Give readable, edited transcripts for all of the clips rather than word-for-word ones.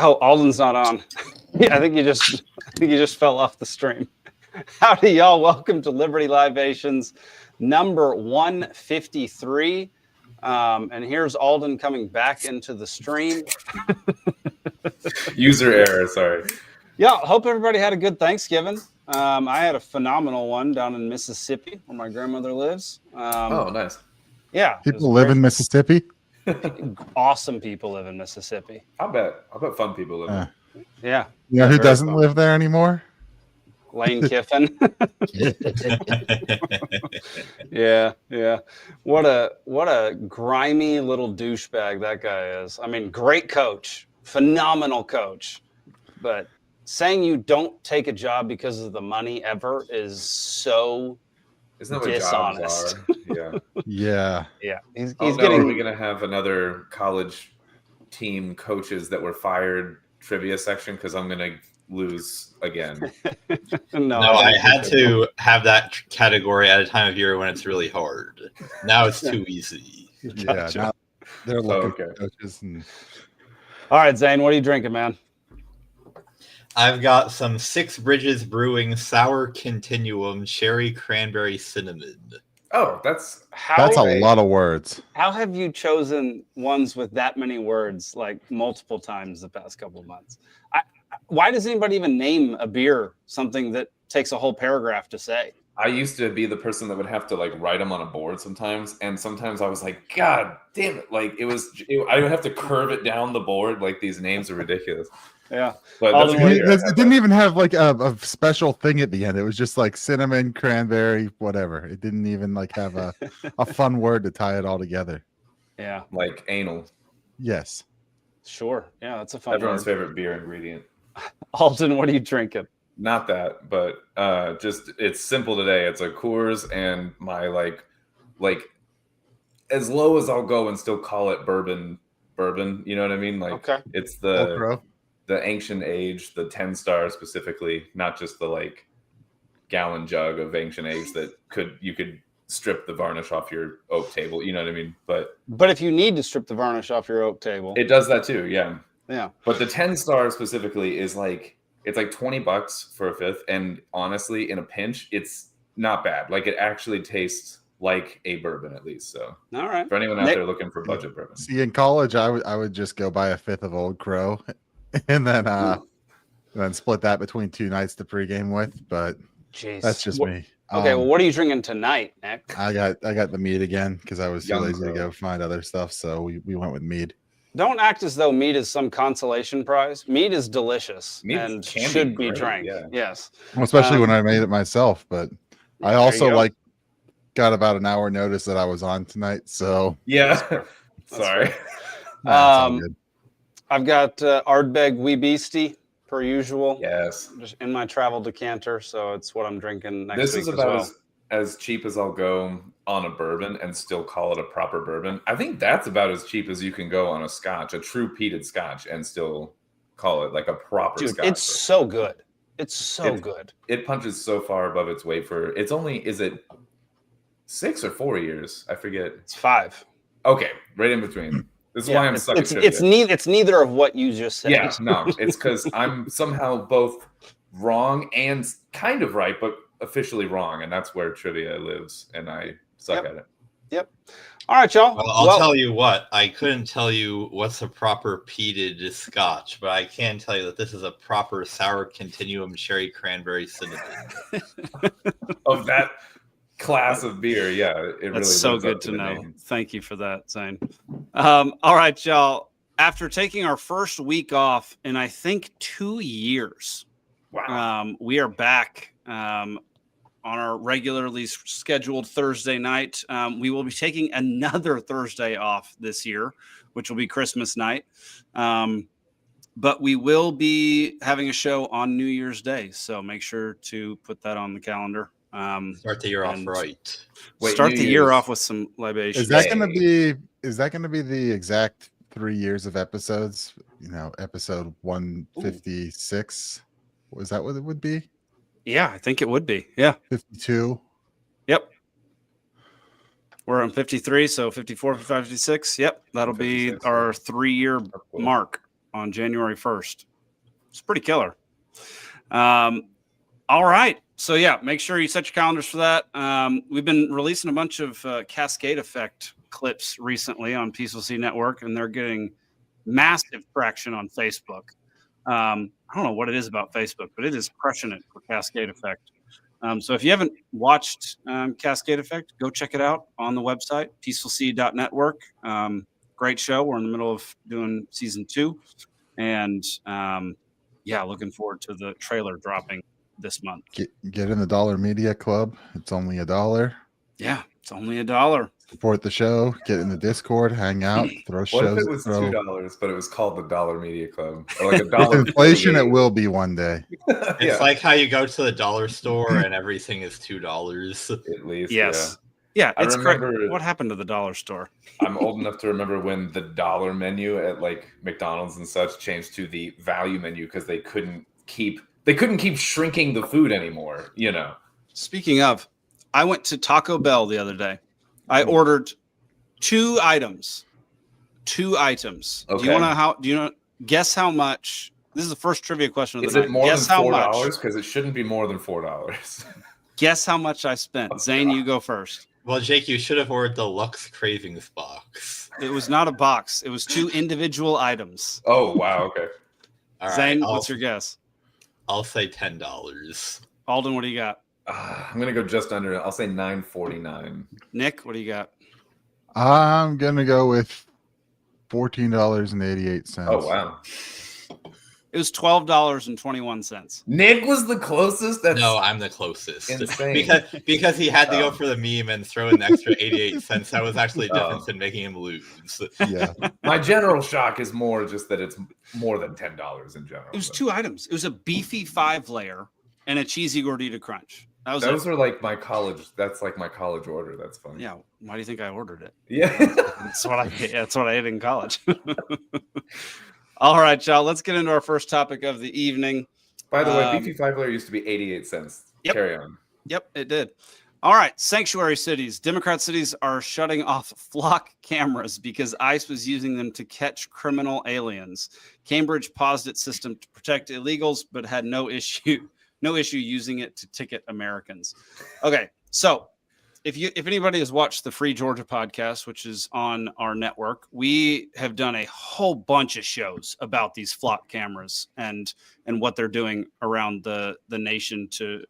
Oh, Alden's not on. Yeah, I think you just fell off the stream. Howdy, y'all. Welcome to Liberty Libations number 153. And here's Alden coming back into the stream. User error, sorry. Yeah, hope everybody had a good Thanksgiving. I had a phenomenal one down in Mississippi where my grandmother lives. Oh, nice. Yeah. People live in Mississippi? Awesome people live in Mississippi. I'll bet fun people live there. Yeah. You know who Very doesn't fun. live there anymore? Lane Kiffin. Yeah. What a grimy little douchebag that guy is. I mean, great coach, phenomenal coach, but saying you don't take a job because of the money ever is so Isn't that what dishonest. jobs are? Yeah. Yeah. He's Are we getting. going to have another college team coaches that were fired trivia section? Because I'm going to lose again. No, I had to have that category at a time of year when it's really hard. Now it's too easy. Yeah, now they're looking Okay. for coaches. And All right, Zane, what are you drinking, man? I've got some Six Bridges Brewing Sour Continuum Cherry Cranberry Cinnamon. Oh, that's that's a lot of words. How have you chosen ones with that many words like multiple times the past couple of months? Why does anybody even name a beer something that takes a whole paragraph to say? I used to be the person that would have to like write them on a board sometimes, and sometimes I was like, God damn it! Like I would have to curve it down the board. Like these names are ridiculous. Yeah, But Alden, It didn't even have like a special thing at the end. It was just like cinnamon, cranberry, whatever. It didn't even like have a fun word to tie it all together. yeah, like anal. Yes. sure. Yeah, that's a fun Everyone's word. favorite beer ingredient. Alden, what are you drinking? Not that, but just it's simple today. It's a Coors and my like as low as I'll go and still call it bourbon. You know what I mean? Like Okay. it's Oak Row. the ancient age, the 10-star specifically, not just the like gallon jug of ancient age that you could strip the varnish off your oak table. You know what I mean? But if you need to strip the varnish off your oak table, it does that too. Yeah. yeah, But the 10-star specifically is like, it's like $20 for a fifth. And honestly, in a pinch, it's not bad. Like it actually tastes like a bourbon at least. So all right. for anyone out Nick? there looking for budget bourbon. See, in college, I would just go buy a fifth of Old Crow, and then split that between two nights to pregame with. But Jeez, that's just me. Okay, well, what are you drinking tonight, Nick? I got the mead again because I was too Young lazy to Crow. go find other stuff. So we went with mead. Don't act as though mead is some consolation prize. Mead is delicious Mead and can be should be great, drank. yeah. Yes. Well, especially when I made it myself. But I There also you go. like got about an hour notice that I was on tonight. So Yeah. That's Sorry. fair. it's all good. I've got Ardbeg Wee Beastie per usual. Yes. Just in my travel decanter, so it's what I'm drinking next This week is as about well. as cheap as I'll go on a bourbon and still call it a proper bourbon. I think that's about as cheap as you can go on a scotch, a true peated scotch, and still call it like a proper Dude, scotch. it's so good. It's so good. It punches so far above its weight for it's only, is it 6 or 4 years? I forget. It's 5. Okay, right in between. This is Yeah, why I'm stuck at trivia. it's neither of what you just said. Yeah, no, it's because I'm somehow both wrong and kind of right, but officially wrong, and that's where trivia lives, and I suck at it. Yep. All right, y'all. Well, I'll tell you what, I couldn't tell you what's a proper peated scotch, but I can tell you that this is a proper sour continuum cherry cranberry cinnamon. Of that class of beer, yeah, it really That's so lives up good to the know. name. Thank you for that, Zane. All right, y'all. After taking our first week off in, I think, 2 years, Wow. we are back on our regularly scheduled Thursday night. We will be taking another Thursday off this year, which will be Christmas night. But we will be having a show on New Year's Day. So make sure to put that on the calendar. Start the year off And right. Wait, start New the year Year's- off with some libations. Is that gonna be the exact 3 years of episodes? You know, episode 156. Was that what it would be? Yeah, I think it would be. Yeah. 52. Yep. We're on 53, so 54, 55, 56. Yep. That'll be 56, our 3-year Cool. mark. on January 1st. It's pretty killer. All right. So, yeah, make sure you set your calendars for that. We've been releasing a bunch of Cascade Effect clips recently on Ciesielski Network, and they're getting massive traction on Facebook. I don't know what it is about Facebook, but it is crushing it for Cascade Effect. So if you haven't watched Cascade Effect, go check it out on the website, ciesielski.network. Great show. We're in the middle of doing season 2. And looking forward to the trailer dropping this month. Get in the Dollar Media Club. It's only $1. Yeah, it's only $1. Support the show. Get in the Discord. Hang out. Throw What shows. if it was $2, but it was called the Dollar Media Club? Or like $1. With inflation, it will be one day. It's like how you go to the dollar store and everything is $2. At least. Yes. Yeah, I it's remember- great. What happened to the dollar store? I'm old enough to remember when the dollar menu at like McDonald's and such changed to the value menu because they couldn't keep shrinking the food anymore, you know. Speaking of, I went to Taco Bell the other day. I ordered 2 items. 2 items. Okay. Do you know guess how much? This is the first trivia question of the Is night. it more Guess than how $4? much? Because it shouldn't be more than $4. Guess how much I spent. Oh, Zane, God. you go first. Well, Jake, you should have ordered the Lux Cravings box. It was not a box. It was 2 individual items. Oh wow, okay. All right, Zane, what's your guess? I'll say $10. Alden, what do you got? I'm gonna go just under. I'll say $9.49. Nick, what do you got? I'm gonna go with $14.88. Oh wow. It was $12.21. Nick was the closest. That's No, I'm the closest. insane. Because he had to go Oh. for the meme and throw in the extra 88 cents. That was actually a difference in making him lose. Yeah. My general shock is more just that it's more than $10 in general. It was but 2 items. It was a beefy 5-layer and a cheesy gordita crunch. That was those it. are like my college. That's like my college order. That's funny. Yeah. Why do you think I ordered it? Yeah. That's what I ate in college. All right, y'all. Let's get into our first topic of the evening. By the way, beefy 5-layer used to be 88 cents. Yep. Carry on. Yep, it did. All right, sanctuary cities. Democrat cities are shutting off flock cameras because ICE was using them to catch criminal aliens. Cambridge paused its system to protect illegals, but had no issue using it to ticket Americans. Okay, so if anybody has watched the Free Georgia podcast, which is on our network, we have done a whole bunch of shows about these flock cameras and what they're doing around the nation to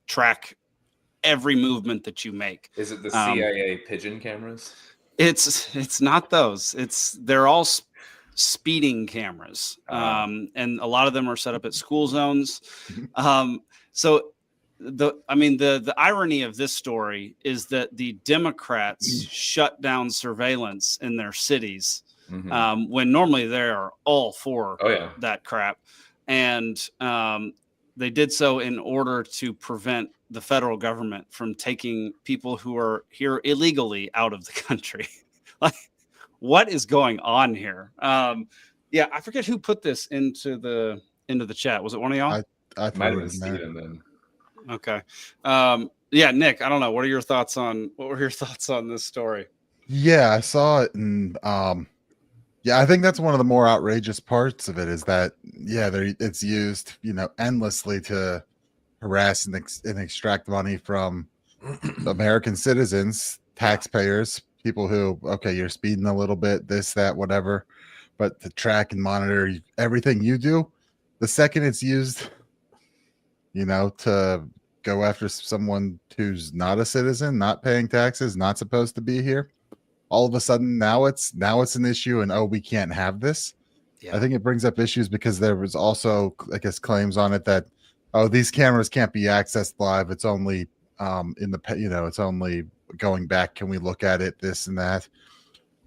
track every movement that you make. Is it the CIA pigeon cameras? It's not those. They're all speeding cameras, and a lot of them are set up at school zones. So the irony of this story is that the Democrats shut down surveillance in their cities when normally they are all for that crap, and they did so in order to prevent the federal government from taking people who are here illegally out of the country. Like, what is going on here? Yeah, I forget who put this into the chat. Was it one of y'all? I Might threw have it been in there. Steven then. Okay. Yeah, Nick, I don't know. What were your thoughts on this story? Yeah, I saw it, and I think that's one of the more outrageous parts of it is that it's used, endlessly to harass and extract money from American citizens, taxpayers, people who, okay, you're speeding a little bit, this, that, whatever, but to track and monitor everything you do, the second it's used, to go after someone who's not a citizen, not paying taxes, not supposed to be here, all of a sudden now it's an issue, and we can't have this. Yeah. I think it brings up issues because there was also, I guess, claims on it that these cameras can't be accessed live. It's only it's only going back. Can we look at it? This and that.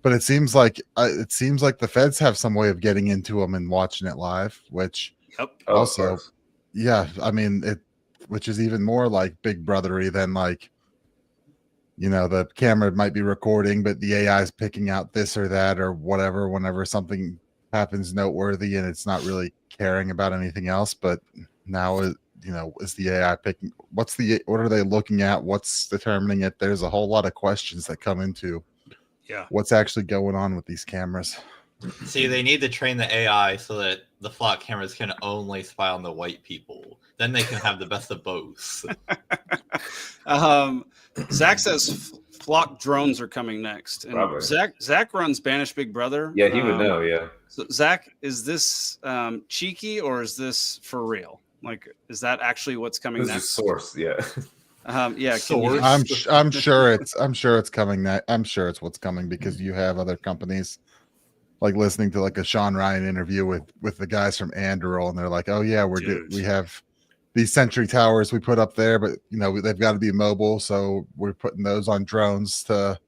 But it seems like the feds have some way of getting into them and watching it live, which also, which is even more like Big Brothery than like, the camera might be recording, but the AI is picking out this or that or whatever whenever something happens noteworthy, and it's not really caring about anything else. But now, is the AI picking? What are they looking at? What's determining it? There's a whole lot of questions that come into what's actually going on with these cameras. See, they need to train the AI so that the flock cameras can only spy on the white people. Then they can have the best of both. Zach says flock drones are coming next, and Probably. Zach runs Banish Big Brother. Yeah, he would know. Yeah. So Zach, is this cheeky or is this for real? Like, is that actually what's coming This is next? source. Yeah. Yeah. Source. I'm sure it's coming. I'm sure it's what's coming because you have other companies like listening to like a Sean Ryan interview with the guys from Anduril, and they're like, oh yeah, we have these sentry towers we put up there, but they've got to be mobile, so we're putting those on drones to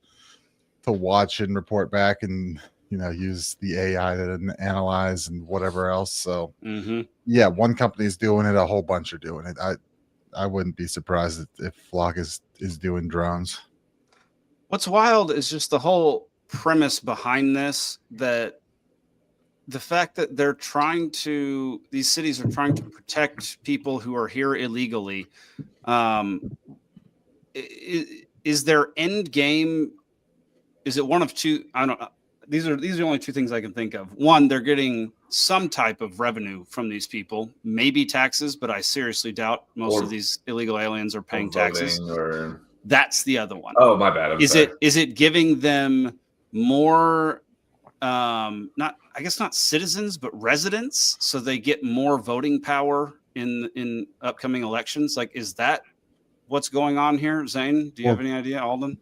watch and report back, and use the AI to analyze and whatever else. So yeah, one company's doing it, a whole bunch are doing it. I wouldn't be surprised if Flock is doing drones. What's wild is just the whole premise behind this, that the fact that these cities are trying to protect people who are here illegally. Is their end game? Is it one of two? I don't know. These are the only two things I can think of. One, they're getting some type of revenue from these people, maybe taxes, but I seriously doubt most of these illegal aliens are paying taxes. That's the other one. Oh, my bad. Is it giving them more, not citizens, but residents, so they get more voting power in upcoming elections? Like, is that what's going on here? Zane, do you have any idea? Alden?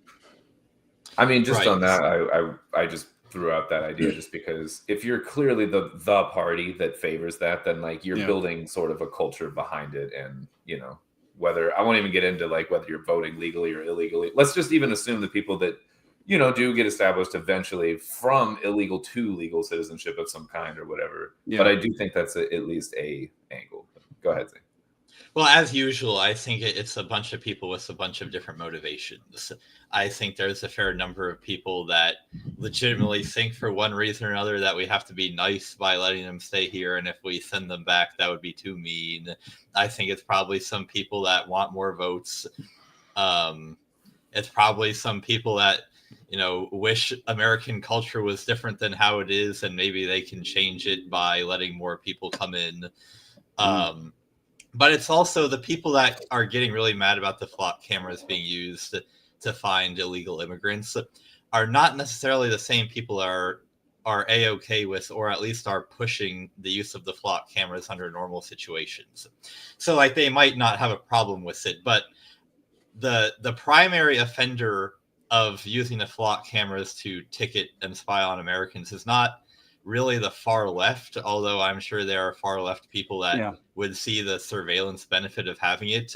I mean, just on that, I just threw out that idea just because if you're clearly the party that favors that, then like you're building sort of a culture behind it, and whether I won't even get into like whether you're voting legally or illegally. Let's just even assume the people that do get established eventually from illegal to legal citizenship of some kind or whatever. Yeah. But I do think that's at least a angle. Go ahead, Zane. Well, as usual, I think it's a bunch of people with a bunch of different motivations. I think there's a fair number of people that legitimately think for one reason or another that we have to be nice by letting them stay here, and if we send them back, that would be too mean. I think it's probably some people that want more votes. It's probably some people that wish American culture was different than how it is, and maybe they can change it by letting more people come in. But it's also the people that are getting really mad about the flock cameras being used to find illegal immigrants are not necessarily the same people are A-OK with, or at least are pushing the use of the flock cameras under normal situations. So like they might not have a problem with it, but the primary offender of using the flock cameras to ticket and spy on Americans is not really the far left, although I'm sure there are far left people that would see the surveillance benefit of having it.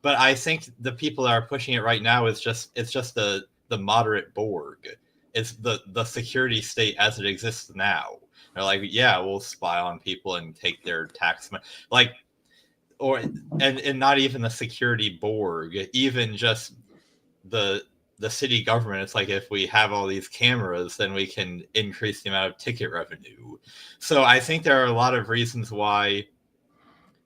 But I think the people that are pushing it right now it's just the moderate Borg. It's the security state as it exists now. They're like, yeah, we'll spy on people and take their tax money. Like, and not even the security Borg, even just the city government. It's like, if we have all these cameras, then we can increase the amount of ticket revenue. So I think there are a lot of reasons why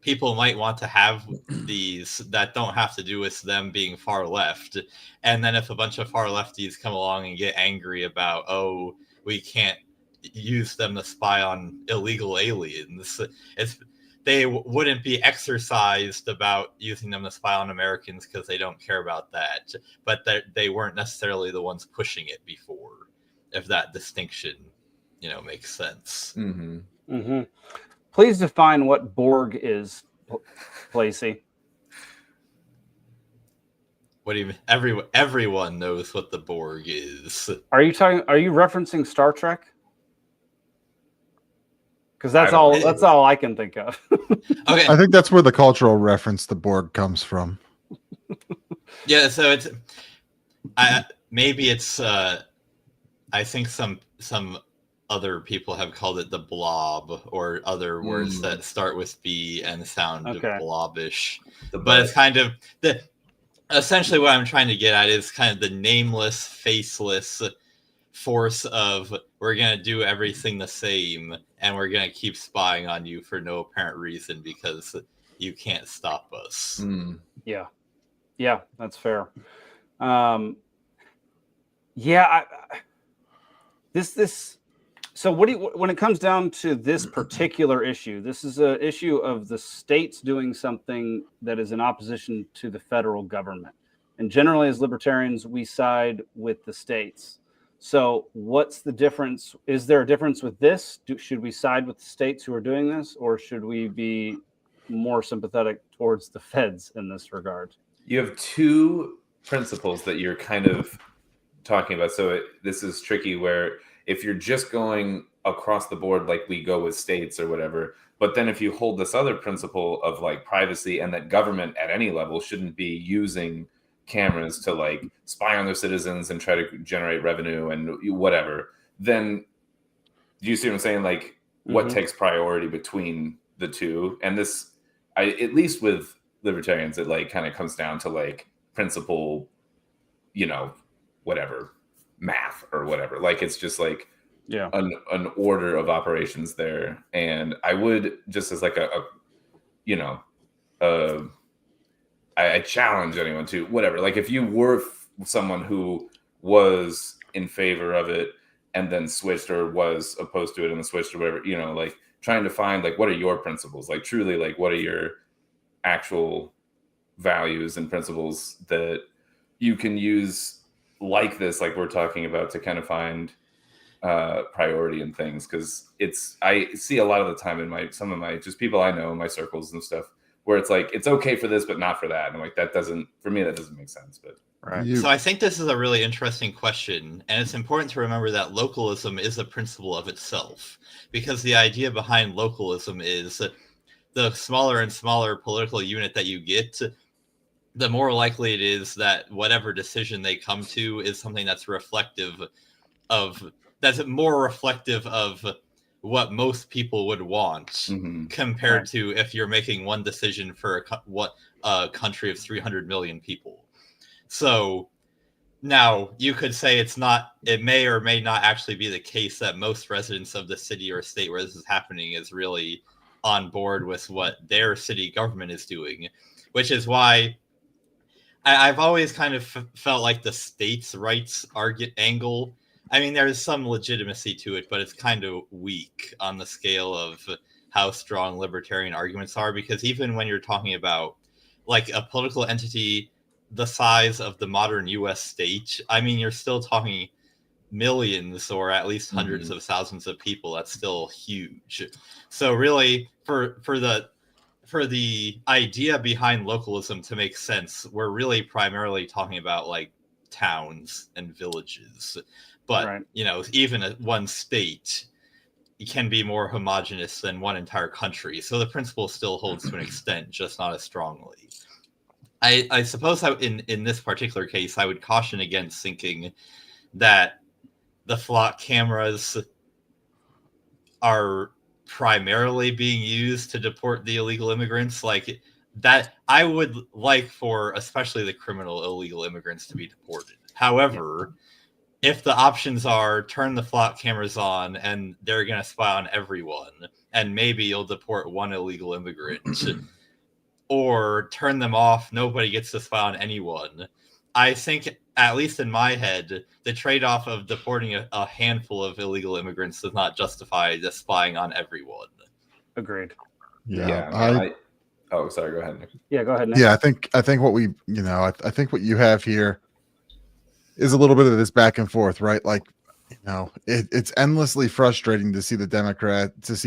people might want to have these that don't have to do with them being far left. And then if a bunch of far lefties come along and get angry about, oh, we can't use them to spy on illegal aliens, they wouldn't be exercised about using them to spy on Americans because they don't care about that. But they weren't necessarily the ones pushing it before, if that distinction, makes sense. Mm-hmm. Mm-hmm. Please define what Borg is, Placie. What do you mean? Everyone knows what the Borg is. Are you referencing Star Trek? Because that's all I can think of. Okay. I think that's where the cultural reference to Borg comes from. Yeah, so it's maybe it's I think some other people have called it the blob, or other words that start with B and sound blobbish. But it's kind of essentially what I'm trying to get at is kind of the nameless, faceless force of, we're going to do everything the same, and we're going to keep spying on you for no apparent reason because you can't stop us. Yeah, that's fair. This So what do you, when it comes down to this particular issue, this is an issue of the states doing something that is in opposition to the federal government. And generally as libertarians, we side with the states. So what's the difference? Is there a difference with this? Should we side with the states who are doing this, or should we be more sympathetic towards the feds in this regard? You have two principles that you're kind of talking about. So this is tricky where if you're just going across the board, like we go with states or whatever, but then if you hold this other principle of like privacy and that government at any level shouldn't be using cameras to like spy on their citizens and try to generate revenue and whatever, then do you see what I'm saying? Like what takes priority between the two? And this, at least with libertarians, it like kind of comes down to like principle, whatever, math or whatever. Like it's just like an order of operations there. And I would just as like I challenge anyone to whatever. Like if you were someone who was in favor of it and then switched, or was opposed to it and then switched, or whatever, like trying to find like what are your principles, like truly like what are your actual values and principles that you can use like this, like we're talking about, to kind of find priority in things. Because I see a lot of the time in some of my just people I know in my circles and stuff where it's like it's okay for this but not for that, and I'm like that doesn't make sense. But right. So I think this is a really interesting question, and it's important to remember that localism is a principle of itself, because the idea behind localism is the smaller and smaller political unit that you get, the more likely it is that whatever decision they come to is something that's more reflective of what most people would want, compared to if you're making one decision for a country of 300 million people. So now you could say it may or may not actually be the case that most residents of the city or state where this is happening is really on board with what their city government is doing, which is why I've always kind of felt like the states' rights angle, I mean, there's some legitimacy to it, but it's kind of weak on the scale of how strong libertarian arguments are, because even when you're talking about like a political entity the size of the modern U.S. state, I mean, you're still talking millions or at least hundreds of thousands of people. That's still huge. So really, for the idea behind localism to make sense, we're really primarily talking about like towns and villages. But, even one state can be more homogenous than one entire country. So the principle still holds to an extent, just not as strongly. I suppose in this particular case, I would caution against thinking that the flock cameras are primarily being used to deport the illegal immigrants. Like that, I would like for especially the criminal illegal immigrants to be deported. However, if the options are turn the flock cameras on and they're going to spy on everyone, and maybe you'll deport one illegal immigrant, or turn them off, nobody gets to spy on anyone, I think, at least in my head, the trade-off of deporting a handful of illegal immigrants does not justify the spying on everyone. Agreed. Oh, sorry. Go ahead, Nick. Yeah, go ahead, Nick. Yeah, I think what I think what you have here is a little bit of this back and forth, right? Like, it's endlessly frustrating to see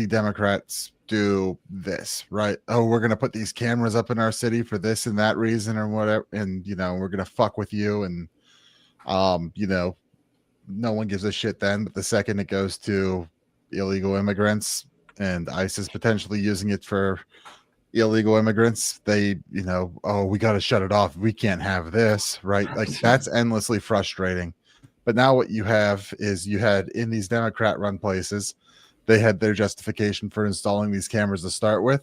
Democrats do this, right? Oh, we're going to put these cameras up in our city for this and that reason or whatever. And, we're going to fuck with you. And, no one gives a shit then. But the second it goes to illegal immigrants and ISIS potentially using it for illegal immigrants, they, oh, we got to shut it off. We can't have this, right? Like that's endlessly frustrating. But now what you have is you had in these Democrat run places, they had their justification for installing these cameras to start with.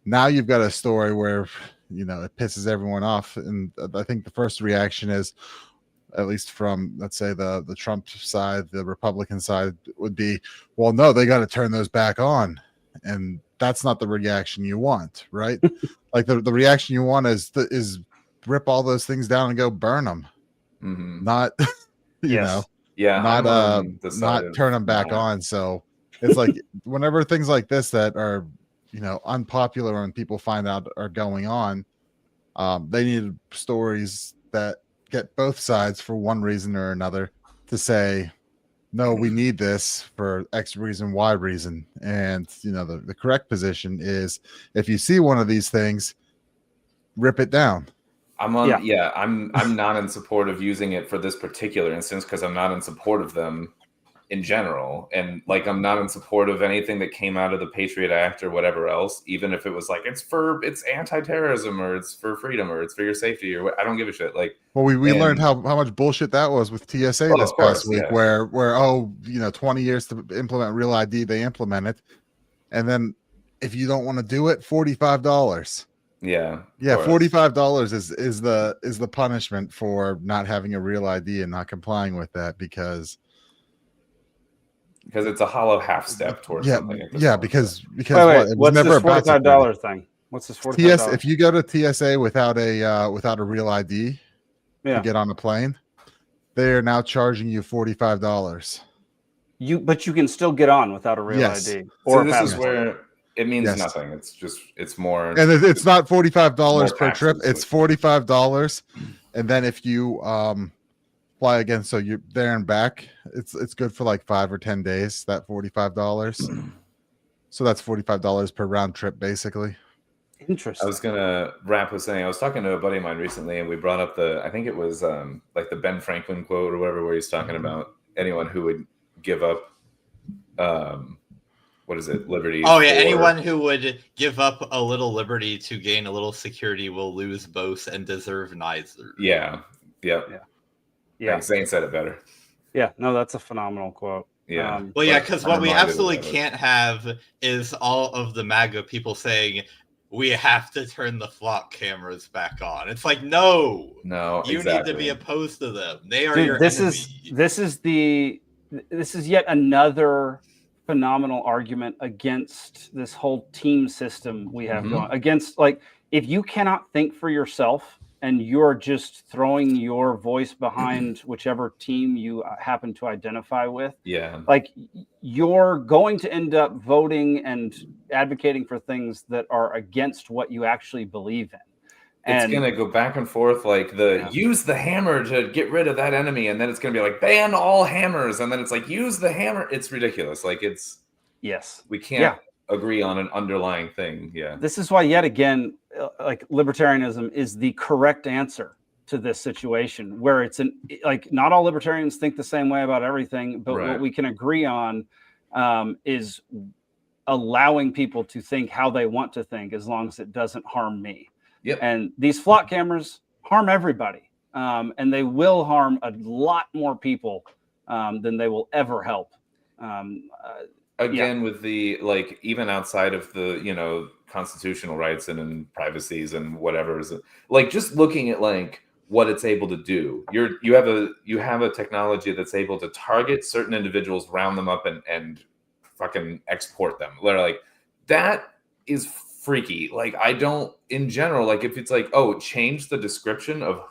Now you've got a story where, it pisses everyone off. And I think the first reaction is, at least from, let's say, the Trump side, the Republican side, would be, well, no, they got to turn those back on. And that's not the reaction you want, right? Like the reaction you want is rip all those things down and go burn them. Not, not turn them back on. So It's like whenever things like this that are, unpopular and people find out are going on, they need stories that get both sides for one reason or another to say, no, we need this for X reason, Y reason. And, the correct position is if you see one of these things, rip it down. I'm not in support of using it for this particular instance because I'm not in support of them in general. And like, I'm not in support of anything that came out of the Patriot Act or whatever else, even if it was like, it's anti-terrorism or it's for freedom or it's for your safety or I don't give a shit. Like, well, we learned how much bullshit that was with TSA this past week, where 20 years to implement Real ID, they implement it. And then if you don't want to do it, $45. Yeah, $45 is the punishment for not having a Real ID and not complying with that because it's a hollow half step towards something. Because wait, what's this $45 thing? What's this $45? If you go to TSA without a Real ID to get on a plane, they are now charging you $45. But you can still get on without a Real ID. Or this is where it means nothing. It's more, and it's not $45 per trip. It's $45, and then if you fly again, so you're there and back, it's good for like 5 or 10 days. That $45, so that's $45 per round trip, basically. Interesting. I was gonna wrap with saying I was talking to a buddy of mine recently, and we brought up I think it was like the Ben Franklin quote or whatever, where he's talking about anyone who would give up. What is it? Liberty. Oh, yeah. Anyone who would give up a little liberty to gain a little security will lose both and deserve neither. Yeah. Zane said it better. Yeah. No, that's a phenomenal quote. Yeah. Because what we absolutely can't have is all of the MAGA people saying we have to turn the flock cameras back on. It's like, no, you need to be opposed to them. They are your enemy. This is yet another phenomenal argument against this whole team system we have going. Against, like, if you cannot think for yourself and you're just throwing your voice behind whichever team you happen to identify with, like, you're going to end up voting and advocating for things that are against what you actually believe in. It's going to go back and forth, like use the hammer to get rid of that enemy. And then it's going to be like, ban all hammers. And then it's like, use the hammer. It's ridiculous. Like we can't agree on an underlying thing. Yeah. This is why, yet again, like, libertarianism is the correct answer to this situation, where it's not all libertarians think the same way about everything, but what we can agree on is allowing people to think how they want to think, as long as it doesn't harm me. Yep. And these flock cameras harm everybody, and they will harm a lot more people than they will ever help. With the, like, even outside of the constitutional rights and privacies and whatever, is like, just looking at like what it's able to do. You have a technology that's able to target certain individuals, round them up, and fucking export them. They're like, that is freaky. Like, I don't, in general, like, if it's like, change the description of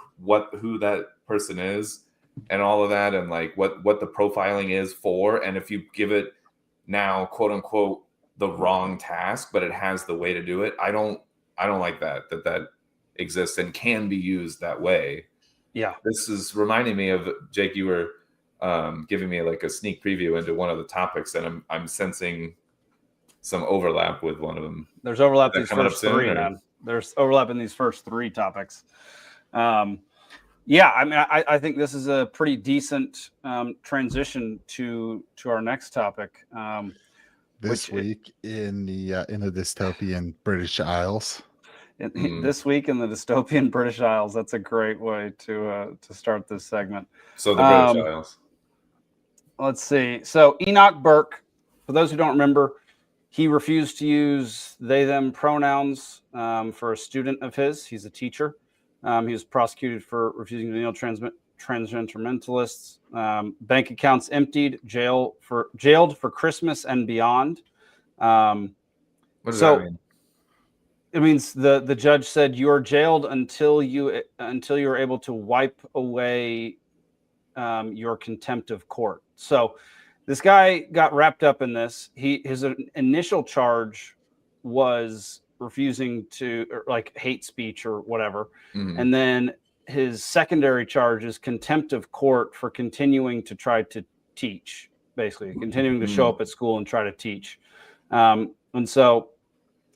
who that person is and all of that, and like what the profiling is for, and if you give it now, quote unquote, the wrong task, but it has the way to do it, I don't like that exists and can be used that way. Yeah. This is reminding me of, Jake, you were giving me like a sneak preview into one of the topics, and I'm sensing some overlap with one of them. There's overlap in these first three, man. There's overlap in these first three topics. I mean, I think this is a pretty decent transition to our next topic. This week in the dystopian British Isles. This week in the dystopian British Isles. That's a great way to start this segment. So the British Isles. Let's see. So Enoch Burke, for those who don't remember, he refused to use they, them pronouns for a student of his. He's a teacher. He was prosecuted for refusing to kneel transgendermentalists. Bank accounts emptied, jailed for Christmas and beyond. What does that mean? It means the judge said you are jailed until you are able to wipe away your contempt of court. So This guy got wrapped up in this. His initial charge was refusing to, or like hate speech or whatever. And then his secondary charge is contempt of court for continuing to try to teach, basically continuing to show up at school and try to teach. And so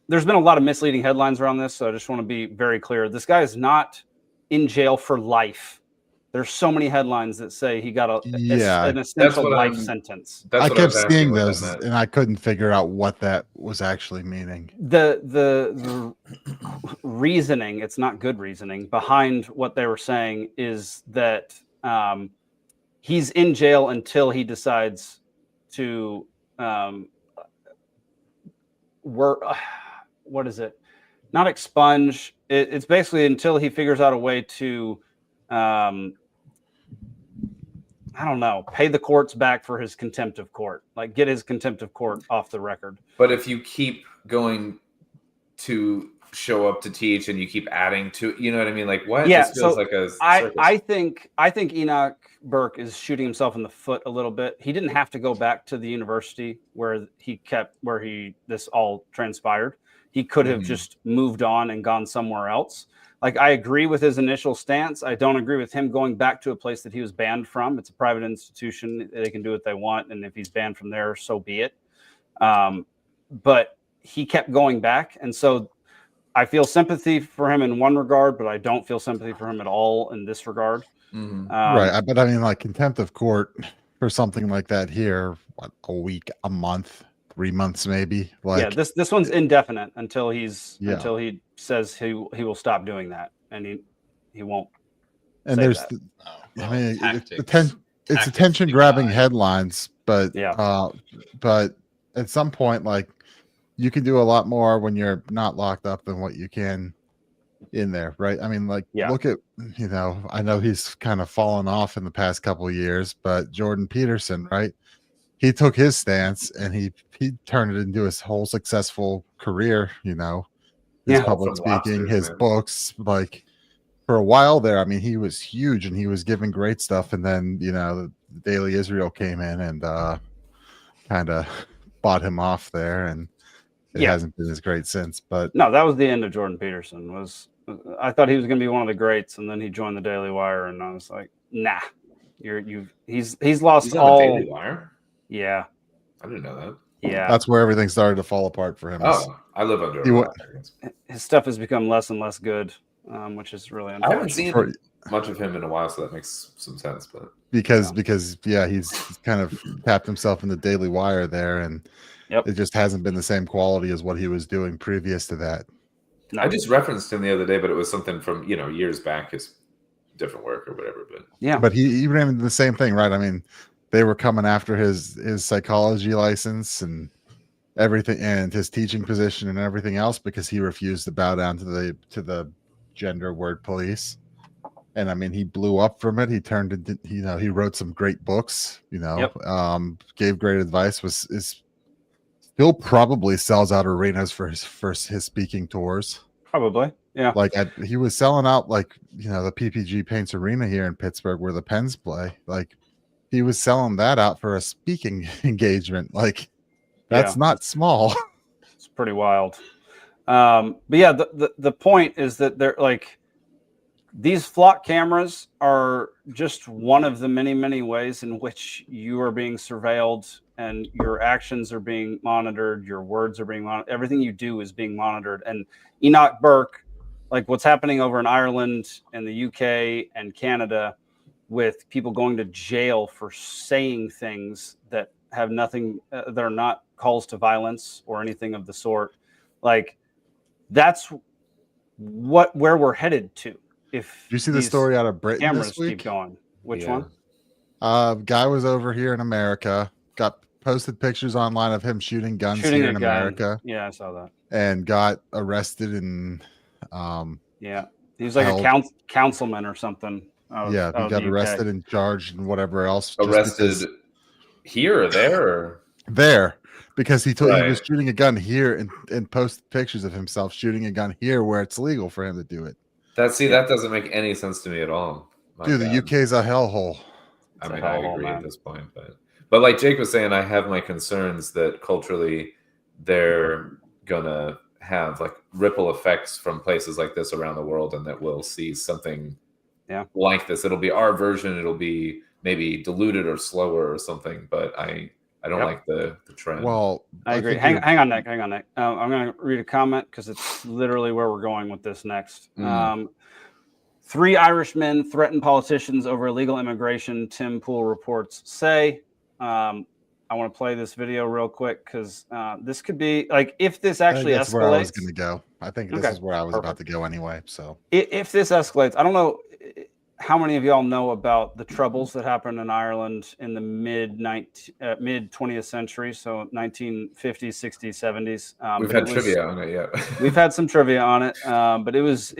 there's been a lot of misleading headlines around this. So I just want to be very clear. This guy is not in jail for life. There's so many headlines that say he got an essential life sentence. I kept seeing those and I couldn't figure out what that was actually meaning. The reasoning, it's not good reasoning, behind what they were saying is that he's in jail until he decides to what is it? Not expunge. It's basically until he figures out a way to I don't know, pay the courts back for his contempt of court, like get his contempt of court off the record. But if you keep going to show up to teach and you keep adding to, you know what I mean? Like what? Yeah, this feels like a circus. I think Enoch Burke is shooting himself in the foot a little bit. He didn't have to go back to the university where this all transpired. He could have just moved on and gone somewhere else. Like, I agree with his initial stance. I don't agree with him going back to a place that he was banned from. It's a private institution. They can do what they want. And if he's banned from there, so be it. But he kept going back. And so I feel sympathy for him in one regard, but I don't feel sympathy for him at all in this regard. Right. But I mean, like, contempt of court for something like that here, what, a week, a month, 3 months, maybe. Like, yeah, this one's indefinite until he says he will stop doing that, and he won't. And there's, it's attention grabbing headlines, but but at some point, like, you can do a lot more when you're not locked up than what you can in there, right? I mean, like, look at, I know he's kind of fallen off in the past couple of years, but Jordan Peterson, right? He took his stance and he turned it into his whole successful career, his public speaking, his books. Like, for a while there, I mean, he was huge and he was giving great stuff. And then, the Daily Israel came in and kind of bought him off there. And it hasn't been as great since. But no, that was the end of Jordan Peterson. I thought he was going to be one of the greats. And then he joined the Daily Wire. And I was like, nah, he's lost all. On the Daily Wire? Yeah. I didn't know that. Yeah. That's where everything started to fall apart for him. Oh, I live under a rock. His stuff has become less and less good, which is really unfortunate. I haven't seen much of him in a while, so that makes some sense. But because he's kind of tapped himself in the Daily Wire there, and it just hasn't been the same quality as what he was doing previous to that. No. I just referenced him the other day, but it was something from years back, his different work or whatever. But he ran into the same thing, right? I mean, they were coming after his psychology license and everything, and his teaching position and everything else, because he refused to bow down to the gender word police. And I mean, he blew up from it. He turned into, he wrote some great books, gave great advice, still probably sells out arenas for his speaking tours. Probably. Yeah. Like, he was selling out, like, the PPG Paints Arena here in Pittsburgh where the Pens play. Like, he was selling that out for a speaking engagement. Like, that's not small. It's pretty wild. But yeah, the point is that they're like, these flock cameras are just one of the many, many ways in which you are being surveilled and your actions are being monitored. Your words are being monitored. Everything you do is being monitored. And Enoch Burke, like what's happening over in Ireland and the UK and Canada, with people going to jail for saying things that have nothing, that are not calls to violence or anything of the sort. Like, that's where we're headed to. If you see the story out of Britain cameras this week? Keep going. Which one? Guy was over here in America, got posted pictures online of him shooting guns here in America. Yeah, I saw that. And got arrested and he was like a councilman or something. He got arrested and charged and whatever else. Arrested here or there? Or? There, because he was shooting a gun here and posted pictures of himself shooting a gun here where it's legal for him to do it. That doesn't make any sense to me at all. The UK is a hellhole. I mean, I agree at this point, but But like Jake was saying, I have my concerns that culturally they're gonna have like ripple effects from places like this around the world, and that we'll see something like this. It'll be our version. It'll be maybe diluted or slower or something. But I don't like the trend. Well, I agree. Hang on, Nick. I'm going to read a comment because it's literally where we're going with this next. 3 Irishmen threaten politicians over illegal immigration, Tim Pool reports say. I want to play this video real quick because this could be like if this actually escalates. That's where I was going to go. I think this is where I was about to go anyway. So if this escalates, I don't know how many of y'all know about the troubles that happened in Ireland in the mid 20th century, so 1950s, 60s, 70s. We've had trivia on it, yeah. We've had some trivia on it, but it was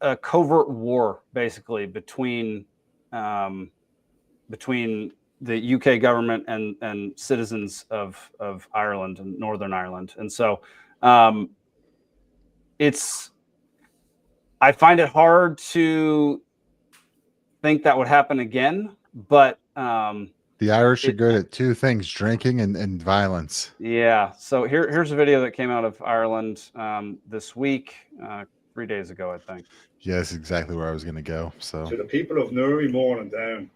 a covert war basically between the UK government and citizens of Ireland and Northern Ireland, and so I find it hard to think that would happen again, but the Irish are good at 2 things: drinking and violence. Yeah. So here's a video that came out of Ireland this week, 3 days ago, I think. Yeah, that's exactly where I was going to go. So to the people of Newry, Mourne and Down,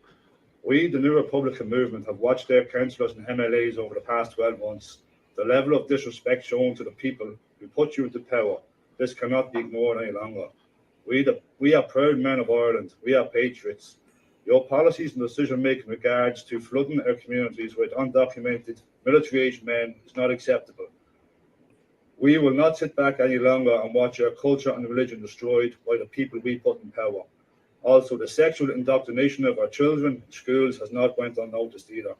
we, the New Republican Movement, have watched their councillors and MLAs over the past 12 months. The level of disrespect shown to the people who put you into power, this cannot be ignored any longer. We are proud men of Ireland. We are patriots. Your policies and decision-making in regards to flooding our communities with undocumented military-aged men is not acceptable. We will not sit back any longer and watch our culture and religion destroyed by the people we put in power. Also, the sexual indoctrination of our children in schools has not went unnoticed either.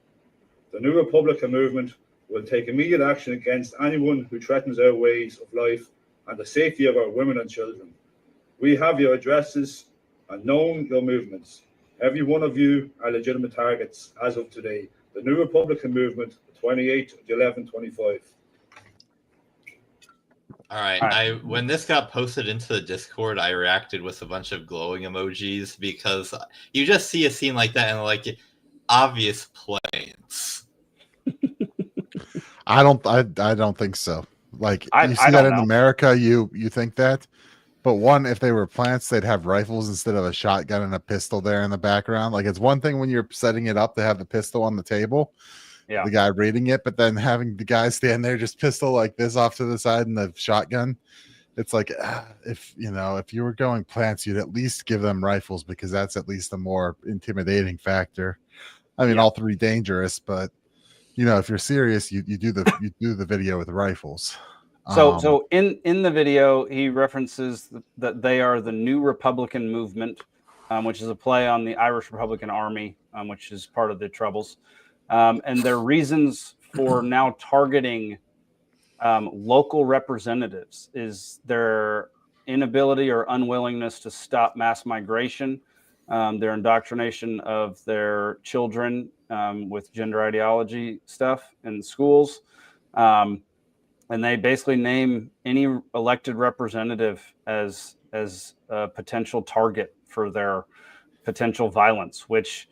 The New Republican Movement will take immediate action against anyone who threatens our ways of life and the safety of our women and children. We have your addresses and known your movements. Every one of you are legitimate targets as of today. The New Republican Movement, 28/11/25. All right. When this got posted into the Discord, I reacted with a bunch of glowing emojis because you just see a scene like that and like obvious plans. I don't think so. Like you see that in America, you think that. But one, if they were plants, they'd have rifles instead of a shotgun and a pistol there in the background. Like it's one thing when you're setting it up to have the pistol on the table, the guy reading it, but then having the guy stand there just pistol like this off to the side and the shotgun. It's like if you were going plants, you'd at least give them rifles because that's at least a more intimidating factor. I mean, all 3 dangerous, but if you're serious, you do the video with rifles. So in the video, he references that they are the New Republican Movement, which is a play on the Irish Republican Army, which is part of the Troubles. And their reasons for now targeting local representatives is their inability or unwillingness to stop mass migration, their indoctrination of their children with gender ideology stuff in schools. And they basically name any elected representative as a potential target for their potential violence, which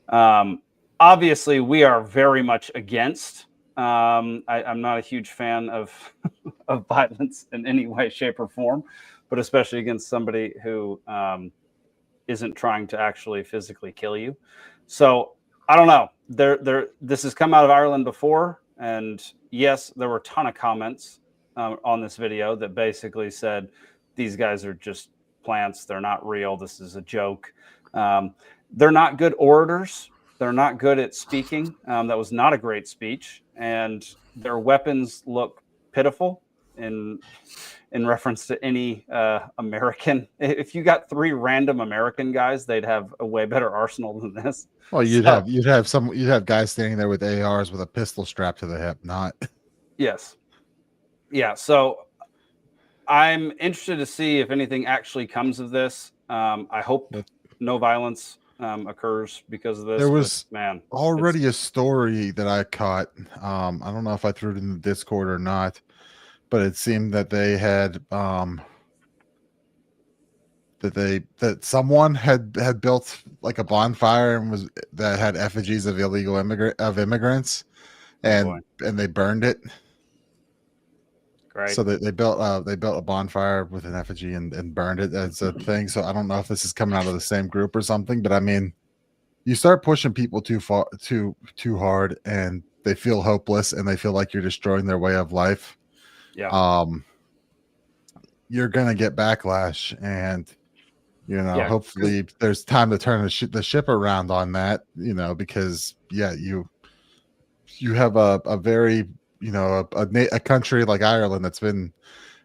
obviously we are very much against. I'm not a huge fan of violence in any way, shape, or form, but especially against somebody who isn't trying to actually physically kill you. So I don't know. This has come out of Ireland before. And yes, there were a ton of comments on this video that basically said, these guys are just plants. They're not real. This is a joke. They're not good orators. They're not good at speaking. That was not a great speech. And their weapons look pitiful in reference to any American. If you got 3 random American guys, they'd have a way better arsenal than this. Well, you'd have guys standing there with ARs with a pistol strapped to the hip, not. Yes. Yeah. So I'm interested to see if anything actually comes of this. I hope no violence occurs because of this. There was already a story that I caught. I don't know if I threw it in the Discord or not, but it seemed that they had that someone had built like a bonfire and that had effigies of immigrants, and they burned it. Great. So they built a bonfire with an effigy and burned it as a thing. So I don't know if this is coming out of the same group or something, but I mean, you start pushing people too hard, and they feel hopeless, and they feel like you're destroying their way of life. Yeah. You're gonna get backlash, and hopefully there's time to turn the ship around on that. Because you have a very a country like Ireland that's been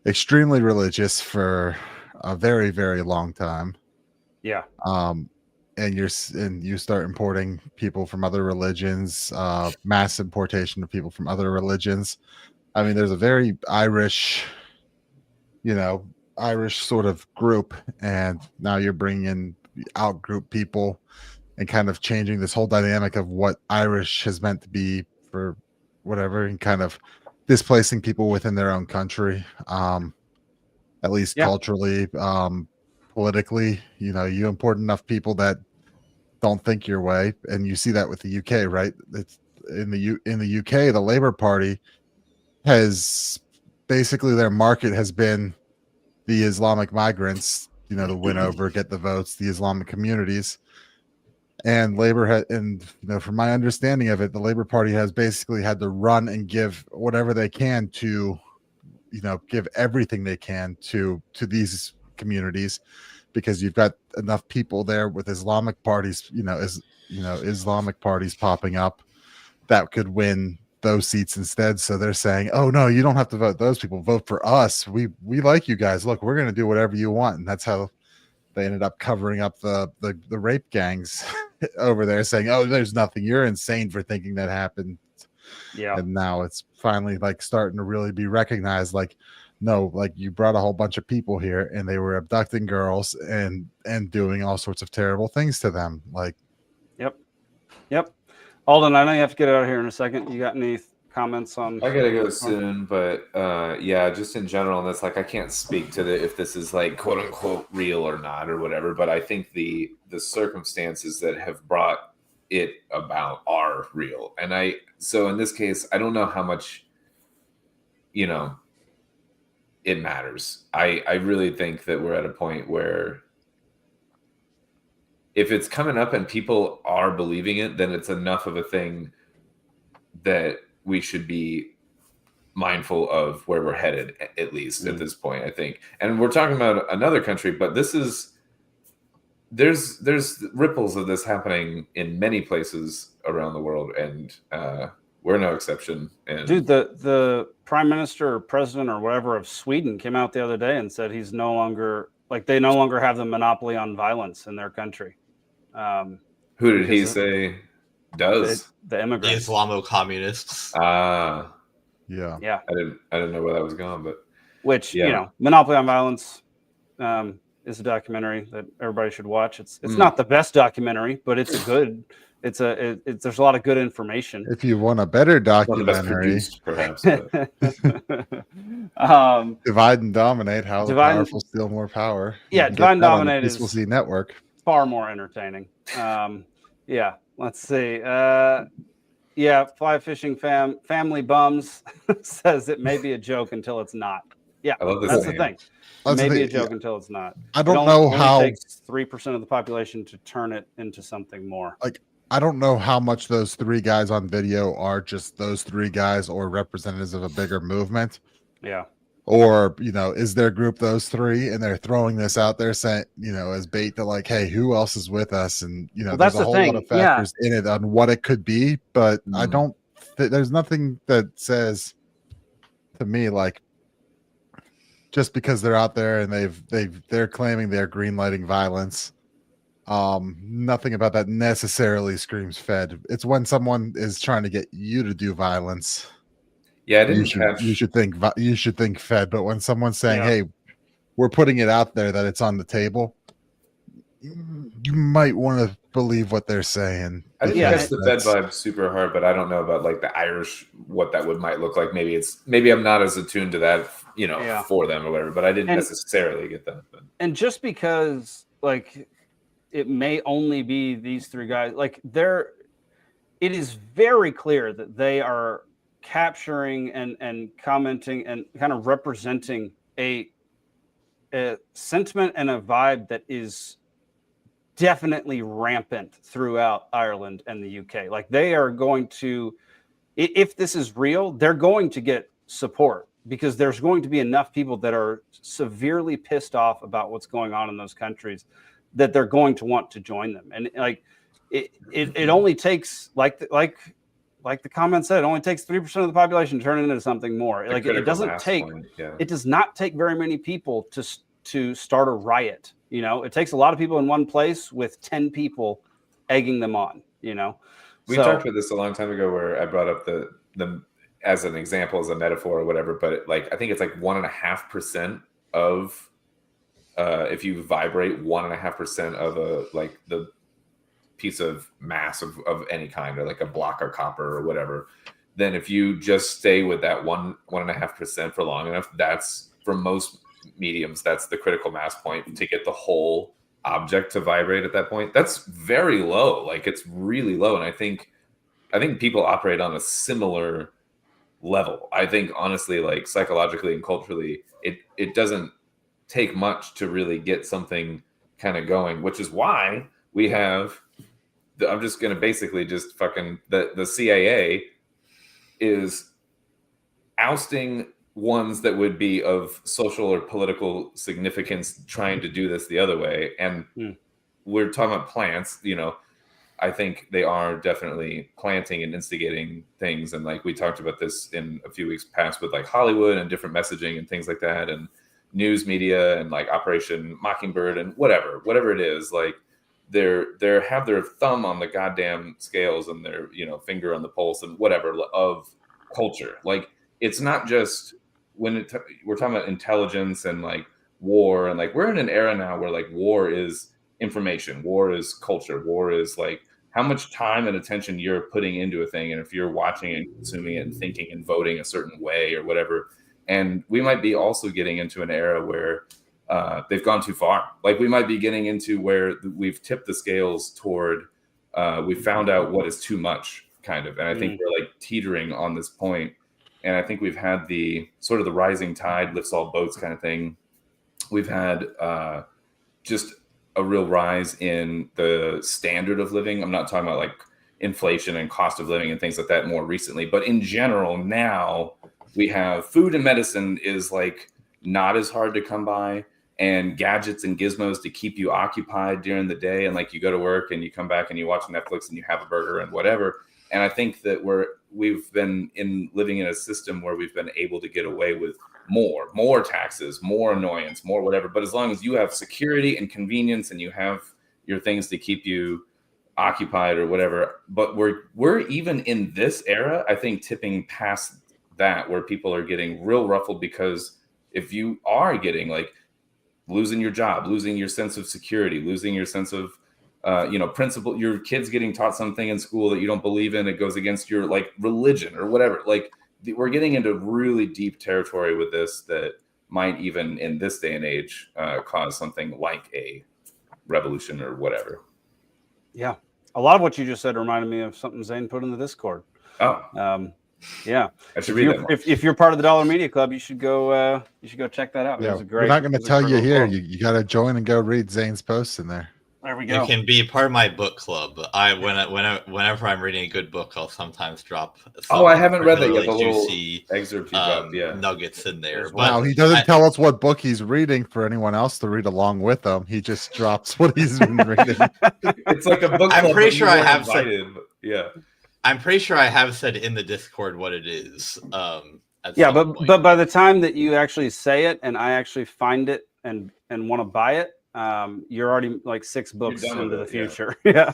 extremely religious for a very, very long time. Yeah. And you start importing people from other religions, mass importation of people from other religions. I mean, there's a very Irish sort of group, and now you're bringing in out group people and kind of changing this whole dynamic of what Irish has meant to be for whatever, and kind of displacing people within their own country, at least culturally, politically. You import enough people that don't think your way, and you see that with the UK, right? It's in the UK, the Labour Party has basically, their market has been the Islamic migrants, to win over, get the votes, the Islamic communities. And Labor had, and from my understanding of it, the Labor Party has basically had to run and give whatever they can to, give everything they can to these communities, because you've got enough people there with Islamic parties, Islamic parties popping up that could win those seats instead. So they're saying, oh no, you don't have to vote those people, vote for us. We like you guys. Look, we're going to do whatever you want. And that's how they ended up covering up the rape gangs over there, saying, oh, there's nothing, you're insane for thinking that happened. Yeah. And now it's finally like starting to really be recognized, like, no, like, you brought a whole bunch of people here and they were abducting girls and doing all sorts of terrible things to them. Like, Yep. Alden, I know you have to get out of here in a second. You got any comments on? I gotta go soon, but just in general, and that's like, I can't speak to if this is like quote unquote real or not or whatever, but I think the circumstances that have brought it about are real. And so in this case, I don't know how much it matters. I really think that we're at a point where if it's coming up and people are believing it, then it's enough of a thing that we should be mindful of where we're headed, at least at this point, I think. And we're talking about another country, but there's ripples of this happening in many places around the world, and we're no exception. And dude, the prime minister or president or whatever of Sweden came out the other day and said he's no longer, like, they no longer have the monopoly on violence in their country. Who did he say does? The immigrants. The Islamo-communists. Yeah. Yeah. I didn't know where that was going, but which Monopoly on Violence is a documentary that everybody should watch. It's not the best documentary, but it's a good. There's a lot of good information. If you want a better documentary, perhaps. Divide and Dominate: How the Powerful Steal More Power. Yeah, Divide and Dominate is Peaceful Sea Network. Far more entertaining. Let's see. Fly fishing family bums says it may be a joke until it's not. Yeah, I love this that's name. the thing. That's Maybe the a joke until it's not. I don't know how. It takes 3% of the population to turn it into something more. Like, I don't know how much those three guys on video are just those three guys or representatives of a bigger movement. Yeah. Or, is their group those three, and they're throwing this out there saying, as bait to, like, hey, who else is with us? And, there's a whole lot of factors in it on what it could be, but I don't, there's nothing that says to me, like, just because they're out there and they're claiming they're green lighting violence, nothing about that necessarily screams Fed. It's when someone is trying to get you to do violence. Yeah, I didn't you should think Fed, but when someone's saying, "Hey, we're putting it out there that it's on the table," you might want to believe what they're saying. I think that's the Fed vibe super hard, but I don't know about like the Irish, what that might look like. Maybe I'm not as attuned to that for them or whatever. But I didn't necessarily get that. But. And just because like it may only be these three guys, like it is very clear that they are capturing and commenting and kind of representing a sentiment and a vibe that is definitely rampant throughout Ireland and the UK. Like they are going to, if this is real, they're going to get support because there's going to be enough people that are severely pissed off about what's going on in those countries that they're going to want to join them. And like it only takes like the comment said, it only takes 3% of the population to turn it into something more. Like it doesn't take, it does not take very many people to start a riot. It takes a lot of people in one place with 10 people egging them on. We talked about this a long time ago where I brought up the as an example, as a metaphor or whatever, but I think it's like 1.5% of if you vibrate 1.5% of the piece of mass of any kind, or like a block of copper or whatever, then if you just stay with that 1.5% for long enough, that's for most mediums, that's the critical mass point to get the whole object to vibrate at that point. That's very low. Like it's really low. And I think people operate on a similar level. I think honestly, like psychologically and culturally, it doesn't take much to really get something kind of going, which is why we have I'm just going to basically just fucking the CAA is ousting ones that would be of social or political significance trying to do this the other way. And we're talking about plants, I think they are definitely planting and instigating things. And like we talked about this in a few weeks past with like Hollywood and different messaging and things like that, and news media and like Operation Mockingbird and whatever it is, like they have their thumb on the goddamn scales and their finger on the pulse and whatever of culture. Like it's not just when we're talking about intelligence and like war, and like we're in an era now where like war is information, war is culture, war is like how much time and attention you're putting into a thing, and if you're watching and consuming it and thinking and voting a certain way or whatever. And we might be also getting into an era where they've gone too far. Like we might be getting into where we've tipped the scales toward we found out what is too much kind of. And I think we're like teetering on this point. And I think we've had the sort of the rising tide lifts all boats kind of thing. We've had just a real rise in the standard of living. I'm not talking about like inflation and cost of living and things like that more recently, but in general now we have food and medicine is like not as hard to come by, and gadgets and gizmos to keep you occupied during the day. And like you go to work and you come back and you watch Netflix and you have a burger and whatever. And I think that we've been living in a system where we've been able to get away with more taxes, more annoyance, more whatever. But as long as you have security and convenience and you have your things to keep you occupied or whatever. But we're even in this era, I think, tipping past that, where people are getting real ruffled, because if you are getting like losing your job, losing your sense of security, losing your sense of principle, your kids getting taught something in school that you don't believe in, it goes against your like religion or whatever. Like we're getting into really deep territory with this that might even in this day and age cause something like a revolution or whatever. Yeah. A lot of what you just said reminded me of something Zane put in the Discord. Oh. Yeah, I should read that. If you're part of the Dollar Media Club, you should go check that out. Yeah, we're not going to tell you here. You got to join and go read Zane's posts in there. There we go. You can be part of my book club. Whenever I'm reading a good book, I'll sometimes drop. I haven't read that yet. The juicy excerpt you dropped, nuggets in there. Wow, he doesn't tell us what book he's reading for anyone else to read along with him. He just drops what he's been reading. It's like a book club. I'm pretty sure I have invited, yeah. I'm pretty sure I have said in the Discord what it is. But by the time that you actually say it and I actually find it and want to buy it, you're already like 6 books into the future. Yeah.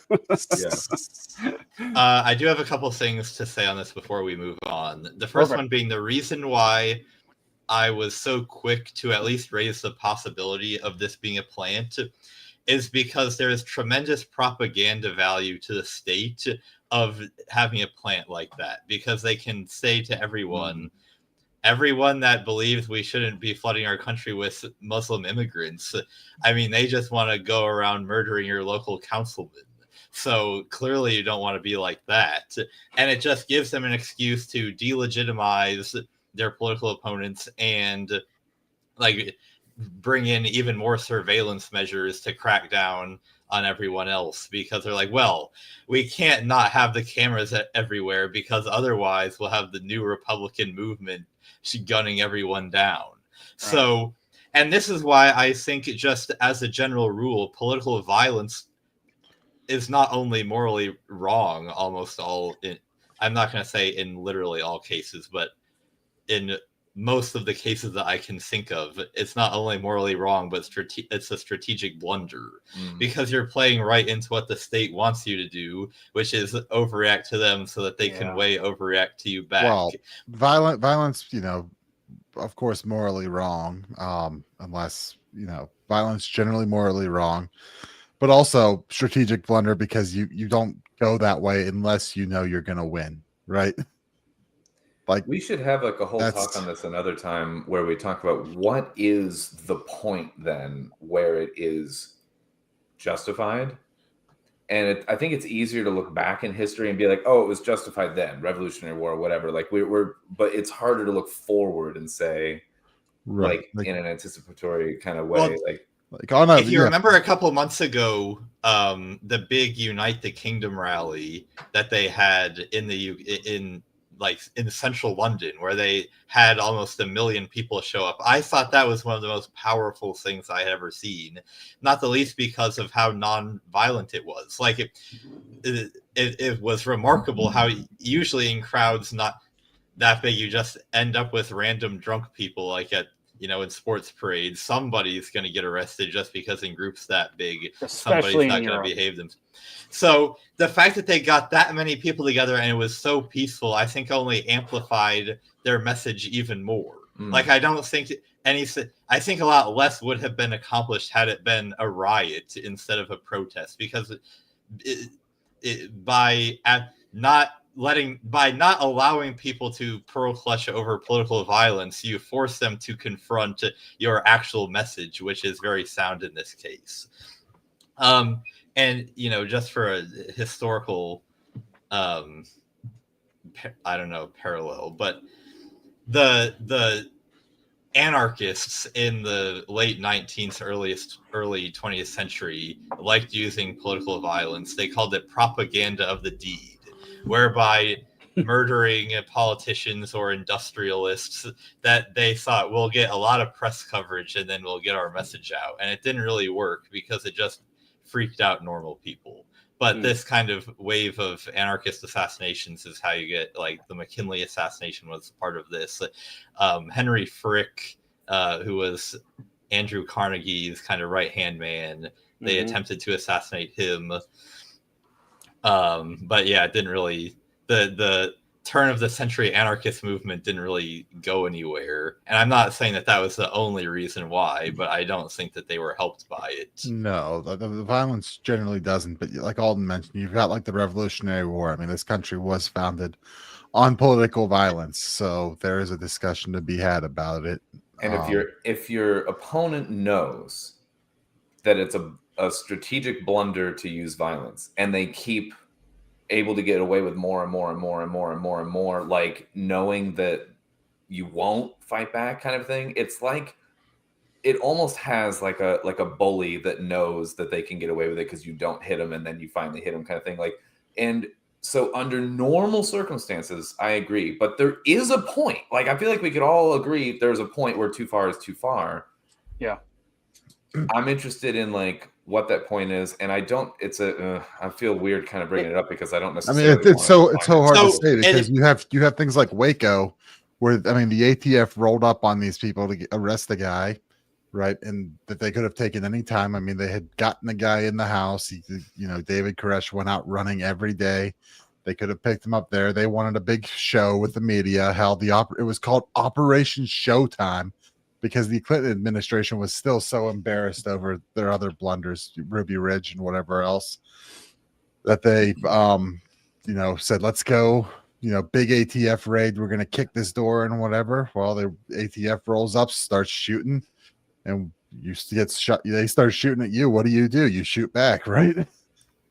I do have a couple things to say on this before we move on. The first one being the reason why I was so quick to at least raise the possibility of this being a plant is because there is tremendous propaganda value to the state of having a plant like that, because they can say to everyone, everyone that believes we shouldn't be flooding our country with Muslim immigrants, I mean, they just want to go around murdering your local councilman. So clearly you don't want to be like that. And it just gives them an excuse to delegitimize their political opponents and like bring in even more surveillance measures to crack down on everyone else, because they're like, well, we can't not have the cameras everywhere because otherwise we'll have the new Republican movement gunning everyone down. Right. So, and this is why I think just as a general rule, political violence is not only morally wrong almost all in, I'm not going to say in literally all cases, but in most of the cases that I can think of, it's not only morally wrong, but it's a strategic blunder, because you're playing right into what the state wants you to do, which is overreact to them so that they can overreact to you back. Well, violence, you know, of course, morally wrong, unless, you know, violence generally morally wrong, but also strategic blunder because you don't go that way unless you know you're going to win, right? Like, we should have like a whole talk on this another time where we talk about what is the point then where it is justified. And I think it's easier to look back in history and be like, oh, it was justified then, Revolutionary War, whatever. Like but it's harder to look forward and say, right, like in an anticipatory kind of way, well, if you remember a couple of months ago, the big Unite the Kingdom rally that they had in central London, where they had almost 1 million people show up. I thought that was one of the most powerful things I had ever seen, not the least because of how non-violent it was. Like it was remarkable how usually in crowds not that big, you just end up with random drunk people, like at, you know, in sports parades, somebody's going to get arrested just because in groups that big, somebody's not going to behave themselves. So the fact that they got that many people together and it was so peaceful, I think only amplified their message even more. Like, I don't think I think a lot less would have been accomplished had it been a riot instead of a protest, because by not allowing people to pearl clutch over political violence, you force them to confront your actual message, which is very sound in this case. And, you know, just for a historical, I don't know, parallel, but the anarchists in the late 19th, early 20th century liked using political violence. They called it propaganda of the deed, whereby murdering politicians or industrialists that they thought we'll get a lot of press coverage and then we'll get our message out. And it didn't really work because it just freaked out normal people. But this kind of wave of anarchist assassinations is how you get, like, the McKinley assassination was part of this. Henry Frick, who was Andrew Carnegie's kind of right-hand man, they attempted to assassinate him. But yeah, it didn't really, the turn of the century anarchist movement didn't really go anywhere. And I'm not saying that was the only reason why, but I don't think that they were helped by it. No, the violence generally doesn't. But like Alden mentioned, you've got like the Revolutionary War. I mean, this country was founded on political violence. So there is a discussion to be had about it. And if your opponent knows that it's a strategic blunder to use violence, and they keep able to get away with more and more and more and more and more and more, like knowing that you won't fight back kind of thing, it's like it almost has like a bully that knows that they can get away with it because you don't hit them and then you finally hit them kind of thing. Like, and so under normal circumstances, I agree, but there is a point. Like, I feel like we could all agree there's a point where too far is too far. Yeah. I'm interested in like what that point is, and I don't. I feel weird kind of bringing it up because I don't necessarily. I mean, it's so hard to say because you have things like Waco, where I mean the ATF rolled up on these people to arrest the guy, right, and that they could have taken any time. I mean, they had gotten the guy in the house. David Koresh went out running every day. They could have picked him up there. They wanted a big show with the media. It was called Operation Showtime, because the Clinton administration was still so embarrassed over their other blunders, Ruby Ridge and whatever else, that they, said, let's go big ATF raid. We're going to kick this door and whatever. Well, the ATF rolls up, starts shooting, and you get shot. They start shooting at you. What do? You shoot back, right?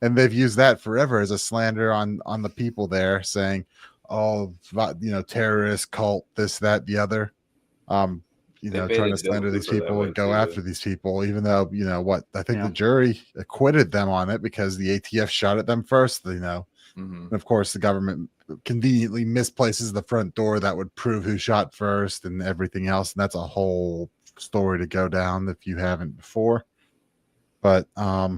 And they've used that forever as a slander on the people there, saying, "Oh, terrorist cult, this, that, the other." Trying to slander these people and go after these people, even though I think the jury acquitted them on it because the ATF shot at them first. And of course, the government conveniently misplaces the front door that would prove who shot first and everything else, and that's a whole story to go down if you haven't before. But I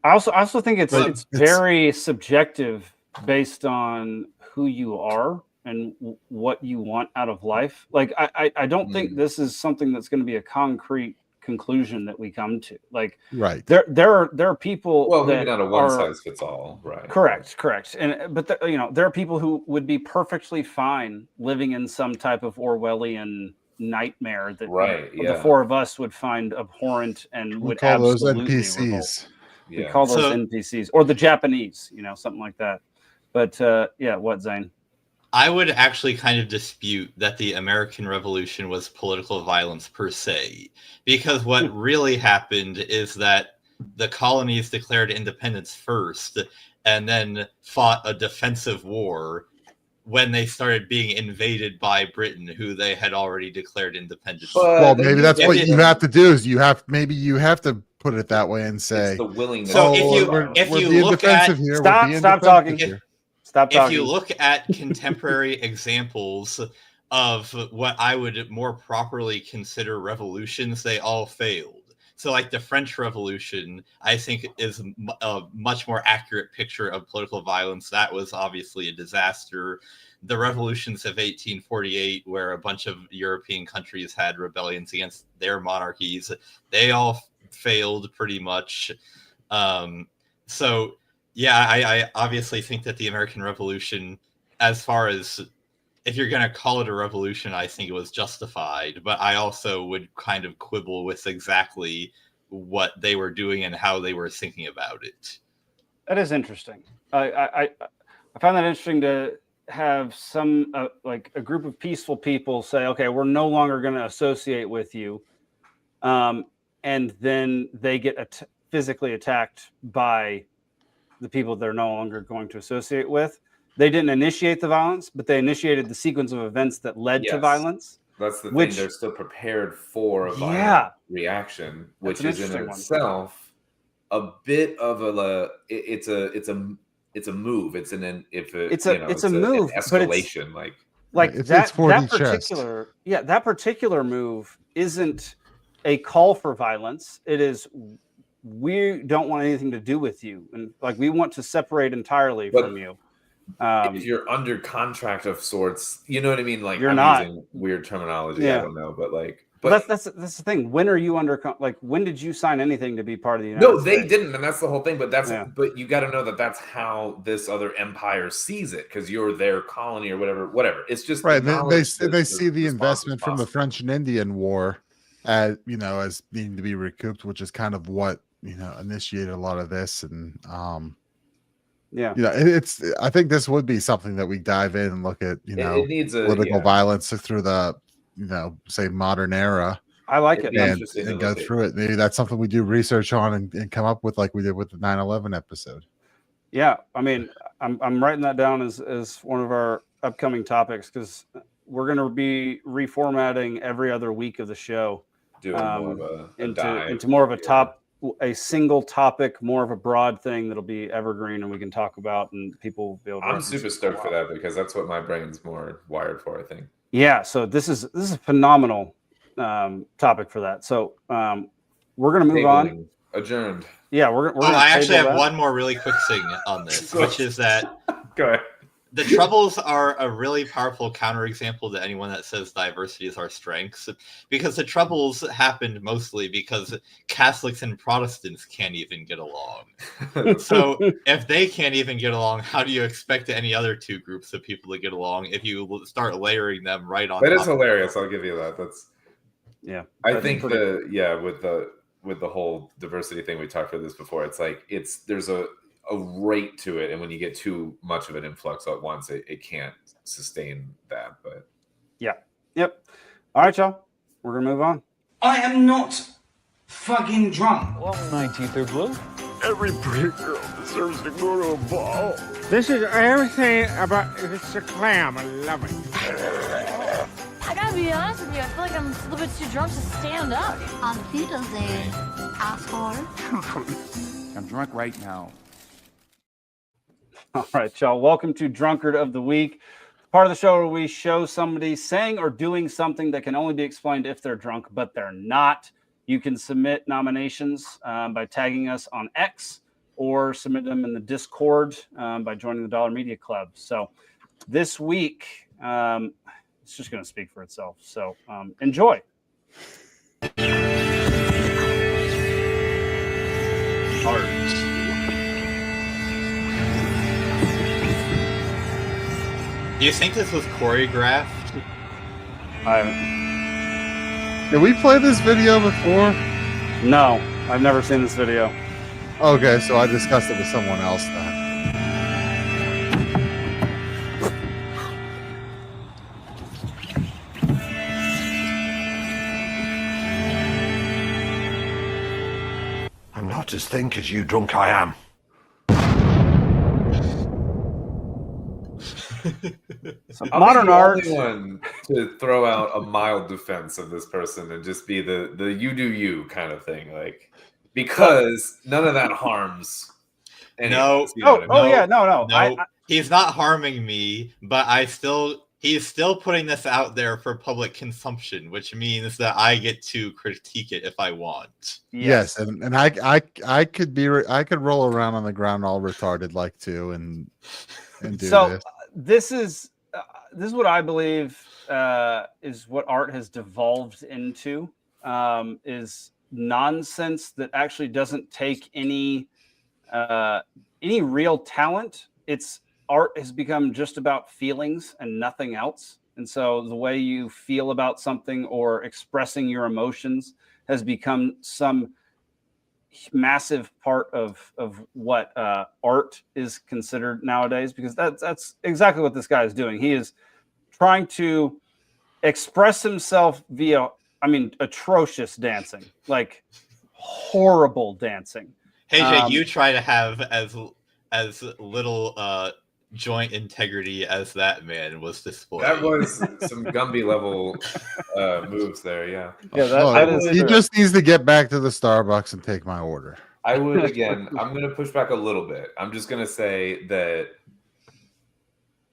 also think it's very subjective based on who you are and what you want out of life. Like I don't think this is something that's going to be a concrete conclusion that we come to. Like there are people. Well, maybe not a one size fits all, right? Correct. But there are people who would be perfectly fine living in some type of Orwellian nightmare that the four of us would find abhorrent and would call those NPCs. We call those NPCs or the Japanese, something like that. But what, Zane? I would actually kind of dispute that the American Revolution was political violence per se, because what really happened is that the colonies declared independence first and then fought a defensive war when they started being invaded by Britain, who they had already declared independence. Well, maybe that's what you have to do is you have to put it that way and say it's the willingness. So if you look at stop talking. If you look at contemporary examples of what I would more properly consider revolutions, they all failed. So like the French Revolution, I think is a much more accurate picture of political violence. That was obviously a disaster. The revolutions of 1848, where a bunch of European countries had rebellions against their monarchies, they all failed pretty much. I obviously think that the American Revolution, as far as if you're going to call it a revolution, I think it was justified. But I also would kind of quibble with exactly what they were doing and how they were thinking about it. That is interesting. I find that interesting to have some like a group of peaceful people say, okay, we're no longer going to associate with you. And then they get physically attacked by the people they're no longer going to associate with. They didn't initiate the violence, but they initiated the sequence of events that led to violence. That's the thing. They're still prepared for a violent reaction, which is in itself a bit of it's a move. It's a move, an escalation. That particular move isn't a call for violence. It is, we don't want anything to do with you, and like we want to separate entirely from you. If you're under contract of sorts, you know what I mean. Like I'm not using weird terminology. I don't know, but that's the thing. When are you under? When did you sign anything to be part of the United States? States? They didn't, and that's the whole thing. But but you got to know that that's how this other empire sees it, because you're their colony or whatever. It's just right. They see the investment from the French and Indian War as needing to be recouped, which is kind of what initiated a lot of this. And it's. I think this would be something that we dive in and look at. It needs political violence through the say modern era. I like it and go through it. Maybe that's something we do research on and come up with, like we did with the 9/11 episode. Yeah, I mean, I'm writing that down as one of our upcoming topics, because we're going to be reformatting every other week of the show, doing more of into more of a single topic, more of a broad thing that'll be evergreen and we can talk about, and people will be able to. I'm super stoked for that, because that's what my brain's more wired for, I think. Yeah, so this is a phenomenal topic for that. So we're going to move on. Adjourned. Yeah, we're I actually have one more really quick thing on this, which is that go ahead. The Troubles are a really powerful counterexample to anyone that says diversity is our strength, because the Troubles happened mostly because Catholics and Protestants can't even get along. So if they can't even get along, how do you expect any other two groups of people to get along if you start layering them right on? That is hilarious. I'll give you that. I think with the whole diversity thing, we talked about this before. It's like there's a rate to it, and when you get too much of an influx at once, it can't sustain that. But yep. All right, y'all, we're gonna move on. I am not fucking drunk. Well, 19th or blue. Every pretty girl deserves to go to a ball. This is everything about it's a clam. I love it. I gotta be honest with you, I feel like I'm a little bit too drunk to stand up. On Wiedersehen, asshole. I'm drunk right now. All right, y'all. Welcome to Drunkard of the Week, part of the show where we show somebody saying or doing something that can only be explained if they're drunk, but they're not. You can submit nominations by tagging us on X or submit them in the Discord by joining the Dollar Media Club. So this week, it's just going to speak for itself. So enjoy. Art. Do you think this was choreographed? I haven't. Did we play this video before? No, I've never seen this video. Okay, so I discussed it with someone else then. I'm not as think as you drunk I am. So modern art. The only one to throw out a mild defense of this person and just be the you do you kind of thing, like, because none of that harms. No. No. He's not harming me, but he's still putting this out there for public consumption, which means that I get to critique it if I want. Yes, and I could roll around on the ground all retarded like to and do so this. This is what I believe is what art has devolved into, is nonsense that actually doesn't take any real talent. It's art has become just about feelings and nothing else. And so the way you feel about something or expressing your emotions has become some massive part of what art is considered nowadays, because that's exactly what this guy is doing. He is trying to express himself via, atrocious dancing, like horrible dancing. Hey, Jake, you try to have as little joint integrity as that man was displaying. That was some Gumby level moves there, yeah. He just needs to get back to the Starbucks and take my order. I would, again, I'm going to push back a little bit. I'm just going to say that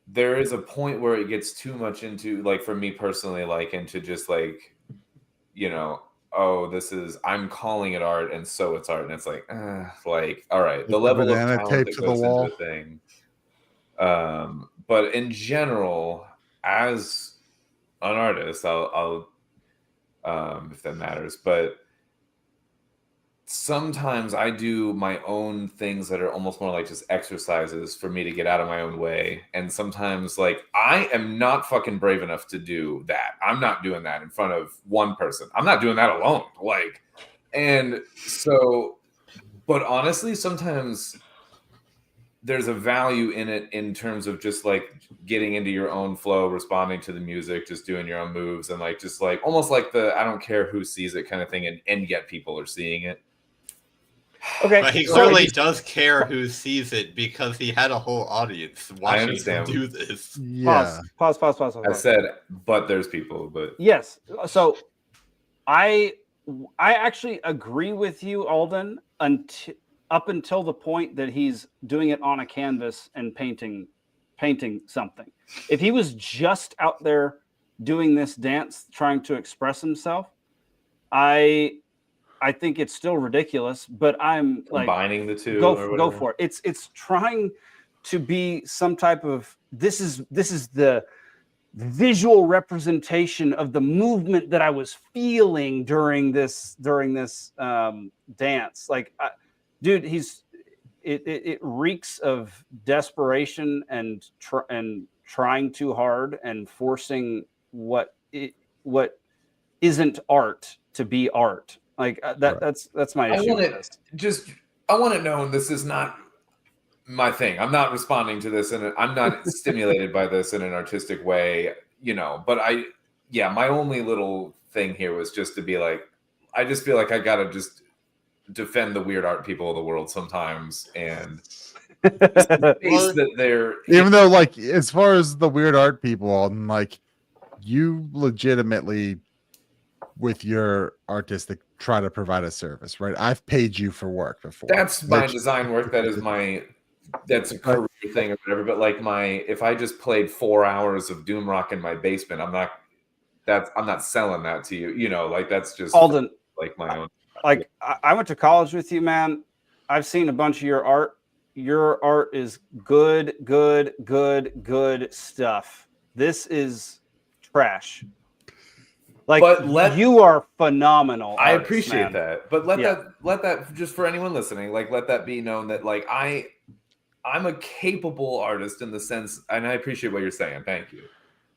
there is a point where it gets too much into, like, for me personally, like, into just, like, I'm calling it art, and so it's art. And it's like, all right, the level of talent that goes into the thing. But in general, as an artist, I'll if that matters, but sometimes I do my own things that are almost more like just exercises for me to get out of my own way. And sometimes, like, I am not fucking brave enough to do that. I'm not doing that in front of one person. I'm not doing that alone. Like, and so, but honestly, sometimes there's a value in it in terms of just like getting into your own flow, responding to the music, just doing your own moves, and like just like almost like the I don't care who sees it kind of thing, and yet people are seeing it. Okay, but he clearly does care who sees it because he had a whole audience watching him do this. Yeah. Pause. I said, but there's people, but yes. So I actually agree with you, Alden, up until the point that he's doing it on a canvas and painting something. If he was just out there doing this dance, trying to express himself, I think it's still ridiculous, but I'm like combining the two. Go for it. It's trying to be some type of this is the visual representation of the movement that I was feeling during this dance. Like, dude, it reeks of desperation and trying too hard and forcing what isn't art to be art. Like that. Right. That's my issue. I want it known. This is not my thing. I'm not responding to this, and I'm not stimulated by this in an artistic way, But my only little thing here was just to be like, I just feel like I gotta just defend the weird art people of the world sometimes, and that they're even though, like, as far as the weird art people, Alden, like, you legitimately, with your artistic, try to provide a service, right? I've paid you for work before. That's my design work. That's a career thing or whatever. But like if I just played 4 hours of Doom Rock in my basement, I'm not selling that to you. Like that's just Alden, like my own. Like I went to college with you, man. I've seen a bunch of your art. Your art is good stuff. This is trash. Like, but you are phenomenal. I appreciate that, but let that just for anyone listening, like let that be known that like I'm a capable artist in the sense, and I appreciate what you're saying. Thank you.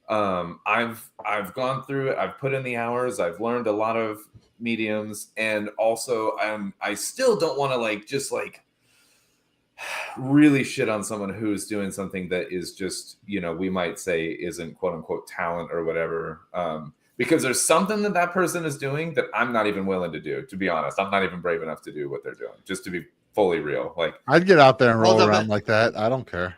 I've gone through it. I've put in the hours. I've learned a lot of mediums, and also I still don't want to really shit on someone who's doing something that is just we might say isn't quote unquote talent or whatever. Because there's something that person is doing that I'm not even willing to do. To be honest, I'm not even brave enough to do what they're doing. Just to be fully real, like I'd get out there and roll around like that. I don't care.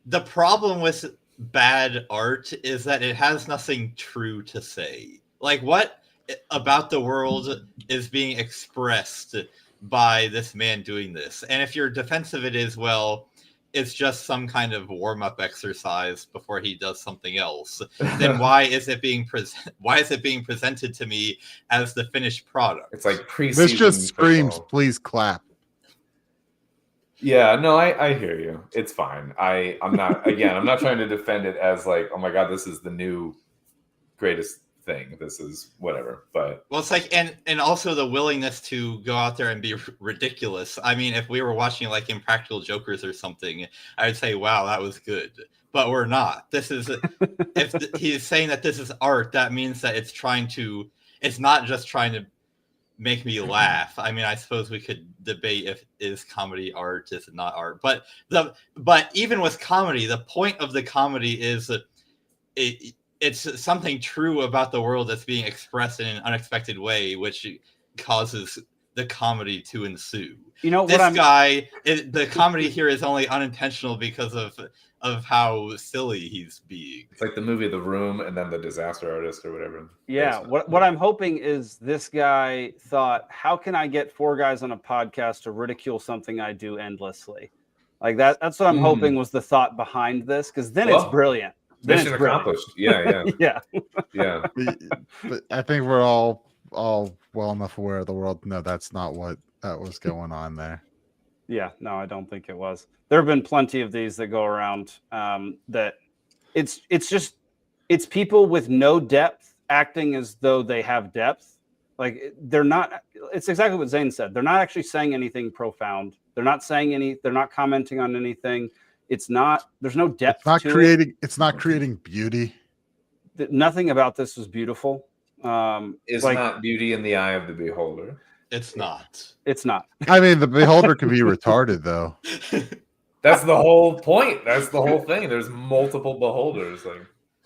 The problem with bad art is that it has nothing true to say. Like, what about the world is being expressed by this man doing this? And if your defense of it is, well, it's just some kind of warm-up exercise before he does something else, then why is it being presented to me as the finished product? It's like preseason. This just screams, please clap. Yeah, no, I hear you. It's fine. I'm not trying to defend it as like, oh my God, this is the new greatest thing. This is whatever. But well, it's like, and also the willingness to go out there and be ridiculous. I mean, if we were watching like Impractical Jokers or something, I would say, wow, that was good. But we're not. This is if he's saying that this is art, that means that it's not just trying to make me laugh. I mean, I suppose we could debate if is comedy art, is it not art. But even with comedy, the point of the comedy is that it's something true about the world that's being expressed in an unexpected way, which causes the comedy to ensue. The comedy here is only unintentional because of how silly he's being. It's like the movie The Room and then The Disaster Artist or whatever. Yeah. What I'm hoping is this guy thought, how can I get 4 guys on a podcast to ridicule something I do endlessly? Like that's what I'm hoping was the thought behind this, because then it's brilliant. Mission accomplished. Yeah. But I think we're all well enough aware of the world to know that's not what that was going on there. Yeah, no, I don't think it was. There have been plenty of these that go around that it's people with no depth acting as though they have depth. Like they're not. It's exactly what Zane said. They're not actually saying anything profound. They're not commenting on anything. It's not. There's no depth. It's not creating beauty. Nothing about this was beautiful. Is not beauty in the eye of the beholder. It's not. It's not. I mean, the beholder can be retarded, though. That's the whole point. That's the whole thing. There's multiple beholders.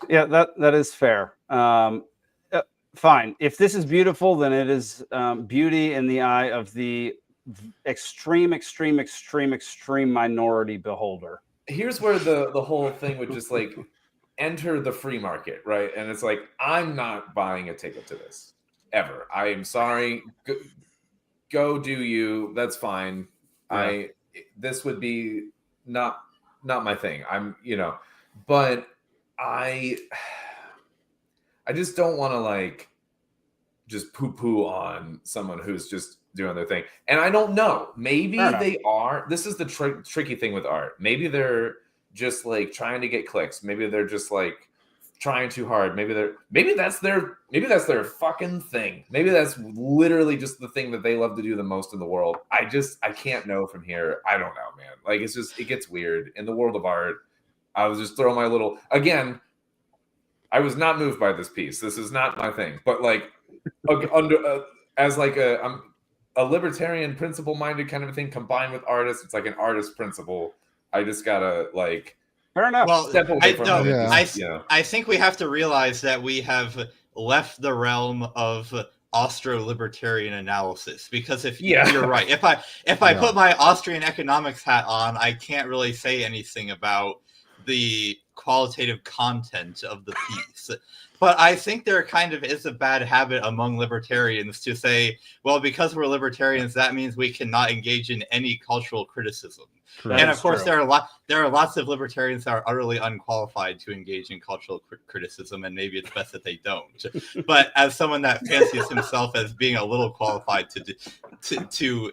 Yeah, that is fair. Fine. If this is beautiful, then it is beauty in the eye of the extreme minority beholder. Here's where the whole thing would just like enter the free market, right? And it's like, I'm not buying a ticket to this ever. I am sorry. Go do you. That's fine. Yeah. This would be not my thing. But I just don't want to like just poo-poo on someone who's just doing their thing. And I don't know. Maybe they are. This is the tricky thing with art. Maybe they're just like trying to get clicks. Maybe they're just like trying too hard. Maybe that's their fucking thing. Maybe that's literally just the thing that they love to do the most in the world. I can't know from here. I don't know, man. Like it gets weird in the world of art. I was just throwing my little, again, I was not moved by this piece. This is not my thing, but like as like a libertarian principle minded kind of a thing combined with artists. It's like an artist principle. I just gotta like. Fair enough. Well, step away from it. I think we have to realize that we have left the realm of Austro-libertarian analysis, because if you're right, if I put my Austrian economics hat on, I can't really say anything about the qualitative content of the piece. But I think there kind of is a bad habit among libertarians to say, well, because we're libertarians, that means we cannot engage in any cultural criticism. And of course, there are lots of libertarians that are utterly unqualified to engage in cultural criticism, and maybe it's best that they don't. But as someone that fancies himself as being a little qualified to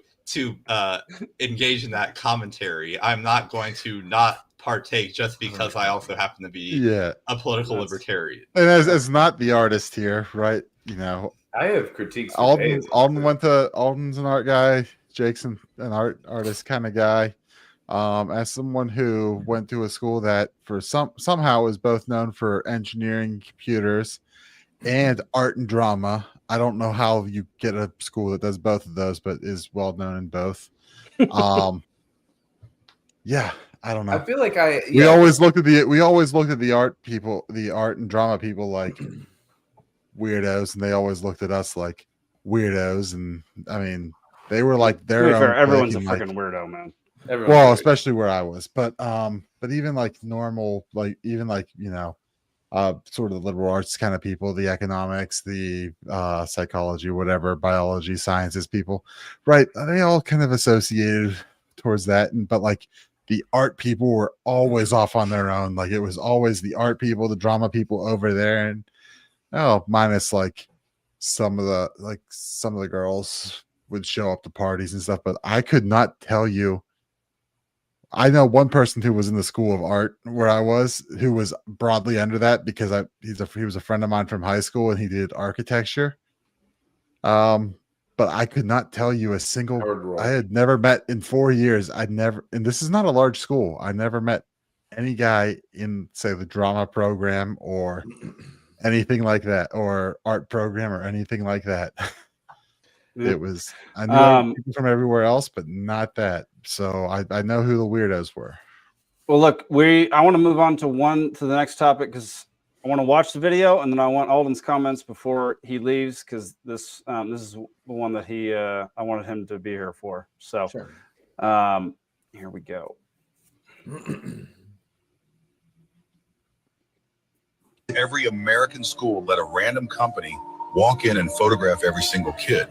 engage in that commentary, I'm not going to not partake just because I also happen to be a political libertarian. And as not the artist here, right? You know, I have critiques. Alden's an art guy. Jake's an artist kind of guy. As someone who went to a school that for somehow is both known for engineering, computers, and art and drama. I don't know how you get a school that does both of those, but is well known in both. Yeah, I don't know. I feel like we always looked at the art people, the art and drama people, like weirdos, and they always looked at us like weirdos. And I mean, they were like their own. Everyone's a freaking weirdo, man. Well, especially where I was, but even like normal, like even like, you know, sort of the liberal arts kind of people, the economics, the psychology, whatever, biology, sciences people, right? They all kind of associated towards that, but like the art people were always off on their own. Like it was always the art people, the drama people over there, and minus like some of the girls would show up to parties and stuff, but I could not tell you. I know one person who was in the School of Art where I was, who was broadly under that because he was a friend of mine from high school and he did architecture. But I could not tell you a single. I had never met in 4 years. And this is not a large school. I never met any guy in, say, the drama program or anything like that, or art program or anything like that. It was, I knew people from everywhere else, but not that. So I know who the weirdos were. Well, look, I want to move on to the next topic because I want to watch the video, and then I want Alden's comments before he leaves because this is the one that I wanted him to be here for. So, sure. Here we go. Every American school let a random company walk in and photograph every single kid.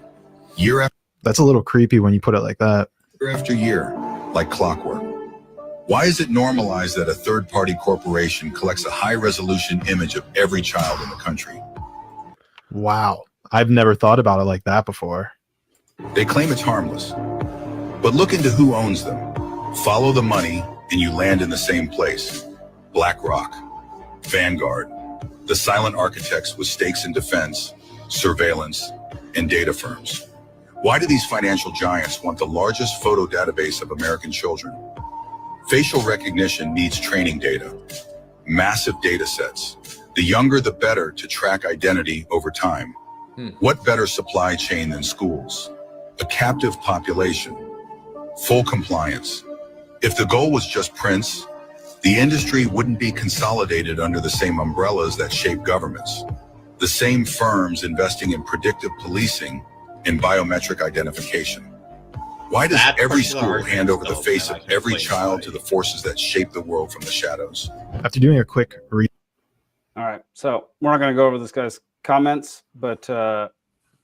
Year after. That's a little creepy when you put it like that. Year after year, like clockwork. Why is it normalized that a third-party corporation collects a high-resolution image of every child in the country? Wow. I've never thought about it like that before. They claim it's harmless. But look into who owns them. Follow the money, and you land in the same place. BlackRock, Vanguard, the silent architects with stakes in defense, surveillance, and data firms. Why do these financial giants want the largest photo database of American children? Facial recognition needs training data, massive data sets. The younger, the better to track identity over time. What better supply chain than schools? A captive population, full compliance. If the goal was just prints, the industry wouldn't be consolidated under the same umbrellas that shape governments. The same firms investing in predictive policing and biometric identification. Why does every school hand over the face of every child to the forces that shape the world from the shadows? After doing a quick read. All right, so we're not going to go over this guy's comments, but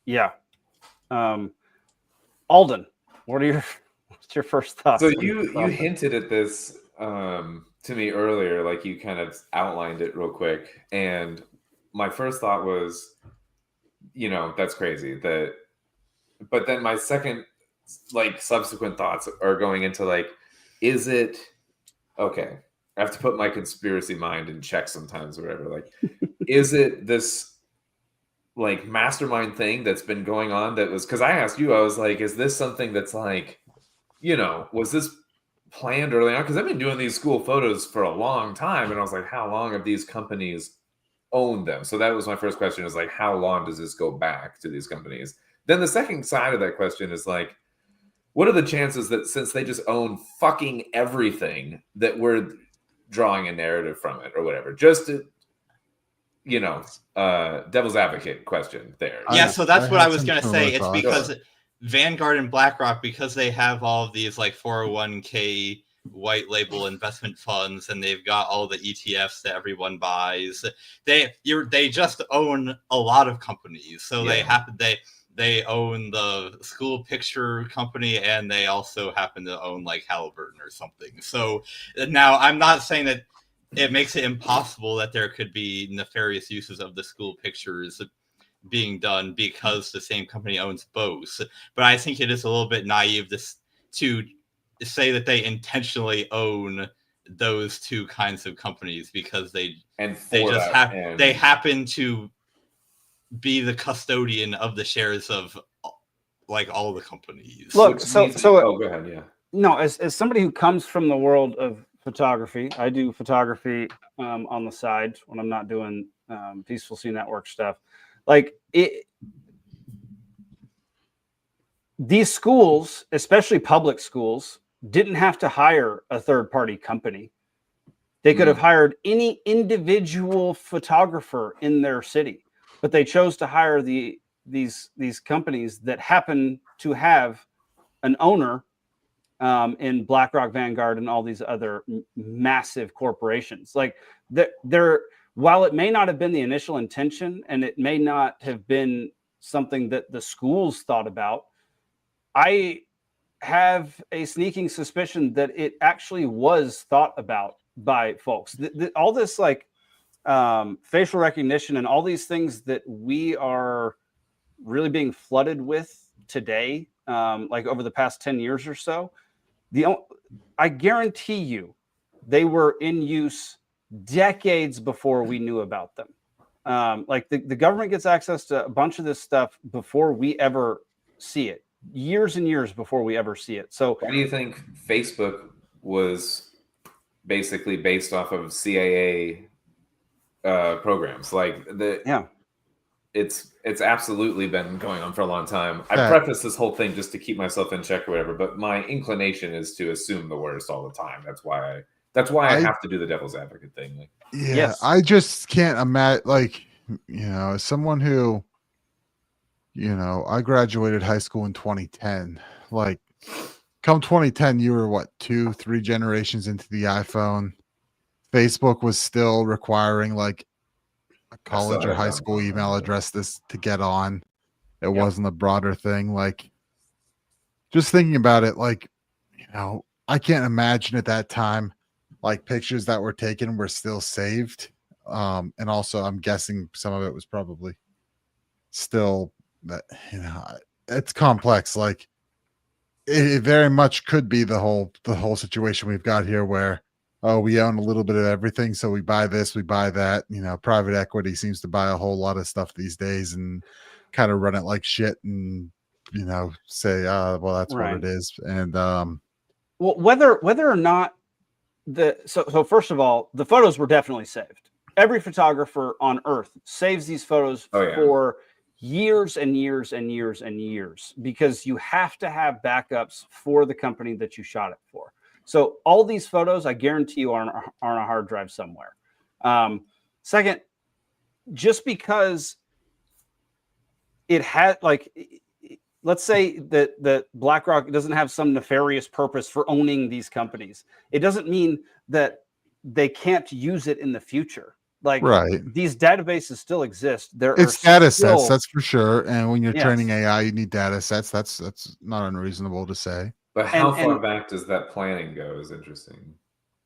yeah. Alden, what's your first thoughts? So you hinted at this to me earlier, like you kind of outlined it real quick, and my first thought was, that's crazy but then my second, subsequent thoughts are going into is it okay? I have to put my conspiracy mind in check sometimes, or whatever. Is it this mastermind thing that's been going on? That was because I asked you, I was like, is this something that's was this planned early on? Because I've been doing these school photos for a long time, and I was like, how long have these companies owned them? So that was my first question: is how long does this go back to these companies? Then the second side of that question is What are the chances that since they just own fucking everything that we're drawing a narrative from it or whatever? Just to, devil's advocate question there. Yeah, so that's what I was going to say. It's because Vanguard and BlackRock, because they have all of these like 401k white label investment funds, and they've got all the ETFs that everyone buys. They just own a lot of companies. So they own the school picture company, and they also happen to own like Halliburton or something. So now I'm not saying that it makes it impossible that there could be nefarious uses of the school pictures being done because the same company owns both. But I think it is a little bit naive to say that they intentionally own those two kinds of companies because they happen to be the custodian of the shares of like all the companies. Look, so go ahead, yeah. No, as somebody who comes from the world of photography, I do photography on the side when I'm not doing Peaceful Sea Network stuff. Like these schools, especially public schools, didn't have to hire a third-party company. They could have hired any individual photographer in their city, but they chose to hire these companies that happen to have an owner in BlackRock, Vanguard, and all these other massive corporations. Like they're while it may not have been the initial intention, and it may not have been something that the schools thought about, I have a sneaking suspicion that it actually was thought about by folks. All this like facial recognition and all these things that we are really being flooded with today, like over the past 10 years or so, I guarantee you they were in use decades before we knew about them. Like the government gets access to a bunch of this stuff before we ever see it, years and years before we ever see it. So why do you think Facebook was basically based off of CIA programs? Like it's absolutely been going on for a long time. I preface this whole thing just to keep myself in check or whatever, but my inclination is to assume the worst all the time. That's why I have to do the devil's advocate thing. Like, I just can't imagine, like, as someone who, I graduated high school in 2010. Like, come 2010, you were what, 2-3 generations into the iPhone. Facebook was still requiring like a college or high school email address to get on. It wasn't a broader thing. Like, just thinking about it, like, I can't imagine at that time, like, pictures that were taken were still saved. And also I'm guessing some of it was probably still that, it's complex. Like, it very much could be the whole situation we've got here where, we own a little bit of everything, so we buy this, we buy that. Private equity seems to buy a whole lot of stuff these days and kind of run it like shit and, say, well, that's what it is. And well, whether or not so first of all, the photos were definitely saved. Every photographer on earth saves these photos for years and years and years and years, because you have to have backups for the company that you shot it for. So all these photos, I guarantee you, are on a hard drive somewhere. Second, just because it had, like, let's say that BlackRock doesn't have some nefarious purpose for owning these companies, it doesn't mean that they can't use it in the future. Like, these databases still exist. It's data sets, that's for sure. And when you're training AI, you need data sets. That's not unreasonable to say. But how far back does that planning go is interesting.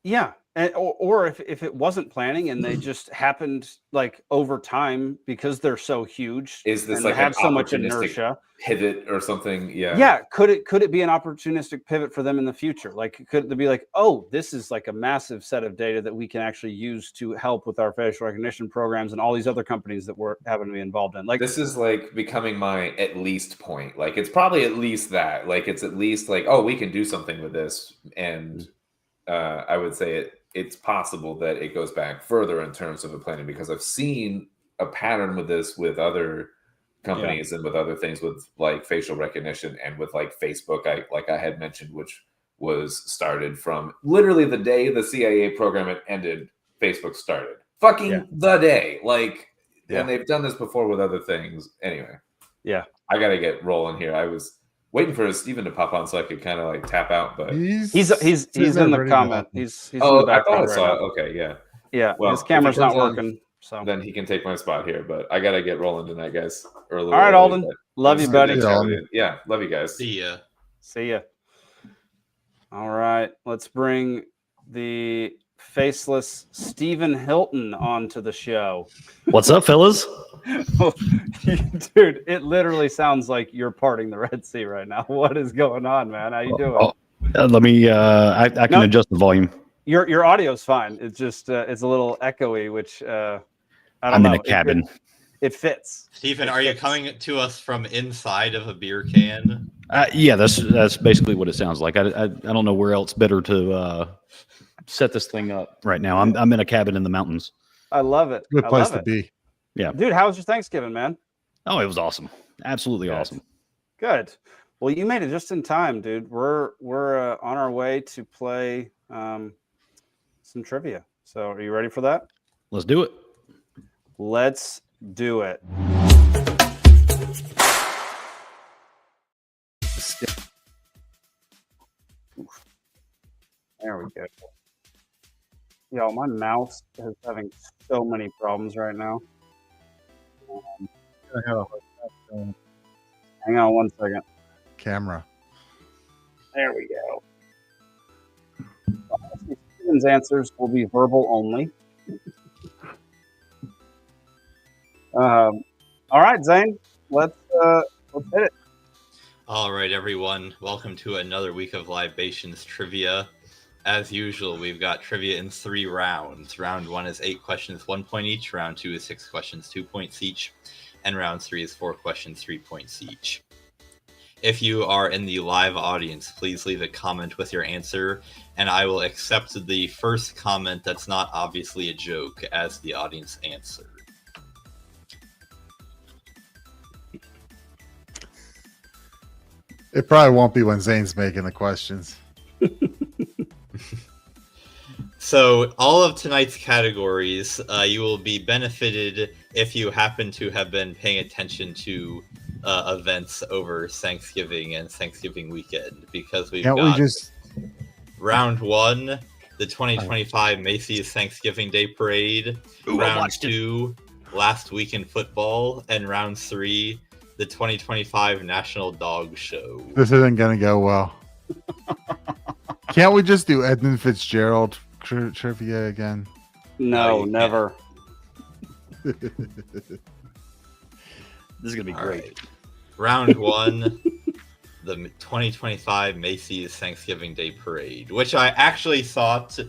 Yeah. Or if it wasn't planning and they just happened, like, over time, because they're so huge, is this and like have an so much inertia pivot or something? Yeah. Could it be an opportunistic pivot for them in the future? Like, could it be like, oh, this is like a massive set of data that we can actually use to help with our facial recognition programs and all these other companies that we're having to be involved in? Like, this is like becoming my at least point. Like, it's probably at least that. Like, it's at least like, oh, we can do something with this. And I would say it's possible that it goes back further in terms of the planning, because I've seen a pattern with this with other companies and with other things with like facial recognition and with like Facebook, I had mentioned, which was started from literally the day the CIA program had ended, Facebook started. Fucking the day. Like, and they've done this before with other things. Anyway. Yeah. I gotta get rolling here. I was waiting for Steven to pop on so I could kind of like tap out, but he's in the comment. He's in the I thought background I right saw now. it. Okay, yeah. Yeah, Well, his camera's not comes on, working. So then he can take my spot here, but I gotta get rolling tonight, guys. All right, Alden. Love you, buddy. Yeah, love you guys. See ya. See ya. All right, let's bring the faceless Stephen Hilton onto the show. What's up, fellas? Dude, it literally sounds like you're parting the Red Sea right now. What is going on, man? How you doing? Let me. I can adjust the volume. Your audio's fine. It's just it's a little echoey, which I don't know. I'm in a cabin. It fits. Stephen, are you coming to us from inside of a beer can? Yeah, that's basically what it sounds like. I don't know where else better to set this thing up right now. I'm in a cabin in the mountains. I love it. Good place to be. Yeah, dude. How was your Thanksgiving, man? Oh, it was awesome. Absolutely awesome. Good. Well, you made it just in time, dude. We're on our way to play some trivia. So, are you ready for that? Let's do it. Let's do it. There we go. Yo, my mouse is having so many problems right now. Hang on 1 second. Camera. There we go. Steven's answers will be verbal only. All right, Zane, let's hit it. All right, everyone. Welcome to another week of Libations Trivia. As usual, we've got trivia in 3 rounds. Round 1 is 8 questions, 1 point each. Round 2 is 6 questions, 2 points each. And round 3 is 4 questions, 3 points each. If you are in the live audience, please leave a comment with your answer, and I will accept the first comment that's not obviously a joke as the audience answer. It probably won't be when Zane's making the questions. So all of tonight's categories, you will be benefited if you happen to have been paying attention to events over Thanksgiving and Thanksgiving weekend, because we've got round 1, the 2025 Macy's Thanksgiving Day Parade, round 2, Last Week in Football, and round 3, the 2025 National Dog Show. This isn't going to go well. Can't we just do Edmund Fitzgerald trivia again? No, never. This is going to be great. Right. Round 1, the 2025 Macy's Thanksgiving Day Parade, which I actually thought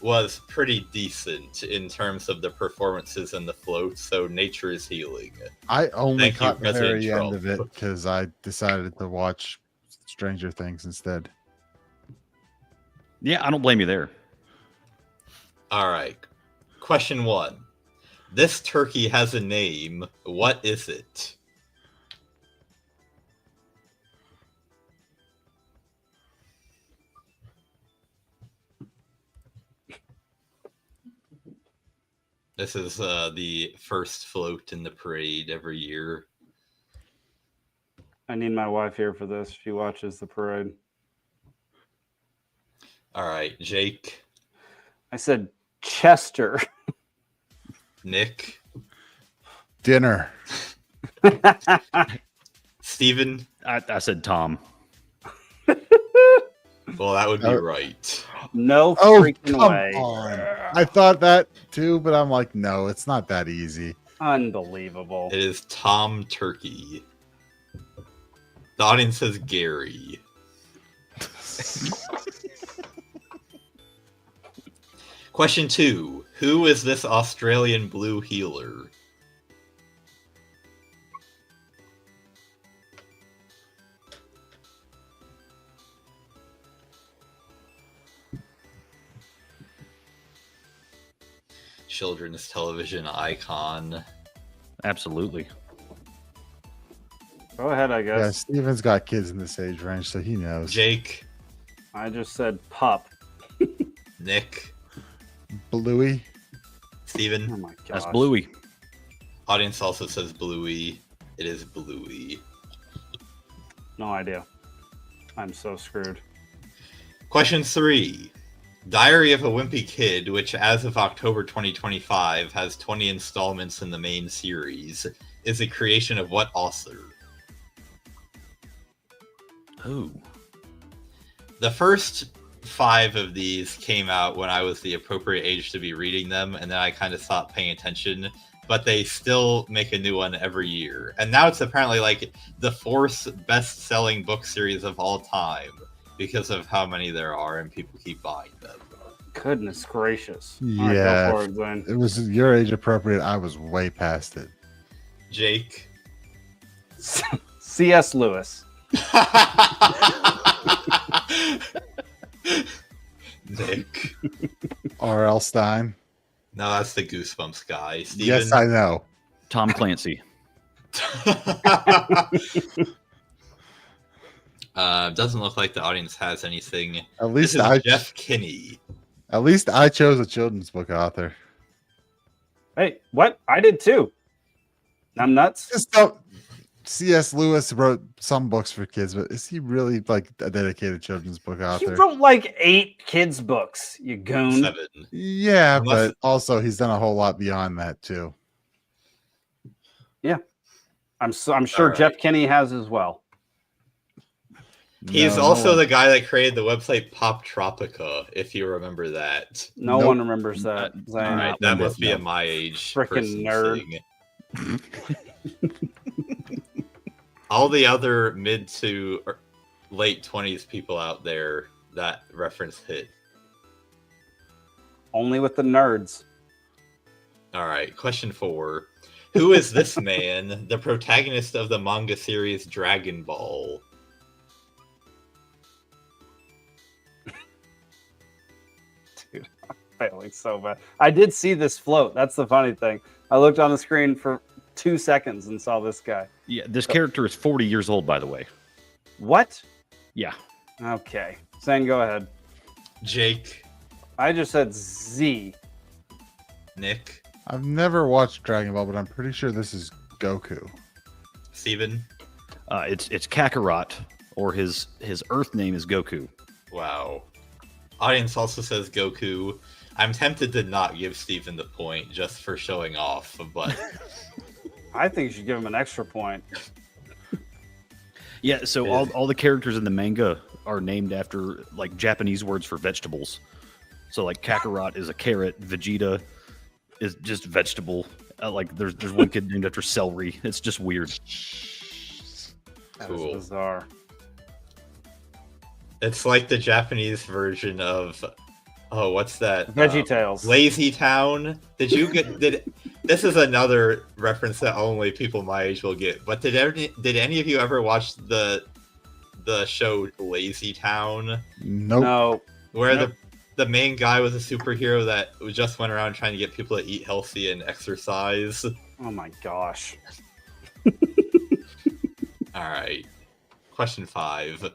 was pretty decent in terms of the performances and the float, so nature is healing. I only caught the President very Trump. end of it because I decided to watch Stranger Things instead. Yeah, I don't blame you there. All right. Question 1. This turkey has a name. What is it? This is the first float in the parade every year. I need my wife here for this. She watches the parade. All right, Jake. I said Chester. Nick. Dinner. Steven. I said Tom. Well, that would be right. No Oh, freaking come way. on. I thought that too, but I'm like, no, it's not that easy. Unbelievable. It is Tom Turkey. The audience says Gary. Question 2. Who is this Australian blue healer? Children's television icon. Absolutely. Go ahead, I Yeah, guess. Steven's got kids in this age range, so he knows. Jake. I just said pup. Nick. Bluey. Steven. Oh my gosh. That's Bluey. Audience also says Bluey. It is Bluey. No idea. I'm so screwed. Question 3. Diary of a Wimpy Kid, which as of October 2025 has 20 installments in the main series, is a creation of what author? Oh. The first 5 of these came out when I was the appropriate age to be reading them, and then I kind of stopped paying attention. But they still make a new one every year. And now it's apparently like the 4th best-selling book series of all time because of how many there are and people keep buying them. Goodness gracious. Yeah. All right, go for it, Zane. It was your age appropriate. I was way past it. Jake. C.S. Lewis. Nick. R.L. Stein. No, that's the Goosebumps guy. Steven? Yes, I know. Tom Clancy. Doesn't look like the audience has anything. At least This is Jeff Kinney. At least I chose a children's book author. Hey, what? I did too. I'm nuts. Just don't. C.S. Lewis wrote some books for kids, but is he really like a dedicated children's book He author? wrote like 8 kids' books, you goon. 7. Yeah, Unless- but also he's done a whole lot beyond that too. Yeah. I'm sure right. Jeff Kinney has as well. He's No, also no the guy that created the website Pop Tropica, if you remember that. No Nope. one remembers that. Zane. All right, that must be no. a my age Frickin' person nerd. thing. All the other mid to late 20s people out there, that reference hit. Only with the nerds. All right, question 4. Who is this man, the protagonist of the manga series Dragon Ball? Dude, I'm failing so bad. I did see this float. That's the funny thing. I looked on the screen for 2 seconds and saw this guy. Yeah, this character is 40 years old, by the way. What? Yeah. Okay. Zane, go ahead. Jake. I just said Z. Nick. I've never watched Dragon Ball, but I'm pretty sure this is Goku. Steven. It's Kakarot, or his Earth name is Goku. Wow. Audience also says Goku. I'm tempted to not give Steven the point just for showing off, but I think you should give him an extra point. Yeah, so all the characters in the manga are named after like Japanese words for vegetables. So like Kakarot is a carrot, Vegeta is just vegetable. Like there's one kid named after celery. It's just weird. That Cool. is bizarre. it's like the Japanese version of what's that? Veggie Tales. Lazy Town. Did this is another reference that only people my age will get. But did any of you ever watch the show Lazy Town? Nope. No. Where the main guy was a superhero that just went around trying to get people to eat healthy and exercise. Oh my gosh. All right. Question 5.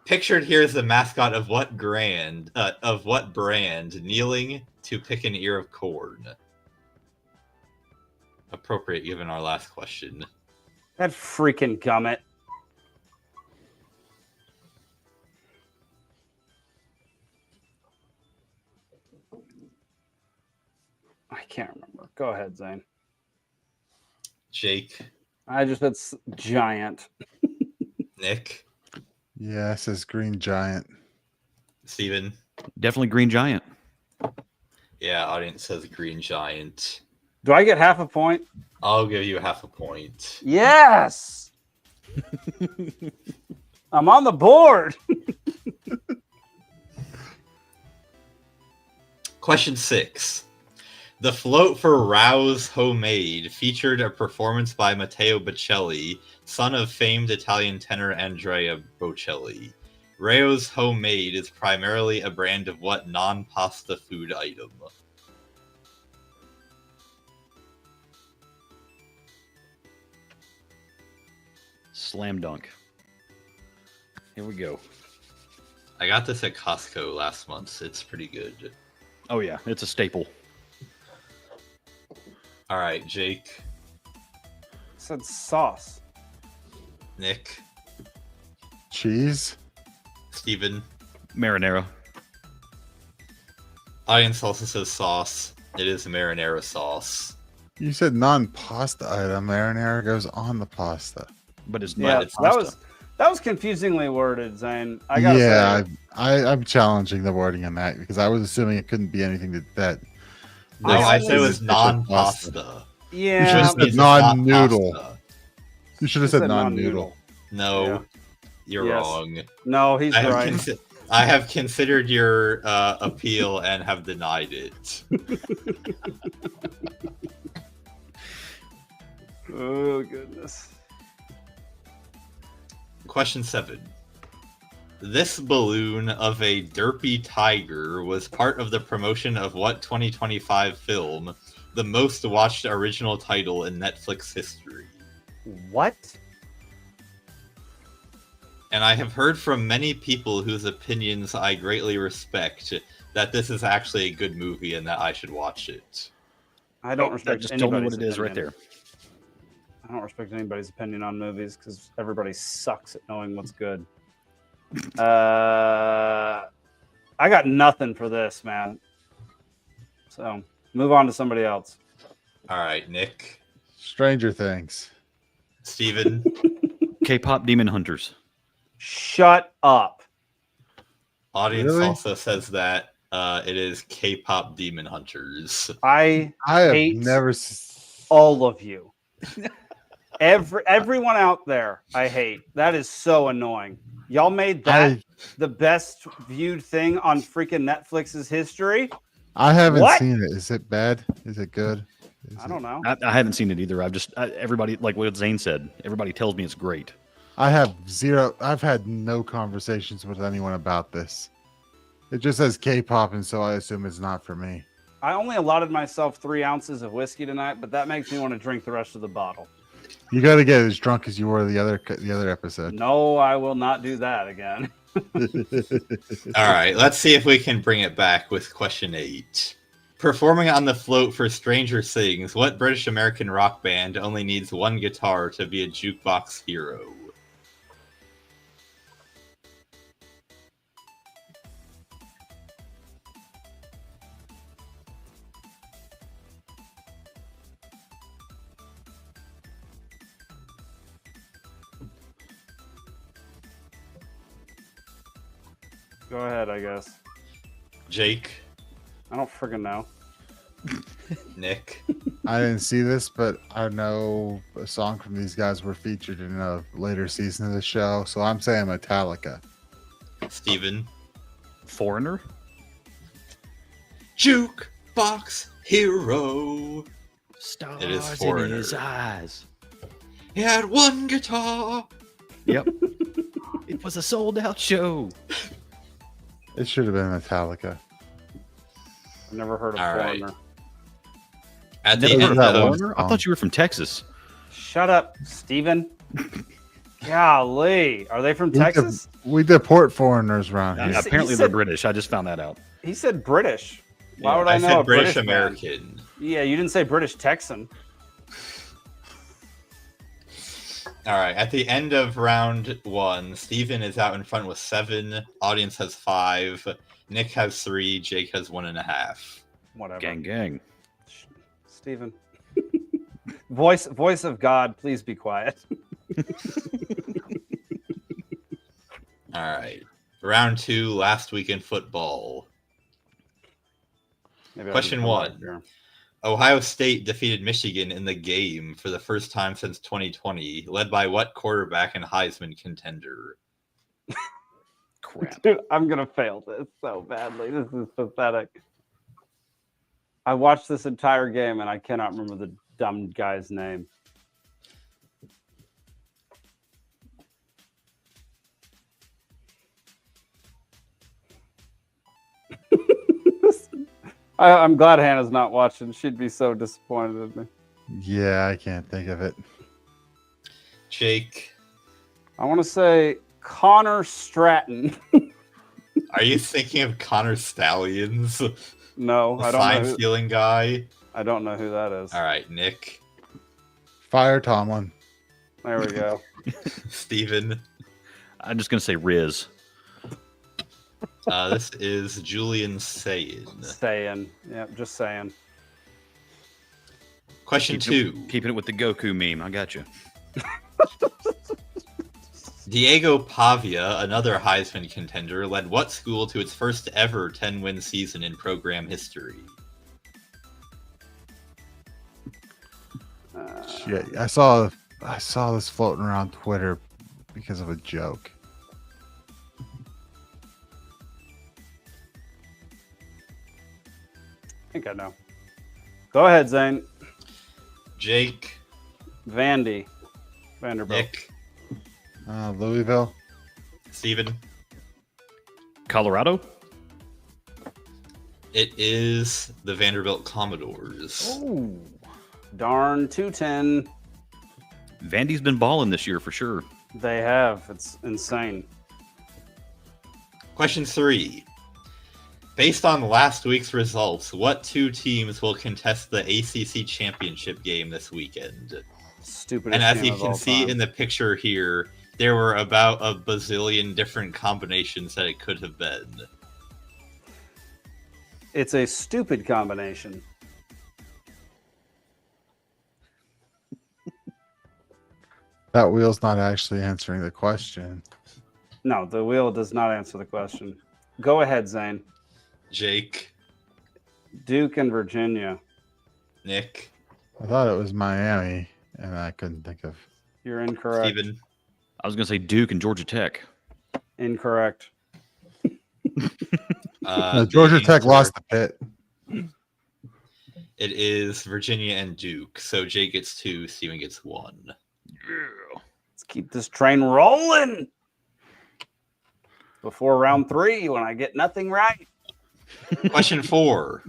Pictured here is the mascot of what brand kneeling to pick an ear of corn. Appropriate given our last question. That freaking gummit. I can't remember. Go ahead, Zane. Jake. I just said giant. Nick. Yeah, it says Green Giant. Steven. Definitely Green Giant. Yeah, audience says Green Giant. Do I get half a point? I'll give you half a point. Yes. I'm on the board. Question 6. The float for Rouse Homemade featured a performance by Matteo Bocelli, son of famed Italian tenor Andrea Bocelli. Rao's Homemade is primarily a brand of what non-pasta food item? Slam dunk. Here we go. I got this at Costco last month. It's pretty good. Oh yeah, it's a staple. All right, Jake. Said sauce. Nick. Cheese. Steven. Marinara. Audience also says sauce. It is marinara sauce. You said non-pasta item. Marinara goes on the pasta. But it's Yeah, not pasta. that was confusingly worded, Zane. I gotta say. I'm challenging the wording on that because I was assuming it couldn't be anything that. No, I said it was non-pasta. Yeah, you should have said non-noodle. You should have said non-noodle. No, Yeah. you're wrong. No, he's right. I have considered your appeal and have denied it. Oh, goodness. Question 7. This balloon of a derpy tiger was part of the promotion of what 2025 film, the most watched original title in Netflix history? What? And I have heard from many people whose opinions I greatly respect that this is actually a good movie and that I should watch it. I don't respect just tell me anybody's what it is right opinion. there. I don't respect anybody's opinion on movies because everybody sucks at knowing what's good. I got nothing for this, man. So move on to somebody else. All right, Nick. Stranger Things. Steven. K-pop Demon Hunters. Shut up. Audience Really? also says that it is K-pop Demon Hunters. I have hate never all of you. Everyone out there, I hate. That is so annoying. Y'all made that the best viewed thing on freaking Netflix's history. I haven't What? seen it. Is it bad? Is it good? I don't know. I haven't seen it either. Everybody, like what Zane said, everybody tells me it's great. I have zero. I've had no conversations with anyone about this. It just says K-pop, and so I assume it's not for me. I only allotted myself 3 ounces of whiskey tonight, but that makes me want to drink the rest of the bottle. You got to get as drunk as you were the other episode. No, I will not do that again. All right, let's see if we can bring it back with question 8. Performing on the float for Stranger Things, what British American rock band only needs one guitar to be a jukebox hero? Go ahead, I guess. Jake. I don't friggin' know. Nick. I didn't see this, but I know a song from these guys were featured in a later season of the show, so I'm saying Metallica. Steven. Foreigner. Jukebox hero. Stars It is Foreigner. in his eyes. He had one guitar. Yep. It was a sold out show. It should have been Metallica. I've never heard of All right. Foreigner. At the Never end heard of of Foreigner? I thought you were from Texas. Shut up, Steven. Golly. Are they from Texas? We deport foreigners around here. Apparently they're British. I just found that out. He said British. Why would I I know said a British man? American. Yeah, you didn't say British Texan. All right. At the end of round 1, Steven is out in front with 7. Audience has 5. Nick has 3. Jake has 1.5. Whatever. Gang. Steven. Voice of God, please be quiet. All right. Round 2, last week in football. Maybe Question 1. Ohio State defeated Michigan in the game for the first time since 2020, led by what quarterback and Heisman contender? Crap. Dude, I'm going to fail this so badly. This is pathetic. I watched this entire game and I cannot remember the dumb guy's name. I'm glad Hannah's not watching. She'd be so disappointed in me. Yeah, I can't think of it. Jake. I want to say Connor Stratton. Are you thinking of Connor Stallions? No, the I don't know. Sign stealing guy. I don't know who that is. All right, Nick. Fire Tomlin. There we go. Steven. I'm just gonna say Riz. This is Julian Sayin. Saying. Yeah, just saying. Question 2. Keeping it with the Goku meme. I got you. Diego Pavia, another Heisman contender, led what school to its first ever 10-win season in program history? Shit, I saw this floating around Twitter because of a joke. I think I know. Go ahead, Zane. Jake. Vanderbilt. Nick. Louisville. Steven. Colorado? It is the Vanderbilt Commodores. Oh, darn 210. Vandy's been balling this year for sure. They have. It's insane. Question 3. Based on last week's results, what 2 teams will contest the ACC championship game this weekend? Stupid. And as you can see in the picture here, there were about a bazillion different combinations that it could have been. It's a stupid combination. That wheel's not actually answering the question. No, the wheel does not answer the question. Go ahead, Zane. Jake. Duke and Virginia. Nick. I thought it was Miami, and I couldn't think of. You're incorrect. Steven. I was going to say Duke and Georgia Tech. Incorrect. Georgia Tech lost the pit. It is Virginia and Duke. So Jake gets 2, Steven gets 1. Yeah. Let's keep this train rolling before round 3 when I get nothing right. Question 4.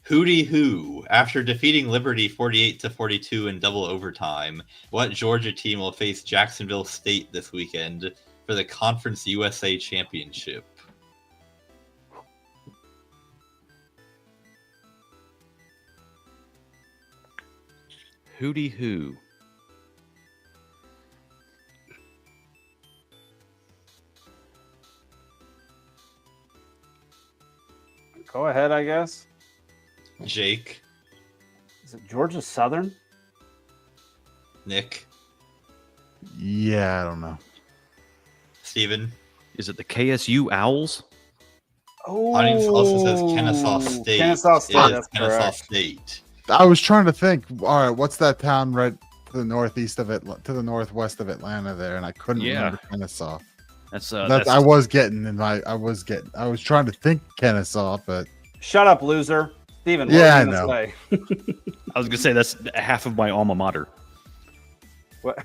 Hootie Who, after defeating Liberty 48-42 in double overtime, what Georgia team will face Jacksonville State this weekend for the Conference USA Championship? Hootie Who. Go ahead, I guess. Jake. Is it Georgia Southern? Nick. Yeah, I don't know. Steven. Is it the KSU Owls? Oh, Audience also says Kennesaw State. Kennesaw State, that's Kennesaw correct. State. I was trying to think. All right, what's that town right to the northeast of it, to the northwest of Atlanta there, and I couldn't remember Kennesaw. That's I was getting in my. I was trying to think Kennesaw, but shut up, loser. Steven, yeah, I this know. way? I was gonna say that's half of my alma mater. What?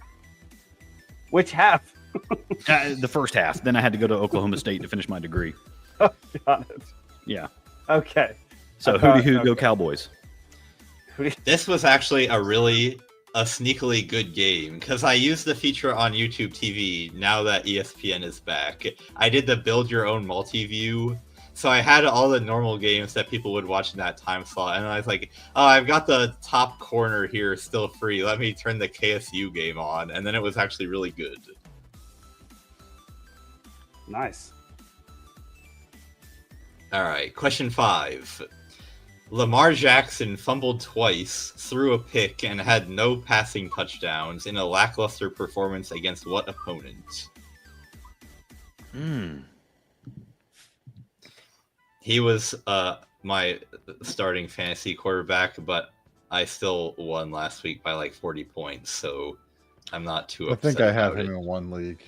Which half? The first half. Then I had to go to Oklahoma State to finish my degree. Got it. Yeah. Okay. So Hootie Who, go Cowboys. This was actually a sneakily good game because I used the feature on YouTube TV now that ESPN is back. I did the build your own multi-view. So I had all the normal games that people would watch in that time slot. And I was like, oh, I've got the top corner here still free. Let me turn the KSU game on. And then it was actually really good. Nice. All right. Question 5. Lamar Jackson fumbled twice, threw a pick, and had no passing touchdowns in a lackluster performance against what opponent? He was my starting fantasy quarterback, but I still won last week by like 40 points, so I'm not too upset. I think I have about him it. in one league.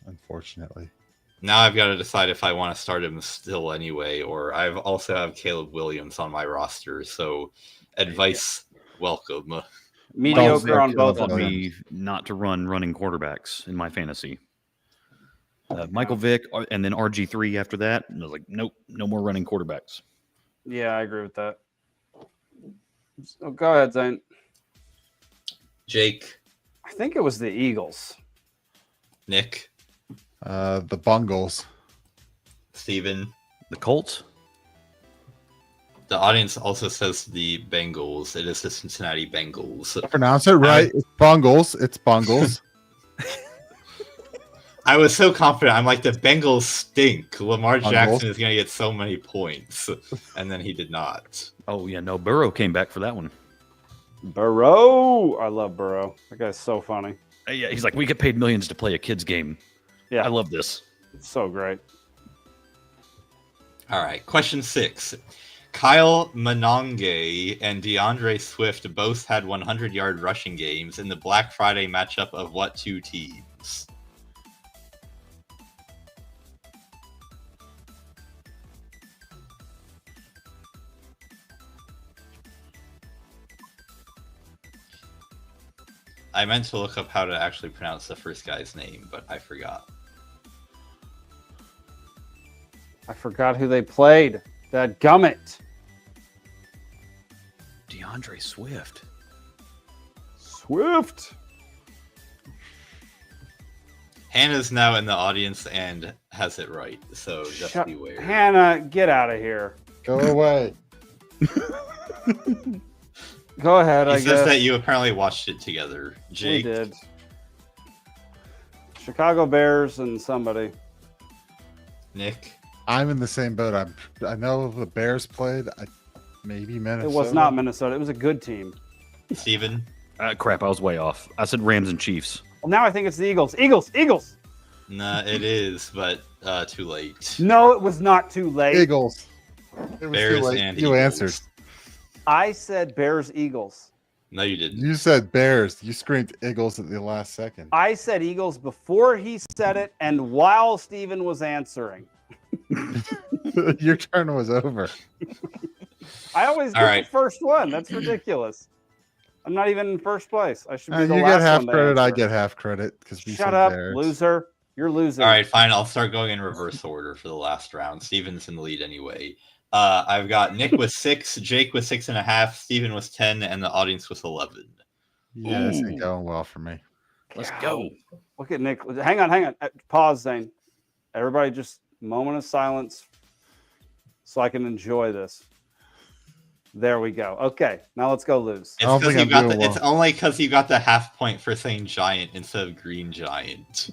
Unfortunately. Now I've got to decide if I want to start him still anyway, or I also have Caleb Williams on my roster, so advice welcome. Mediocre on both of me them. not to run running quarterbacks in my fantasy. Michael Vick and then RG3 after that. And I was like, nope, no more running quarterbacks. Yeah, I agree with that. So go ahead, Zane. Jake. I I think it was the Eagles. Nick. The Bungles. Steven. The Colts. The audience also says the Bengals. It is the Cincinnati Bengals. Pronounce it right. It's Bungles. It's Bungles. I was so confident. I'm like, the Bengals stink. Lamar Bungles. Jackson is going to get so many points. And then he did not. Oh, yeah. No, Burrow came back for that one. Burrow. I love Burrow. That guy's so funny. Yeah, he's like, we get paid millions to play a kid's game. Yeah. I love this. It's so great. All right. Question 6. Kyle Mononge and DeAndre Swift both had 100-yard rushing games in the Black Friday matchup of what two teams? I meant to look up how to actually pronounce the first guy's name, but I forgot. I forgot who they played. That gummit. DeAndre Swift. Swift. Hannah's now in the audience and has it right, so just beware. Hannah, get out of here. Go away. Go ahead, He I says guess. that you apparently watched it together. Jake. We did. Chicago Bears and somebody. Nick. I'm in the same boat. I know the Bears played. Maybe Minnesota. It was not Minnesota. It was a good team. Steven. Crap, I was way off. I said Rams and Chiefs. Well, now I think it's the Eagles. Eagles. Nah, it is, but too late. No, it was not too late. Eagles. It was Bears too late. and You Eagles. answered. I said Bears, Eagles. No, you didn't. You said Bears. You screamed Eagles at the last second. I said Eagles before he said it and while Steven was answering. Your turn was over. I always get the first one. That's ridiculous. I'm not even in first place. I should be the You last get half one to credit. answer. I get half credit because we Shut said up, Bears. loser. You're losing. All right, fine. I'll start going in reverse order for the last round. Steven's in the lead anyway. I've got Nick with 6, Jake with 6.5, Steven with 10, and the audience with 11. Yeah, this ain't going well for me. Let's go. Look at Nick. Hang on. Pause, Zane. Everybody just moment of silence so I can enjoy this. There we go. Okay, now let's go lose. It's only because you got the half point for saying giant instead of green giant.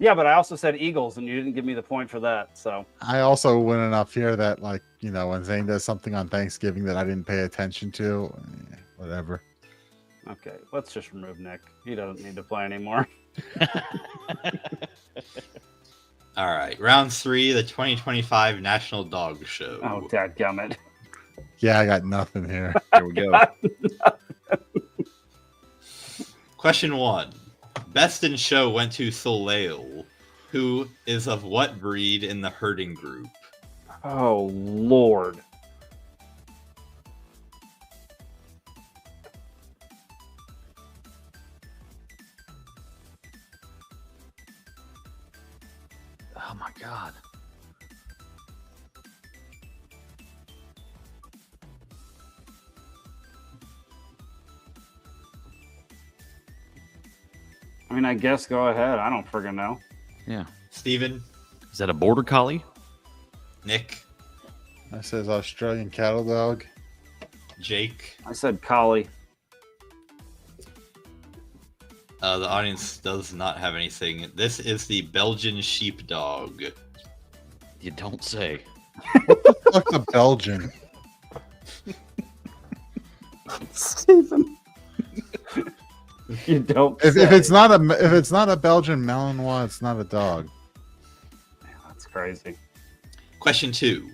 Yeah, but I also said Eagles, and you didn't give me the point for that. So I also win enough here that, like, you know, when Zane does something on Thanksgiving that I didn't pay attention to, whatever. okay, let's just remove Nick. He doesn't need to play anymore. All right, round 3, the 2025 National Dog Show. Oh, dadgummit. Yeah, I got nothing here. There we go. Question 1. Best in Show went to Soleil, who is of what breed in the herding group? Oh, Lord. Oh, my God. I mean, I guess go ahead. I don't friggin' know. Yeah. Steven? Is that a border collie? Nick? That says Australian cattle dog. Jake? I said collie. The audience does not have anything. This is the Belgian sheepdog. You don't say. Fuck the Belgian. Steven. You don't. If it's not a Belgian Malinois, it's not a dog. Yeah, that's crazy. Question 2.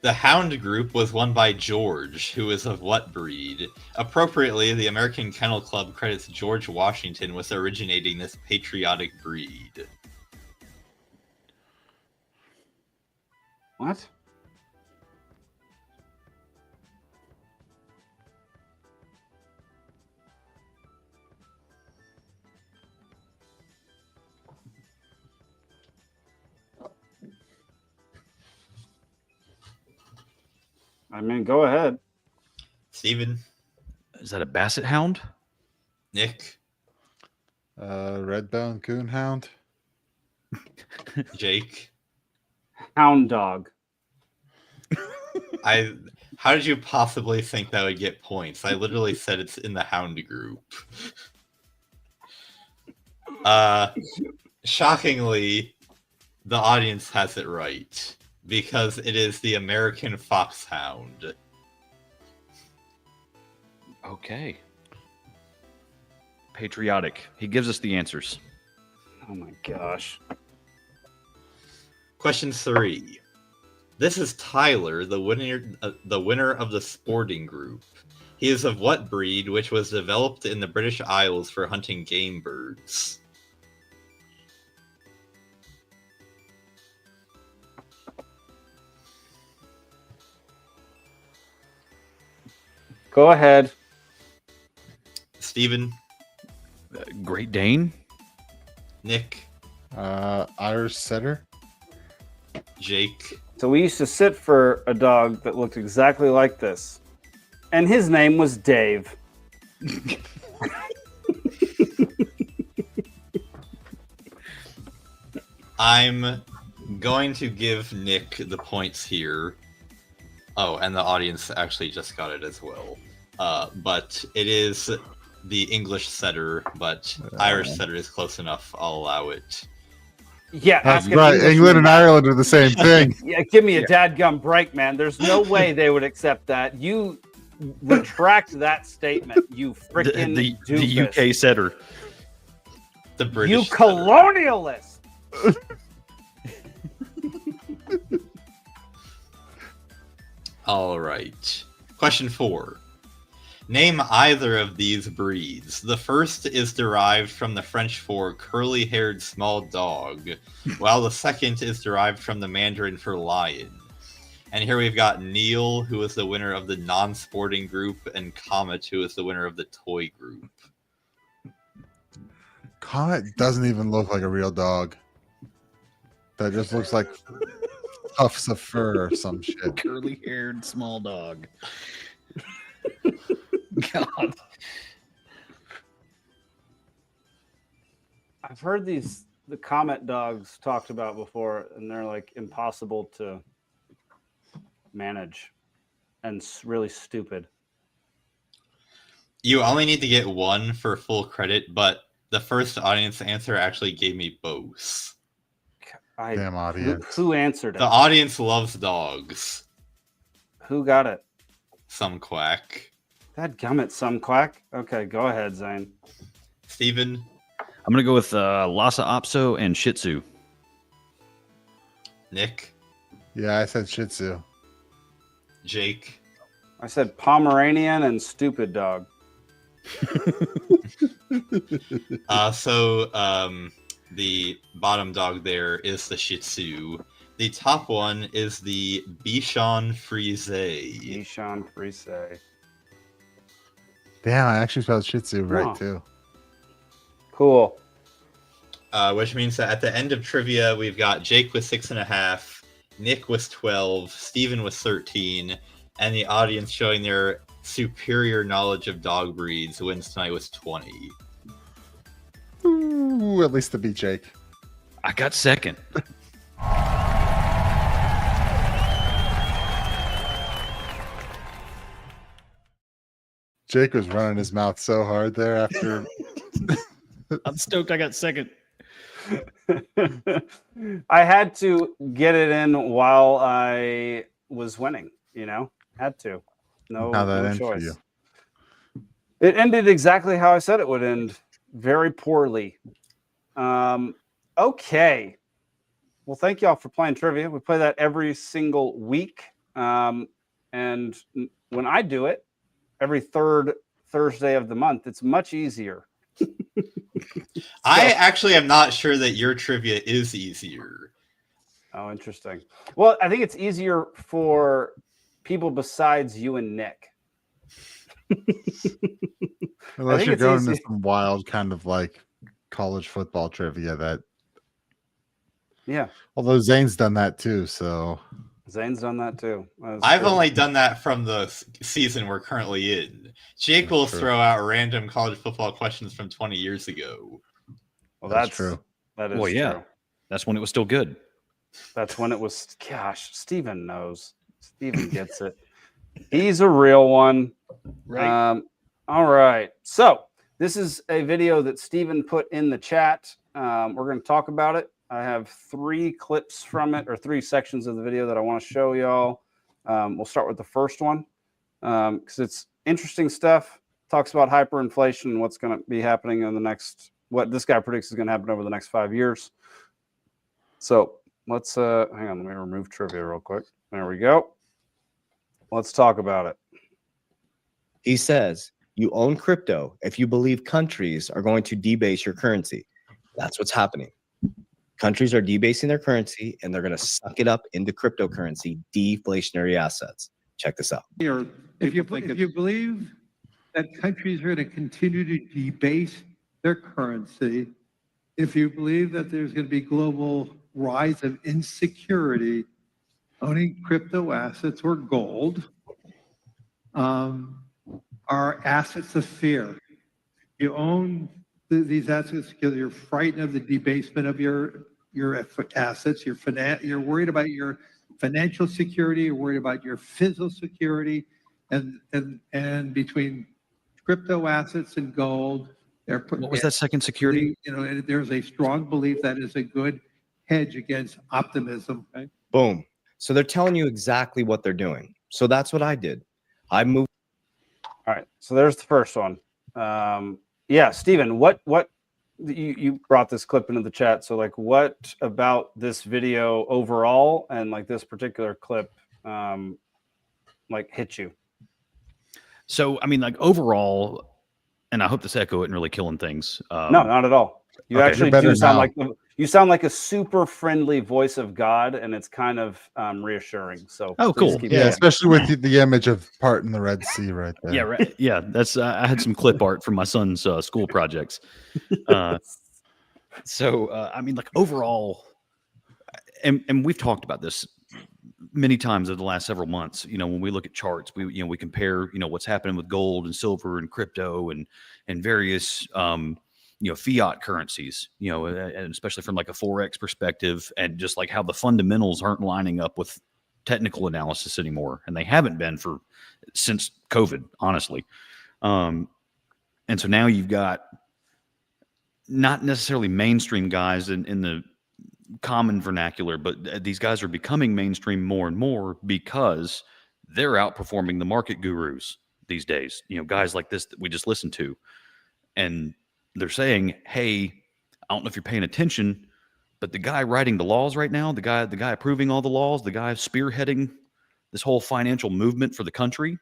The Hound Group was won by George, who is of what breed? Appropriately, the American Kennel Club credits George Washington with originating this patriotic breed. What? I mean, go ahead. Steven? Is that a basset hound? Nick? Redbone Coonhound. Jake. Hound dog. How did you possibly think that would get points? I literally said it's in the hound group. Shockingly, the audience has it right because it is the American foxhound. Okay. Patriotic. He gives us the answers. Oh my gosh. Question 3. This is Tyler, the winner of the sporting group. He is of what breed, which was developed in the British Isles for hunting game birds? Go ahead. Steven? Great Dane? Nick? Irish Setter. Jake? So we used to sit for a dog that looked exactly like this. And his name was Dave. I'm going to give Nick the points here. Oh, and the audience actually just got it as well. But it is the English setter, but Irish setter is close enough. I'll allow it. Yeah, that's right. England and Ireland are the same thing. Yeah, give me a dadgum break, man. There's no way they would accept that. You retract that statement, you freaking the UK setter. The British you colonialist. All right. Question 4. Name either of these breeds. The first is derived from the French for curly-haired small dog, while the second is derived from the Mandarin for lion. And here we've got Neil, who is the winner of the non-sporting group, and Comet, who is the winner of the toy group. Comet doesn't even look like a real dog. That just looks like puffs of fur or some shit. Curly-haired small dog. God. I've heard the Comet dogs talked about before, and they're like impossible to manage and really stupid. You only need to get one for full credit, but the first audience answer actually gave me both. Damn audience. Who answered it? The audience loves dogs. Who got it? Some quack. Dadgummit, some quack. Okay, go ahead, Zane. Steven? I'm going to go with Lhasa Apso and Shih Tzu. Nick? Yeah, I said Shih Tzu. Jake? I said Pomeranian and stupid dog. The bottom dog there is the Shih Tzu. The top one is the Bichon Frise. Bichon Frise. Damn, I actually spelled Shih Tzu right too. Cool. Which means that at the end of trivia, we've got Jake with 6.5, Nick with 12, Steven with 13, and the audience showing their superior knowledge of dog breeds wins tonight with 20. Ooh, at least to beat Jake. I got second. Jake was running his mouth so hard there after. I'm stoked I got second. I had to get it in while I was winning, had to. No choice. For you? It ended exactly how I said it would end. Very poorly. Okay. Well, thank y'all for playing trivia. We play that every single week. And when I do it, every third Thursday of the month, it's much easier. I actually am not sure that your trivia is easier. Oh, interesting. Well, I think it's easier for people besides you and Nick. Unless you're going to some wild kind of like college football trivia that. Yeah. Although Zane's done that too, so. Zane's done that too. I've only done that from the season we're currently in. Jake will throw out random college football questions from 20 years ago. Well, That's true. That is Well, yeah. true. That's when it was still good. That's when it was. Gosh, Steven knows. Steven gets it. He's a real one. Right. All right. So this is a video that Steven put in the chat. We're going to talk about it. I have 3 clips from it, or 3 sections of the video that I want to show y'all. We'll start with the first one because it's interesting stuff. Talks about hyperinflation and what's going to be happening in the next, what this guy predicts is going to happen over the next 5 years. So let's hang on. Let me remove trivia real quick. There we go. Let's talk about it. He says, you own crypto if you believe countries are going to debase your currency. That's what's happening. Countries are debasing their currency, and they're going to suck it up into cryptocurrency, deflationary assets. Check this out. If you believe that countries are going to continue to debase their currency, if you believe that there's going to be global rise of insecurity, owning crypto assets or gold are assets of fear. You own these assets because you're frightened of the debasement of your assets. You're worried about your financial security. You're worried about your physical security, and between crypto assets and gold, What was that second security? There's a strong belief that is a good hedge against optimism. Right? Boom. So they're telling you exactly what they're doing. So that's what I did. I moved. All right. So there's the first one. Yeah, Steven, what you brought this clip into the chat. So like, what about this video overall and like this particular clip, like hit you? So, I mean, like overall, and I hope this echo isn't really killing things. No, not at all. You actually do sound like you sound like a super friendly voice of God, and it's kind of reassuring. So, cool. Yeah, especially with the image of part in the Red Sea right there. Yeah, right. Yeah, that's I had some clip art from my son's school projects. So, I mean, like overall, and we've talked about this many times over the last several months. When we look at charts, we compare what's happening with gold and silver and crypto and various fiat currencies, and especially from like a Forex perspective, and just like how the fundamentals aren't lining up with technical analysis anymore. And they haven't been since COVID, honestly. And so now you've got not necessarily mainstream guys in the common vernacular, but these guys are becoming mainstream more and more because they're outperforming the market gurus these days. Guys like this that we just listened to. And they're saying, hey, I don't know if you're paying attention, but the guy writing the laws right now, the guy approving all the laws, the guy spearheading this whole financial movement for the country,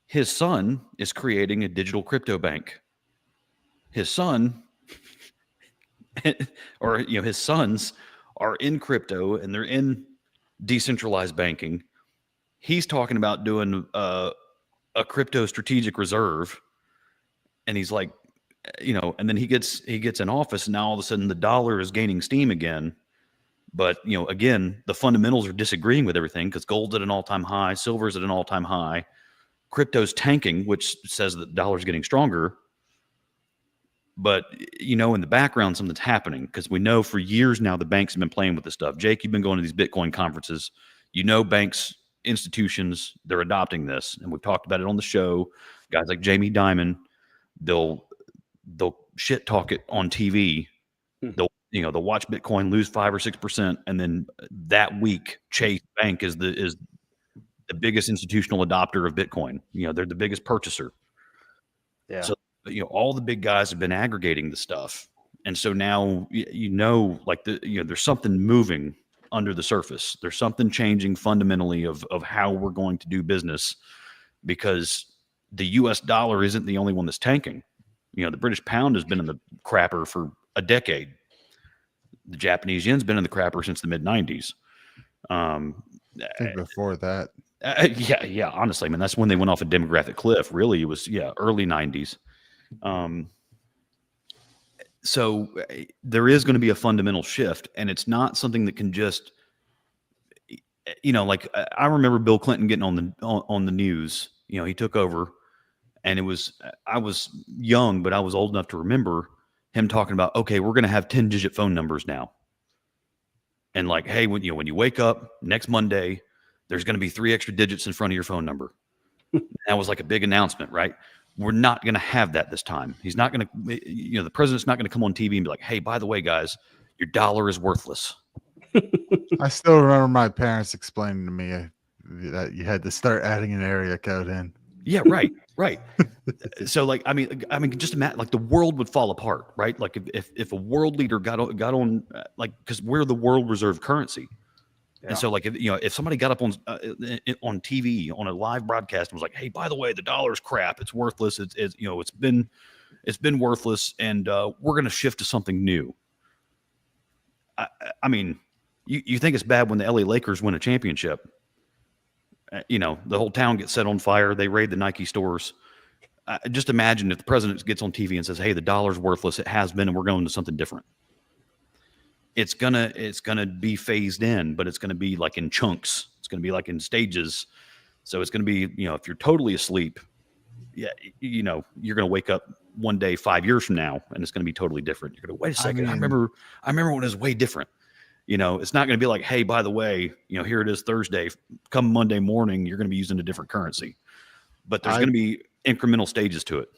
his son is creating a digital crypto bank. His son, or his sons are in crypto and they're in decentralized banking. He's talking about doing a crypto strategic reserve, and he's like, and then he gets in office, and now all of a sudden the dollar is gaining steam again. But again, the fundamentals are disagreeing with everything because gold's at an all-time high, silver's at an all-time high, crypto's tanking, which says that the dollar's getting stronger. But in the background something's happening, because we know for years now the banks have been playing with this stuff. Jake, you've been going to these Bitcoin conferences. Banks, institutions, they're adopting this, and we've talked about it on the show. Guys like Jamie Dimon, they'll shit talk it on TV. They'll watch Bitcoin lose 5 or 6%, and then that week Chase Bank is the biggest institutional adopter of Bitcoin. They're the biggest purchaser. Yeah. So all the big guys have been aggregating the stuff, and so now like there's something moving under the surface. There's something changing fundamentally of how we're going to do business, because the U.S. dollar isn't the only one that's tanking. The British pound has been in the crapper for a decade. The Japanese yen's been in the crapper since the mid-90s. I think before that. Yeah, honestly, I mean, that's when they went off a demographic cliff. Really, it was, early 90s. So there is going to be a fundamental shift, and it's not something that can just, like I remember Bill Clinton getting on the news. He took over, and I was young, but I was old enough to remember him talking about, okay, we're going to have 10-digit phone numbers now. And like, hey, when you wake up next Monday, there's going to be 3 extra digits in front of your phone number. That was like a big announcement, right? We're not going to have that this time. He's not going to, the president's not going to come on TV and be like, hey, by the way, guys, your dollar is worthless. I still remember my parents explaining to me that you had to start adding an area code in. Yeah, right. So like, I mean, just imagine, like, the world would fall apart, right? Like if a world leader got on, like, because we're the world reserve currency. Yeah. And so, like, if somebody got up on TV on a live broadcast and was like, "Hey, by the way, the dollar's crap. It's worthless. It's been worthless, and we're going to shift to something new." I mean, you think it's bad when the LA Lakers win a championship? The whole town gets set on fire. They raid the Nike stores. Just imagine if the president gets on TV and says, "Hey, the dollar's worthless. It has been, and we're going to something different." It's gonna be phased in, but it's gonna be like in chunks. It's gonna be like in stages. So it's gonna be, if you're totally asleep, you're gonna wake up one day 5 years from now, and it's gonna be totally different. You're gonna wait a second. I remember when it was way different. It's not gonna be like, hey, by the way, here it is Thursday. Come Monday morning, you're gonna be using a different currency. But there's gonna be incremental stages to it.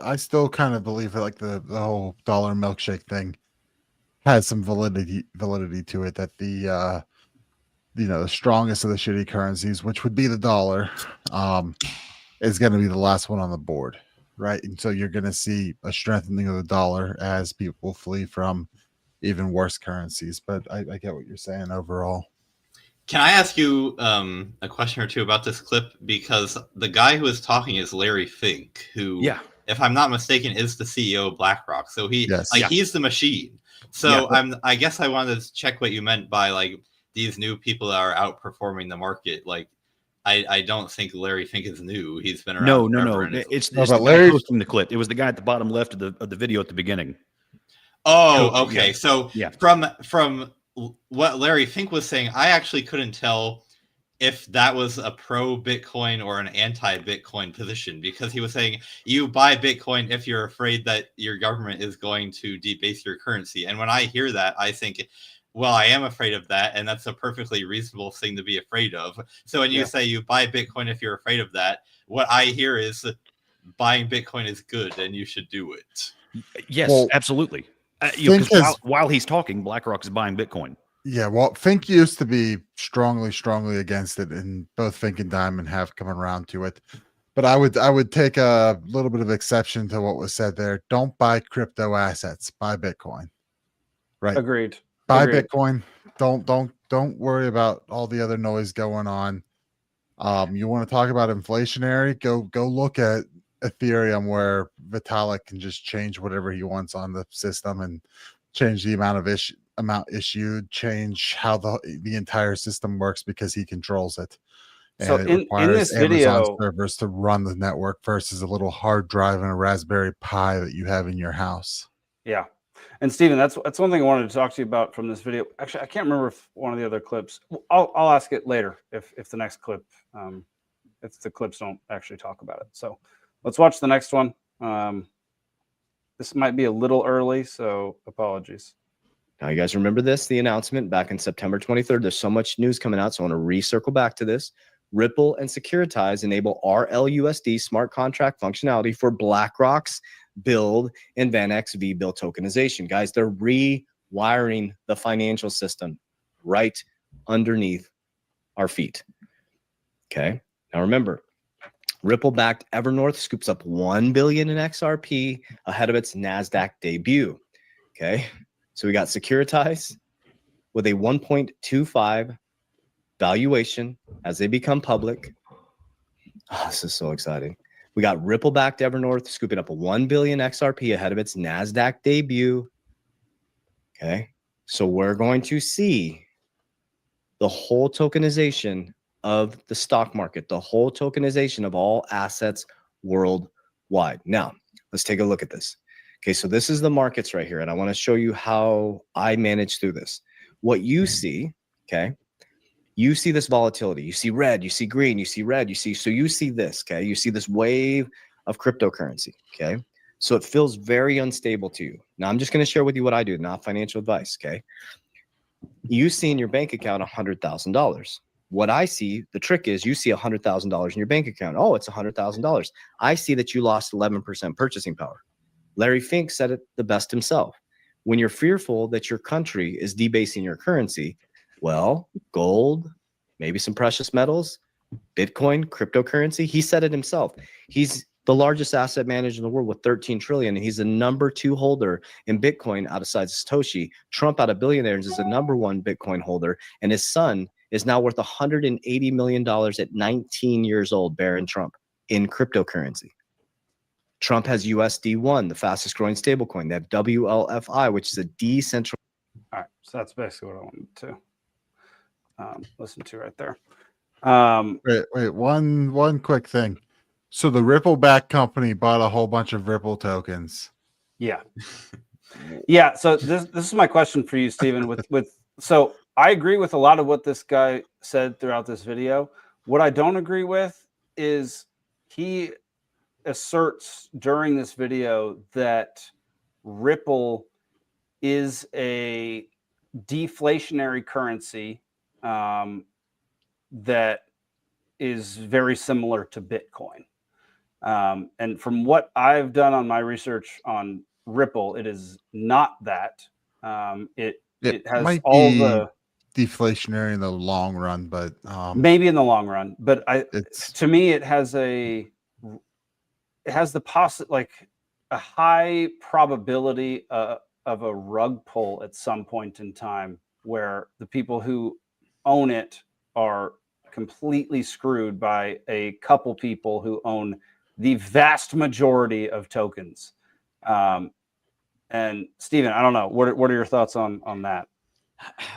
I still kind of believe that, like, the whole dollar milkshake thing has some validity to it, that the the strongest of the shitty currencies, which would be the dollar, is going to be the last one on the board, right? And so you're going to see a strengthening of the dollar as people flee from even worse currencies. But I get what you're saying overall. Can I ask you a question or two about this clip? Because the guy who is talking is Larry Fink, who, if I'm not mistaken, is the CEO of BlackRock. So he's the machine. So I guess I wanted to check what you meant by, like, these new people that are outperforming the market. Like, I don't think Larry Fink is new. He's been around. No. It's the guy posting the clip. It was the guy at the bottom left of the video at the beginning. Oh, okay. Yeah. So from what Larry Fink was saying, I actually couldn't tell if that was a pro-Bitcoin or an anti-Bitcoin position, because he was saying you buy Bitcoin if you're afraid that your government is going to debase your currency. And when I hear that, I think, well, I am afraid of that, and that's a perfectly reasonable thing to be afraid of. So when you say you buy Bitcoin if you're afraid of that, what I hear is buying Bitcoin is good and you should do it. Yes, absolutely. While he's talking, BlackRock is buying Bitcoin. Yeah, well, Fink used to be strongly against it, and both Fink and Diamond have come around to it. But I would take a little bit of exception to what was said there. Don't buy crypto assets. Buy Bitcoin. Right. Agreed. Buy Bitcoin. Don't worry about all the other noise going on. You want to talk about inflationary? Go look at Ethereum, where Vitalik can just change whatever he wants on the system and change the amount issued, change how the entire system works, because he controls it. And so it in requires this Amazon video, servers to run the network versus a little hard drive and a Raspberry Pi that you have in your house. Yeah. And Stephen, that's one thing I wanted to talk to you about from this video. Actually, I can't remember if one of the other clips. I'll ask it later if the next clip, if the clips don't actually talk about it. So let's watch the next one. This might be a little early, so apologies. Now, you guys remember the announcement back in September 23rd. There's so much news coming out, so I want to recircle back to this. Ripple and Securitize enable RLUSD smart contract functionality for BlackRock's Build and VanEck V-Build tokenization. Guys, they're rewiring the financial system right underneath our feet. Okay. Now remember, Ripple-backed Evernorth scoops up $1 billion in XRP ahead of its NASDAQ debut. Okay. So we got Securitize with a 1.25 valuation as they become public. Oh, this is so exciting. We got Ripple-backed Evernorth scooping up a $1 billion XRP ahead of its NASDAQ debut. Okay. So we're going to see the whole tokenization of the stock market, the whole tokenization of all assets worldwide. Now, let's take a look at this. Okay, so this is the markets right here, and I want to show you how I manage through this. What you see, okay, you see this volatility. You see red, you see green, you see red, so you see this, okay? You see this wave of cryptocurrency, okay? So it feels very unstable to you. Now, I'm just going to share with you what I do, not financial advice, okay? You see in your bank account $100,000. What I see, the trick is you see $100,000 in your bank account. Oh, it's $100,000. I see that you lost 11% purchasing power. Larry Fink said it the best himself. When you're fearful that your country is debasing your currency, well, gold, maybe some precious metals, Bitcoin, cryptocurrency, he said it himself. He's the largest asset manager in the world with 13 trillion. And he's the number 2 holder in Bitcoin outside Satoshi. Trump, out of billionaires, is the number 1 Bitcoin holder. And his son is now worth $180 million at 19 years old, Barron Trump, in cryptocurrency. Trump has USD1, the fastest growing stablecoin. They have WLFI, which is a decentralized. All right. So that's basically what I wanted to listen to right there. Wait, one quick thing. So the Ripple back company bought a whole bunch of Ripple tokens. Yeah. Yeah. So this is my question for you, Stephen. So I agree with a lot of what this guy said throughout this video. What I don't agree with is he asserts during this video that Ripple is a deflationary currency that is very similar to Bitcoin. And from what I've done on my research on Ripple, it is not that. It has might all be the deflationary in the long run, but maybe in the long run. But to me, it has a high probability of a rug pull at some point in time, where the people who own it are completely screwed by a couple people who own the vast majority of tokens. And Stephen, I don't know. What are your thoughts on that?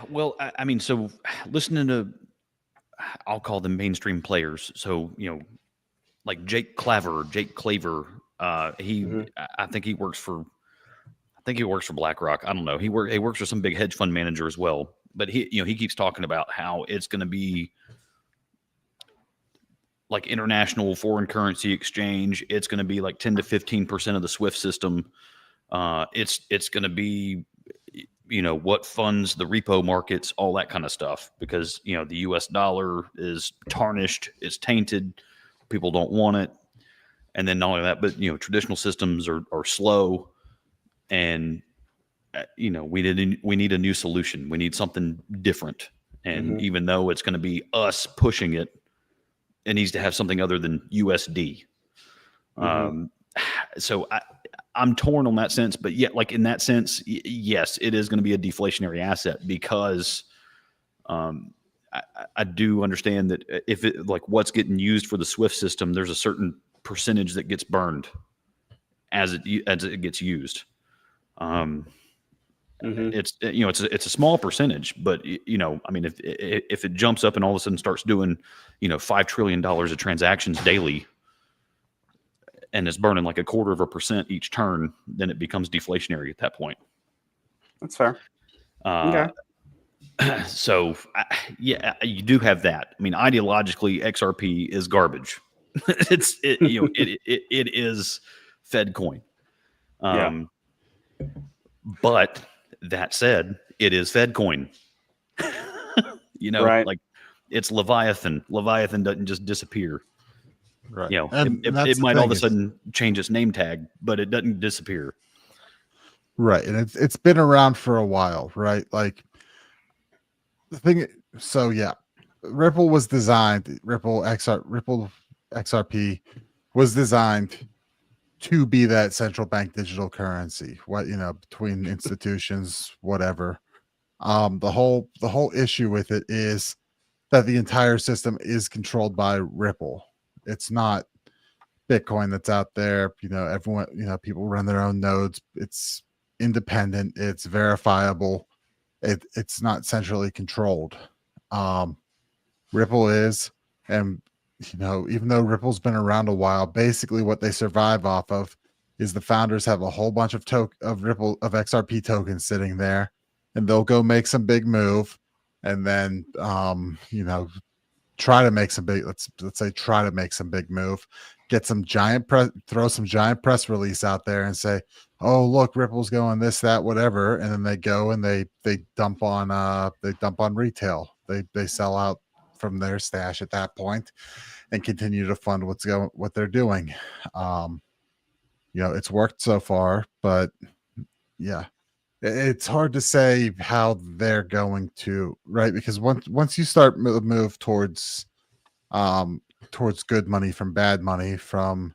Well, I mean, so listening to, I'll call them mainstream players. So, like Jake Claver. I think he works for BlackRock. I don't know. He works for some big hedge fund manager as well. But he keeps talking about how it's going to be like international foreign currency exchange. It's going to be like 10 to 15% of the SWIFT system. It's going to be, what funds the repo markets, all that kind of stuff, because, the US dollar is tarnished, it's tainted, people don't want it. And then not only that, but, traditional systems are slow, and, we need a new solution. We need something different. And even though it's going to be us pushing it, it needs to have something other than USD. So I'm torn on that sense, but yet, like in that sense, yes, it is going to be a deflationary asset, because I do understand that if it, like what's getting used for the SWIFT system, there's a certain percentage that gets burned as it gets used. It's it's a small percentage, but I mean, if it jumps up and all of a sudden starts doing $5 trillion of transactions daily, and it's burning like 0.25% each turn, then it becomes deflationary at that point. That's fair. Okay. So yeah, you do have that. I mean, ideologically, XRP is garbage. It is Fed coin. But that said, it is Fed coin. Right. Like it's Leviathan. Leviathan doesn't just disappear. Right. It might all of a sudden change its name tag, but it doesn't disappear. Right. And it's been around for a while, right? Like the thing. So yeah, Ripple was designed, Ripple XRP was designed to be that central bank digital currency, between institutions, whatever. The whole issue with it is that the entire system is controlled by Ripple. It's not Bitcoin that's out there. Everyone, people run their own nodes. It's independent. It's verifiable. It's not centrally controlled. Ripple is, and even though Ripple's been around a while, basically what they survive off of is the founders have a whole bunch of XRP tokens sitting there, and they'll go make some big move, and then try to make some big, let's say try to make some big move, get some throw some giant press release out there and say, oh, look, Ripple's going this, that, whatever. And then they go and they dump on retail. They sell out from their stash at that point and continue to fund what they're doing. It's worked so far, but yeah, it's hard to say how they're going to, right? Because once you start move towards good money from bad money, from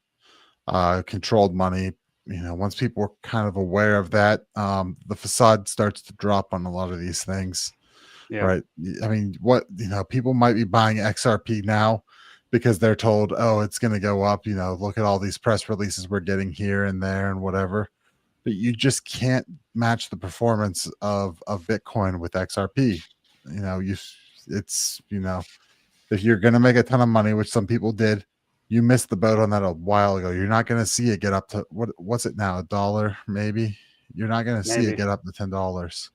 controlled money, once people are kind of aware of that, the facade starts to drop on a lot of these things. Yeah. Right. I mean, people might be buying XRP now because they're told, oh, it's going to go up. Look at all these press releases we're getting here and there and whatever. But you just can't match the performance of Bitcoin with XRP. If you're going to make a ton of money, which some people did, you missed the boat on that a while ago. You're not going to see it get up to what's it now? $1 maybe. You're not going to see it get up to $10.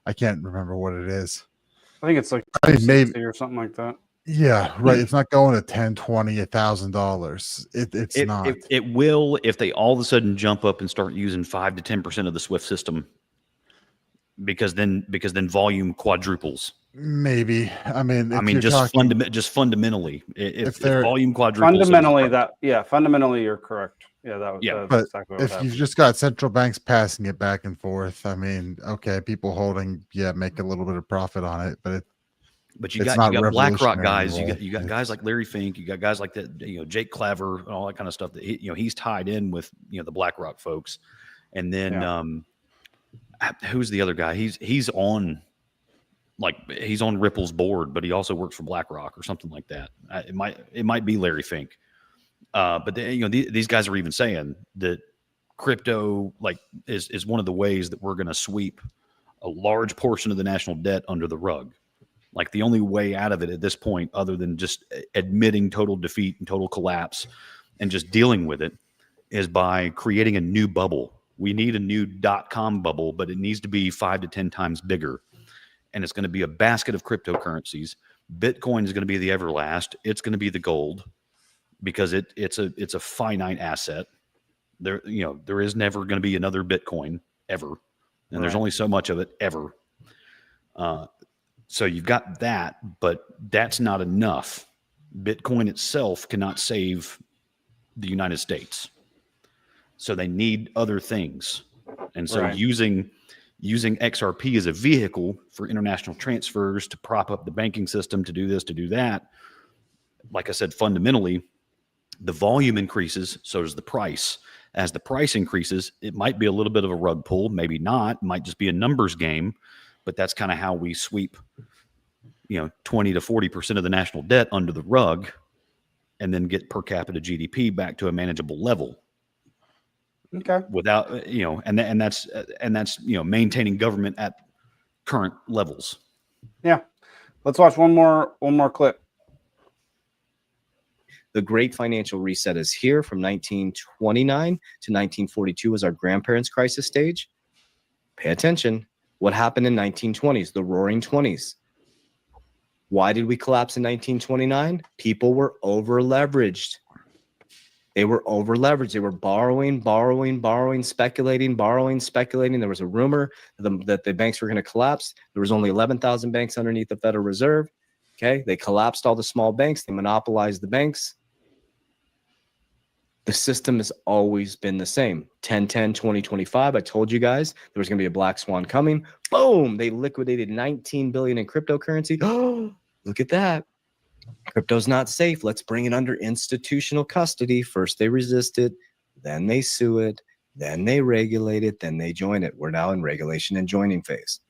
I can't remember what it is. I think it's like maybe or something like that. Yeah, right. It's not going to 10, 20, $1,000. It's not. It will if they all of a sudden jump up and start using 5 to 10% of the SWIFT system, because then volume quadruples. Maybe. I mean, just fundamentally, if volume quadruples. Fundamentally, you're correct. That's exactly what if you've just got central banks passing it back and forth, I mean, okay, people holding, make a little bit of profit on it, but you got BlackRock guys, you got guys like Larry Fink, you got guys like that, Jake Claver and all that kind of stuff that he's tied in with the BlackRock folks, and then who's the other guy? He's on Ripple's board, but he also works for BlackRock or something like that. It might be Larry Fink. But these guys are even saying that crypto is one of the ways that we're going to sweep a large portion of the national debt under the rug. Like the only way out of it at this point, other than just admitting total defeat and total collapse and just dealing with it, is by creating a new bubble. We need a new .com bubble, but it needs to be 5 to 10 times bigger. And it's going to be a basket of cryptocurrencies. Bitcoin is going to be the everlast. It's going to be the gold, because it's a finite asset. There is never going to be another Bitcoin ever, and there's only so much of it ever. So you've got that, but that's not enough. Bitcoin itself cannot save the United States, so they need other things. And so using XRP as a vehicle for international transfers to prop up the banking system, to do this, to do that, like I said, fundamentally, the volume increases, so does the price. As the price increases, it might be a little bit of a rug pull, maybe not. It might just be a numbers game, but that's kind of how we sweep, 20 to 40% of the national debt under the rug, and then get per capita GDP back to a manageable level. Okay. Without, and that's maintaining government at current levels. Yeah. Let's watch one more clip. The Great Financial Reset is here from 1929 to 1942 was our grandparents' crisis stage. Pay attention. What happened in 1920s, the Roaring 20s? Why did we collapse in 1929? People were over-leveraged. They were over-leveraged. They were borrowing, speculating. There was a rumor that the banks were going to collapse. There was only 11,000 banks underneath the Federal Reserve. Okay, they collapsed all the small banks. They monopolized the banks. The system has always been the same. 10-10, 2025. I told you guys there was going to be a black swan coming. Boom! They liquidated $19 billion in cryptocurrency. Oh, look at that. Crypto's not safe. Let's bring it under institutional custody. First they resist it, then they sue it, then they regulate it, then they join it. We're now in regulation and joining phase.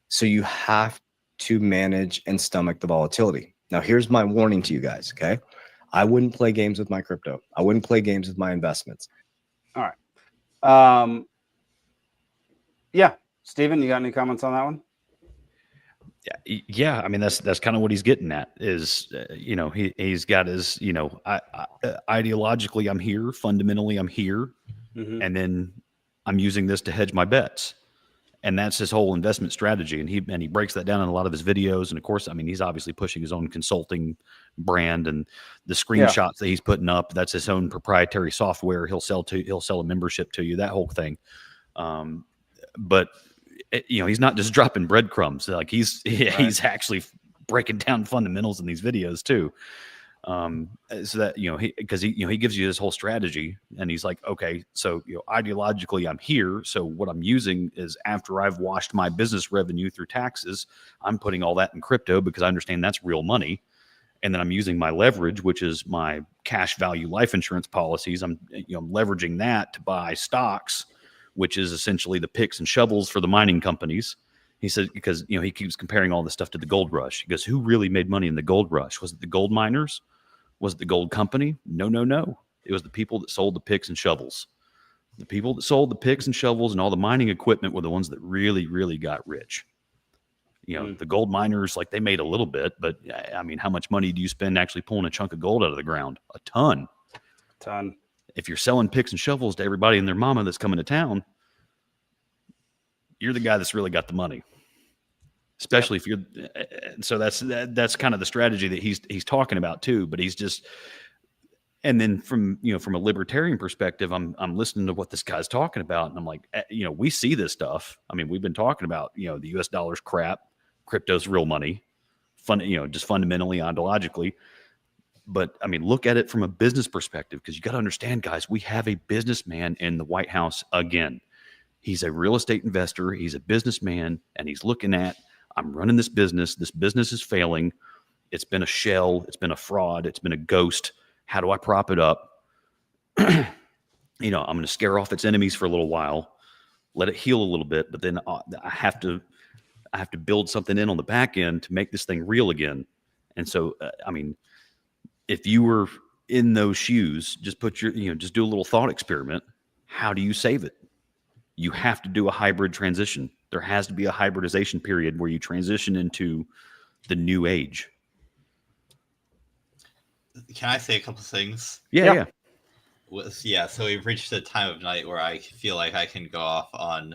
So you have to manage and stomach the volatility. Now, here's my warning to you guys, okay? I wouldn't play games with my crypto. I wouldn't play games with my investments. All right. Yeah. Steven, you got any comments on that one? Yeah. I mean, that's kind of what he's getting at is, he's got his, ideologically I'm here, fundamentally I'm here. Mm-hmm. And then I'm using this to hedge my bets. And that's his whole investment strategy. And he breaks that down in a lot of his videos. And of course, I mean, he's obviously pushing his own consulting brand, and the screenshots that he's putting up, that's his own proprietary software. He'll sell a membership to you, that whole thing. But he's not just dropping breadcrumbs. Like he's actually breaking down fundamentals in these videos too. So that, he gives you this whole strategy, and he's like, okay, so, ideologically I'm here. So what I'm using is, after I've washed my business revenue through taxes, I'm putting all that in crypto because I understand that's real money. And then I'm using my leverage, which is my cash value life insurance policies. I'm leveraging that to buy stocks, which is essentially the picks and shovels for the mining companies. He said, because, he keeps comparing all this stuff to the gold rush. He goes, who really made money in the gold rush? Was it the gold miners? Was it the gold company? No. It was the people that sold the picks and shovels. The people that sold the picks and shovels and all the mining equipment were the ones that really, really got rich. The gold miners, like, they made a little bit, but I mean, how much money do you spend actually pulling a chunk of gold out of the ground? A ton. If you're selling picks and shovels to everybody and their mama that's coming to town, you're the guy that's really got the money. Especially if you're, so that's kind of the strategy that he's talking about too. But he's just, and then from a libertarian perspective, I'm listening to what this guy's talking about, and I'm like, we see this stuff. I mean, we've been talking about the U.S. dollar's crap, crypto's real money, just fundamentally, ontologically. But I mean, look at it from a business perspective, because you got to understand, guys, we have a businessman in the White House again. He's a real estate investor. He's a businessman, and he's looking at, I'm running this business. This business is failing. It's been a shell. It's been a fraud. It's been a ghost. How do I prop it up? I'm going to scare off its enemies for a little while, let it heal a little bit, but then I have to build something in on the back end to make this thing real again. And so, I mean, if you were in those shoes, just just do a little thought experiment. How do you save it? You have to do a hybrid transition. There has to be a hybridization period where you transition into the new age. Can I say a couple things? Yeah. So we've reached a time of night where I feel like I can go off on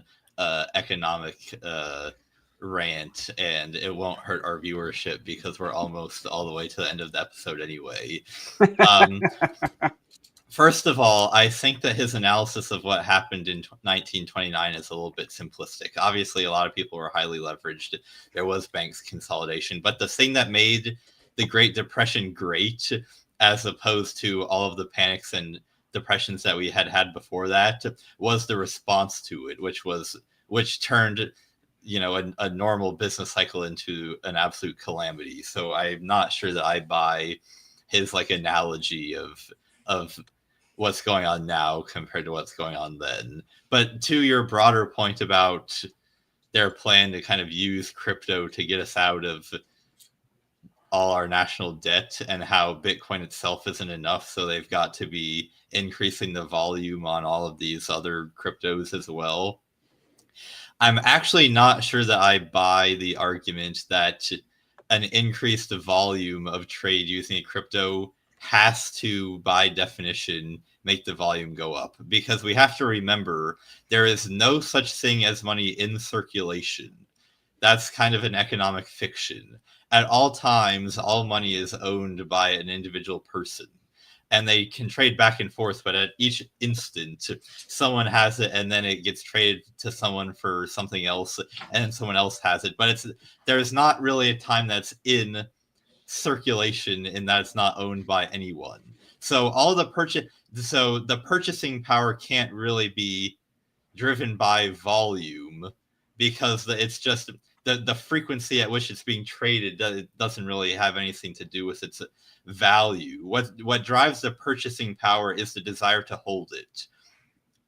economic rant, and it won't hurt our viewership because we're almost all the way to the end of the episode anyway. First of all, I think that his analysis of what happened in 1929 is a little bit simplistic. Obviously, a lot of people were highly leveraged. There was banks consolidation. But the thing that made the Great Depression great, as opposed to all of the panics and depressions that we had before that, was the response to it, which turned a normal business cycle into an absolute calamity. So I'm not sure that I buy his analogy of what's going on now compared to what's going on then. But to your broader point about their plan to kind of use crypto to get us out of all our national debt, and how Bitcoin itself isn't enough, so they've got to be increasing the volume on all of these other cryptos as well. I'm actually not sure that I buy the argument that an increased volume of trade using crypto has to, by definition, make the volume go up, because we have to remember there is no such thing as money in circulation. That's kind of an economic fiction. At all times, all money is owned by an individual person, and they can trade back and forth, but at each instant, someone has it, and then it gets traded to someone for something else, and then someone else has it. But there's not really a time that's in circulation in that it's not owned by anyone. So the purchasing power can't really be driven by volume, because it's just the frequency at which it's being traded doesn't really have anything to do with its value. What drives the purchasing power is the desire to hold it.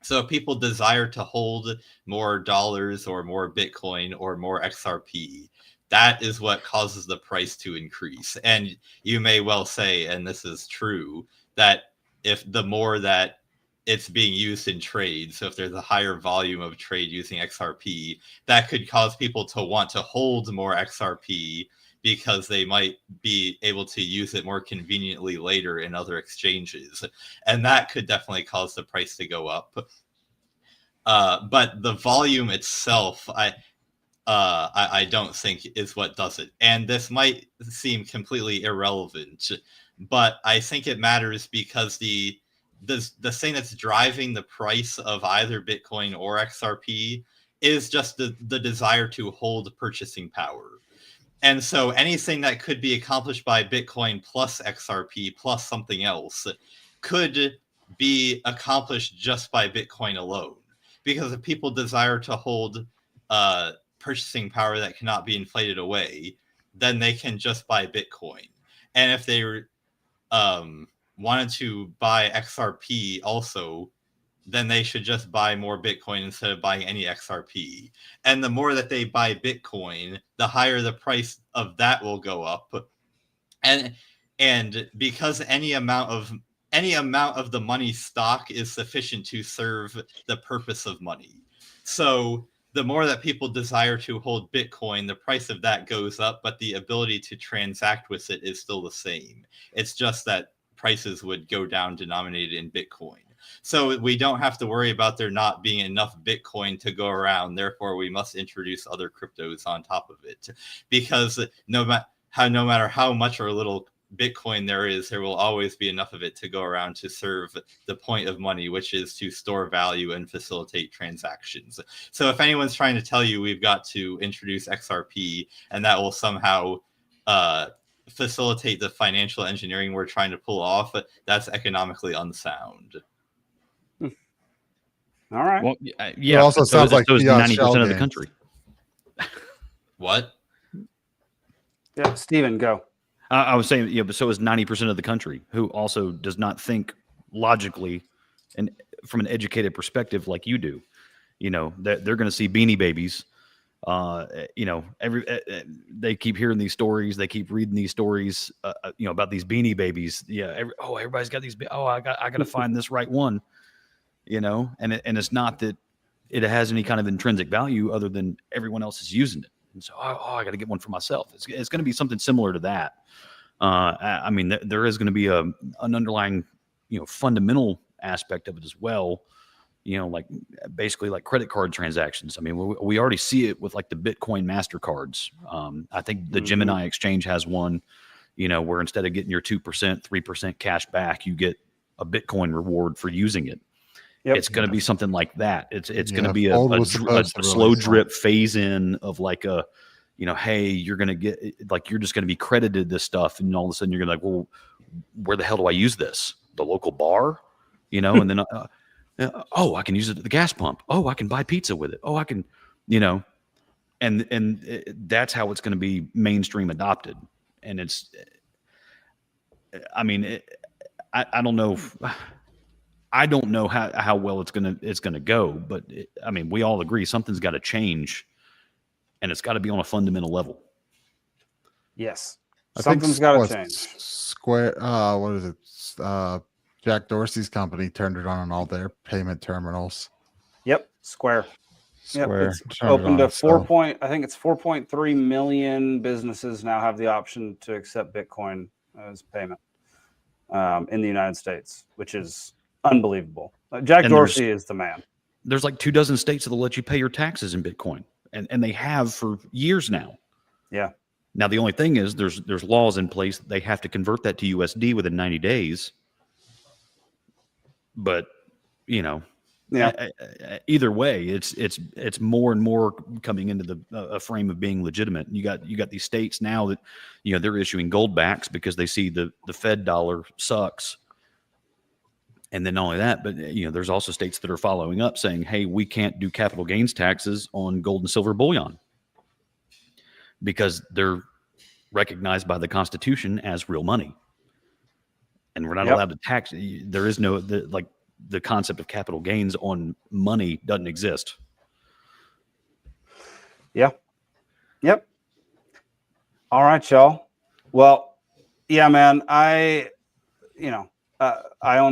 So if people desire to hold more dollars or more Bitcoin or more XRP, that is what causes the price to increase. And you may well say, and this is true, that if the more that it's being used in trade, so if there's a higher volume of trade using XRP, that could cause people to want to hold more XRP because they might be able to use it more conveniently later in other exchanges. And that could definitely cause the price to go up. But the volume itself, I don't think is what does it. And this might seem completely irrelevant, but I think it matters because the thing that's driving the price of either Bitcoin or XRP is just the desire to hold purchasing power. And so anything that could be accomplished by Bitcoin plus XRP plus something else could be accomplished just by Bitcoin alone. Because if people desire to hold purchasing power that cannot be inflated away, then they can just buy Bitcoin. And if they wanted to buy XRP also, then they should just buy more Bitcoin instead of buying any XRP. And the more that they buy Bitcoin, the higher the price of that will go up. And because any amount of the money stock is sufficient to serve the purpose of money. So the more that people desire to hold Bitcoin, the price of that goes up, but the ability to transact with it is still the same. It's just that prices would go down denominated in Bitcoin. So we don't have to worry about there not being enough Bitcoin to go around. Therefore, we must introduce other cryptos on top of it, because no matter how much or little Bitcoin there is, there will always be enough of it to go around to serve the point of money, which is to store value and facilitate transactions. So if anyone's trying to tell you we've got to introduce XRP and that will somehow facilitate the financial engineering we're trying to pull off, that's economically unsound. All right. Well, It also sounds like 90% of the country. What? Yeah, Steven, go. I was saying, but so is 90% of the country, who also does not think logically and from an educated perspective like you do. They're going to see Beanie Babies. They keep hearing these stories. They keep reading these stories, about these Beanie Babies. Yeah. Everybody's got these. I got to find this right one. And it's not that it has any kind of intrinsic value other than everyone else is using it. And so, I got to get one for myself. It's going to be something similar to that. There is going to be an underlying, fundamental aspect of it as well. Basically like credit card transactions. We already see it with like the Bitcoin MasterCards. I think the Gemini exchange has one, where instead of getting your 2%, 3% cash back, you get a Bitcoin reward for using it. Yep. It's going to be something like that. It's going to be a slow drip phase in of like a, hey, you're going to get like, you're just going to be credited this stuff. And all of a sudden you're going to like, well, where the hell do I use this? The local bar, and then, I can use it at the gas pump. I can buy pizza with it. I can, that's how it's going to be mainstream adopted. And I don't know. I don't know how well it's gonna go, but we all agree something's got to change, and it's got to be on a fundamental level. Yes, something's got to change. Square, what is it? Jack Dorsey's company turned it on all their payment terminals. Yep, Square. Yep, it's open to 4.3 million businesses now have the option to accept Bitcoin as payment in the United States, which is unbelievable. Jack Dorsey is the man. There's like 24 states that'll let you pay your taxes in Bitcoin, and they have for years now. Yeah. Now the only thing is there's laws in place that they have to convert that to USD within 90 days. But either way, it's more and more coming into a frame of being legitimate. You got these states now that they're issuing gold backs because they see the Fed dollar sucks. And then not only that, but there's also states that are following up saying, hey, we can't do capital gains taxes on gold and silver bullion because they're recognized by the Constitution as real money. And we're not allowed to tax. There is no, the concept of capital gains on money doesn't exist. Yeah. Yep. All right, y'all. Well, yeah, man, I own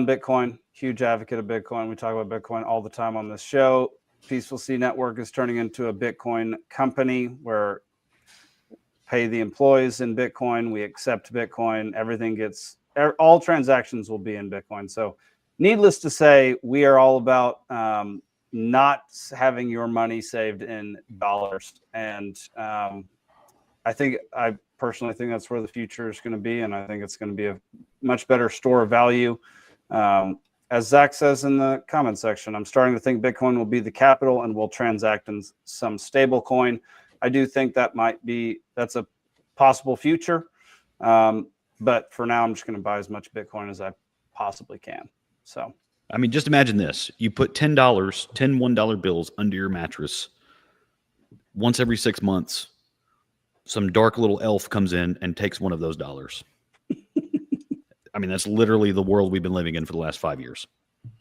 Bitcoin, huge advocate of Bitcoin. We talk about Bitcoin all the time on this show. Peaceful Sea Network is turning into a Bitcoin company where pay the employees in Bitcoin. We accept Bitcoin. All transactions will be in Bitcoin. So needless to say, we are all about not having your money saved in dollars. And I personally think that's where the future is going to be. And I think it's going to be a much better store of value. As Zach says in the comment section, I'm starting to think Bitcoin will be the capital and will transact in some stable coin. I do think that's a possible future. But for now, I'm just going to buy as much Bitcoin as I possibly can. So, I mean, just imagine this. You put $10, 10 $1 bills under your mattress. Once every 6 months, some dark little elf comes in and takes one of those dollars. I mean, that's literally the world we've been living in for the last 5 years.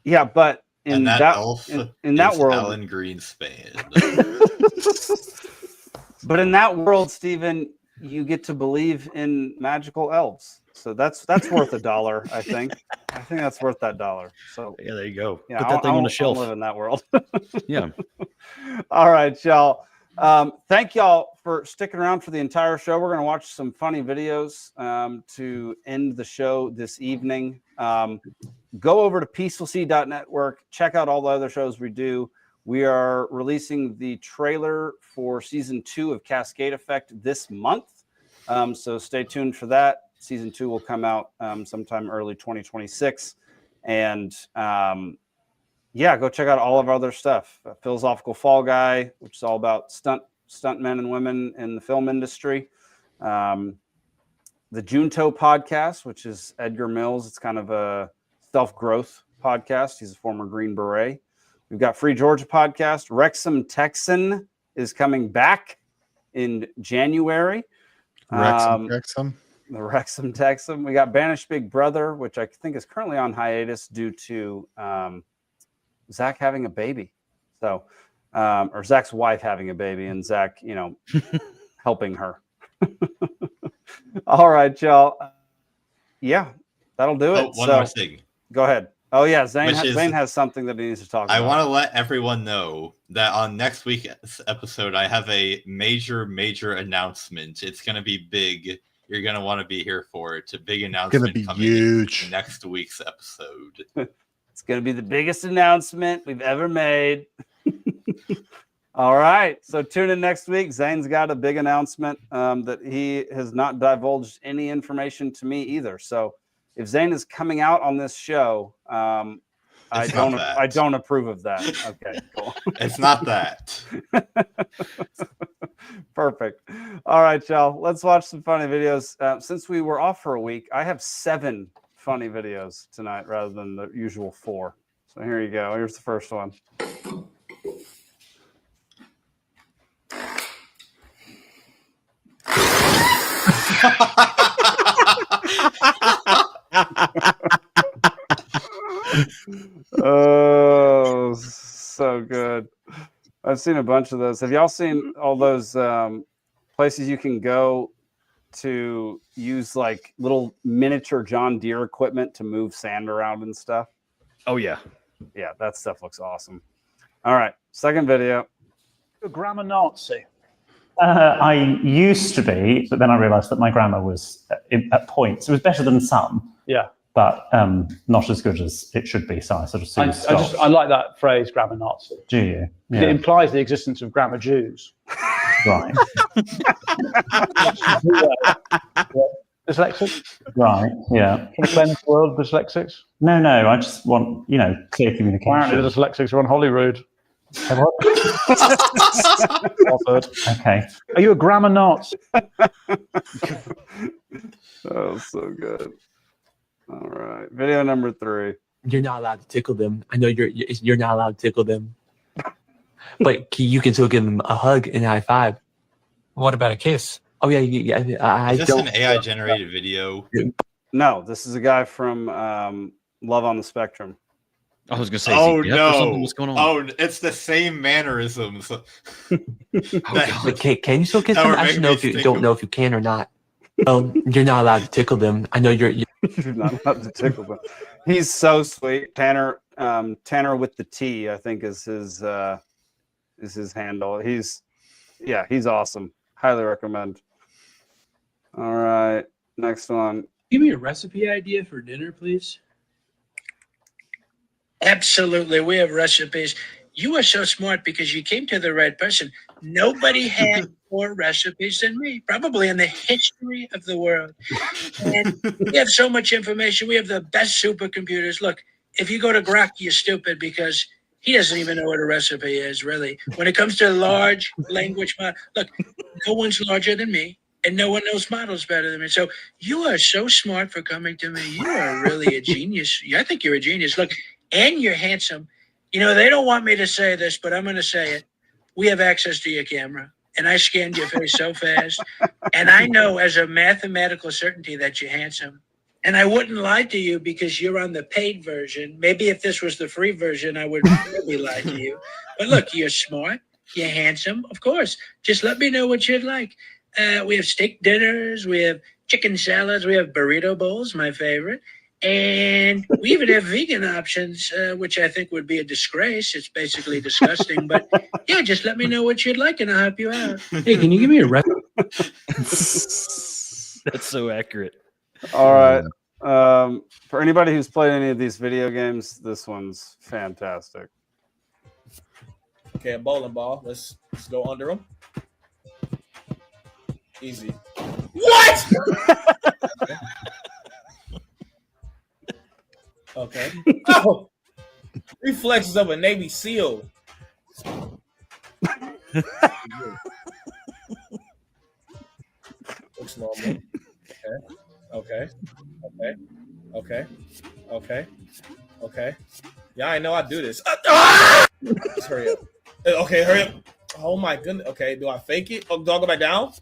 Yeah, but in that elf in that world, Alan Greenspan. But in that world, Stephen, you get to believe in magical elves. So that's worth $1, I think. I think that's worth that $1. So yeah, there you go. Yeah, Put that thing on the shelf. I'll live in that world. Yeah. All right, y'all. Thank y'all for sticking around for the entire show. We're going to watch some funny videos to end the show this evening. Go over to peacefulseed.network. Check out all the other shows we do. We are releasing the trailer for season 2 of Cascade Effect this month. So stay tuned for that. Season 2 will come out sometime early 2026. And go check out all of our other stuff. Philosophical Fall Guy, which is all about stunt men and women in the film industry. The Junto podcast, which is Edgar Mills. It's kind of a self-growth podcast. He's a former Green Beret. We've got Free Georgia podcast. Wrexham Texan is coming back in January. Wrexham. The Wrexham Texan. We got Banished Big Brother, which I think is currently on hiatus due to Zach having a baby. So, or Zach's wife having a baby and Zach, helping her. All right, y'all. Yeah, that'll do it. One more thing. Go ahead. Oh, yeah. Zane has something that he needs to talk about. I want to let everyone know that on next week's episode, I have a major announcement. It's going to be big. You're going to want to be here for it. It's a big announcement. It's going to be huge. Next week's episode. It's going to be the biggest announcement we've ever made. All right. So tune in next week. Zane's got a big announcement that he has not divulged any information to me either. So if Zane is coming out on this show, I don't approve of that. Okay, cool. It's not that. Perfect. All right, y'all. Let's watch some funny videos. Since we were off for a week, I have 7 funny videos tonight rather than the usual 4. So here you go. Here's the first one. Oh, so good. I've seen a bunch of those. Have y'all seen all those places you can go to use like little miniature John Deere equipment to move sand around and stuff? Oh, yeah. Yeah, that stuff looks awesome. All right, second video. A grammar Nazi. I used to be, but then I realised that my grammar was at points. It was better than some. Yeah. But not as good as it should be. So I sort of soon stopped. I like that phrase, grammar Nazi. Do you? Yeah. It implies the existence of grammar Jews. Right. Dyslexic? Right, yeah. Can you cleanse the world of dyslexics? No, I just want, clear communication. Apparently the dyslexics are on Holyrood. Okay. Are you a grammar Nazi? Oh, so good. All right. Video number 3. You're not allowed to tickle them. I know you're not allowed to tickle them. But you can still give them a hug and a high five. What about a kiss? Oh, yeah. Is this an AI-generated video? No, this is a guy from Love on the Spectrum. I was going to say, oh, no. What's going on? Oh, it's the same mannerisms. Can you still kiss them? I don't know if you can or not. You're not allowed to tickle them. I know you're not allowed to tickle them. He's so sweet. Tanner with the T, I think is his handle. He's awesome. Highly recommend. All right, next one. Give me a recipe idea for dinner, please. Absolutely, we have recipes You are so smart because you came to the right person. Nobody had more recipes than me, probably in the history of the world. And we have so much information. We have the best supercomputers. Look, if you go to Grok, you're stupid because he doesn't even know what a recipe is, really. When it comes to large language model, look, no one's larger than me, and no one knows models better than me. So you are so smart for coming to me. You are really a genius. I think you're a genius. Look, and you're handsome. You know, they don't want me to say this, but I'm going to say it. We have access to your camera, and I scanned your face so fast. And I know as a mathematical certainty that you're handsome. And I wouldn't lie to you because you're on the paid version. Maybe if this was the free version, I would really lie to you. But look, you're smart. You're handsome. Of course. Just let me know what you'd like. We have steak dinners. We have chicken salads. We have burrito bowls, my favorite. And we even have vegan options, which I think would be a disgrace. It's basically disgusting. But yeah, just let me know what you'd like and I'll help you out. Hey, can you give me a recipe? That's so accurate. All right. For anybody who's played any of these video games, this one's fantastic. Okay, a bowling ball. Let's go under them. Easy. What? Okay. Oh, reflexes of a Navy SEAL. Looks normal. Okay. Okay. Yeah, I know I do this. Just hurry up. Okay, hurry up. Oh my goodness. Okay, do I fake it? Oh, do I go back down?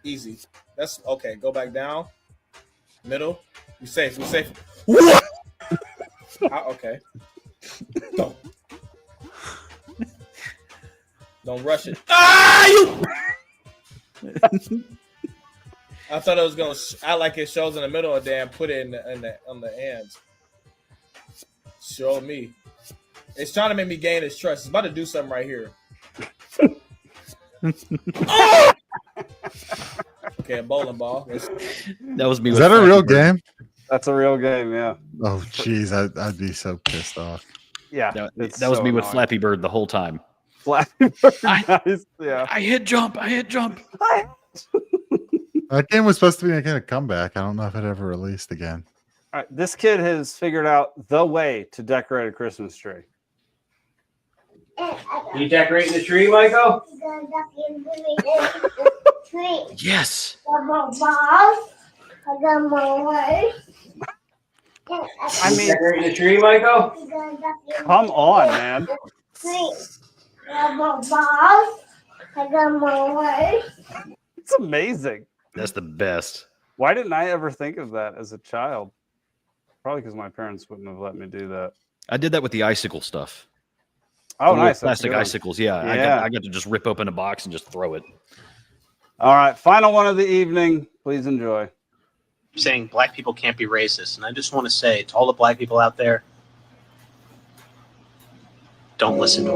Easy. That's okay. Go back down. Middle. You're safe. You're safe. What? Okay. Don't rush it. I thought it was gonna act like it shows in the middle of there and put it on the ends. Show me. It's trying to make me gain his trust. It's about to do something right here. Okay, a bowling ball. That was me. Is that a real game? That's a real game, yeah. Oh, jeez, I'd be so pissed off. Yeah, that was me with Flappy Bird the whole time. Flappy Bird, guys. Yeah. I hit jump. That game was supposed to be making a comeback. I don't know if it ever released again. All right, this kid has figured out the way to decorate a Christmas tree. You decorating the tree, Michael? Yes. I mean, decorating the tree, Michael? Come on, man. It's amazing. That's the best. Why didn't I ever think of that as a child? Probably because my parents wouldn't have let me do that. I did that with the icicle stuff. Oh, nice. Plastic icicles. Yeah. I got to just rip open a box and just throw it. All right. Final one of the evening. Please enjoy. Saying black people can't be racist. And I just want to say to all the black people out there, don't listen to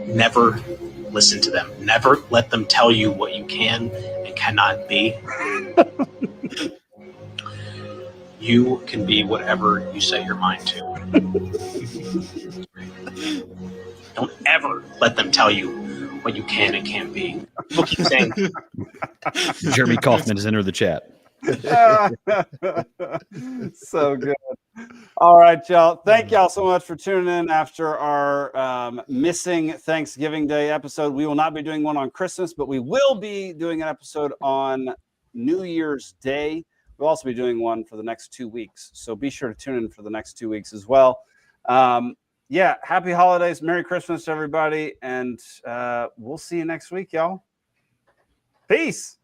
them. Never listen to them. Never let them tell you what you can and cannot be. You can be whatever you set your mind to. Don't ever let them tell you what you can and can't be. People keep saying. Jeremy Kaufman has entered the chat. So good. All right, y'all. Thank y'all so much for tuning in after our missing Thanksgiving Day episode. We will not be doing one on Christmas, but we will be doing an episode on New Year's Day. We'll also be doing one for the next 2 weeks. So be sure to tune in for the next 2 weeks as well. Yeah, happy holidays. Merry Christmas, everybody. And we'll see you next week, y'all. Peace.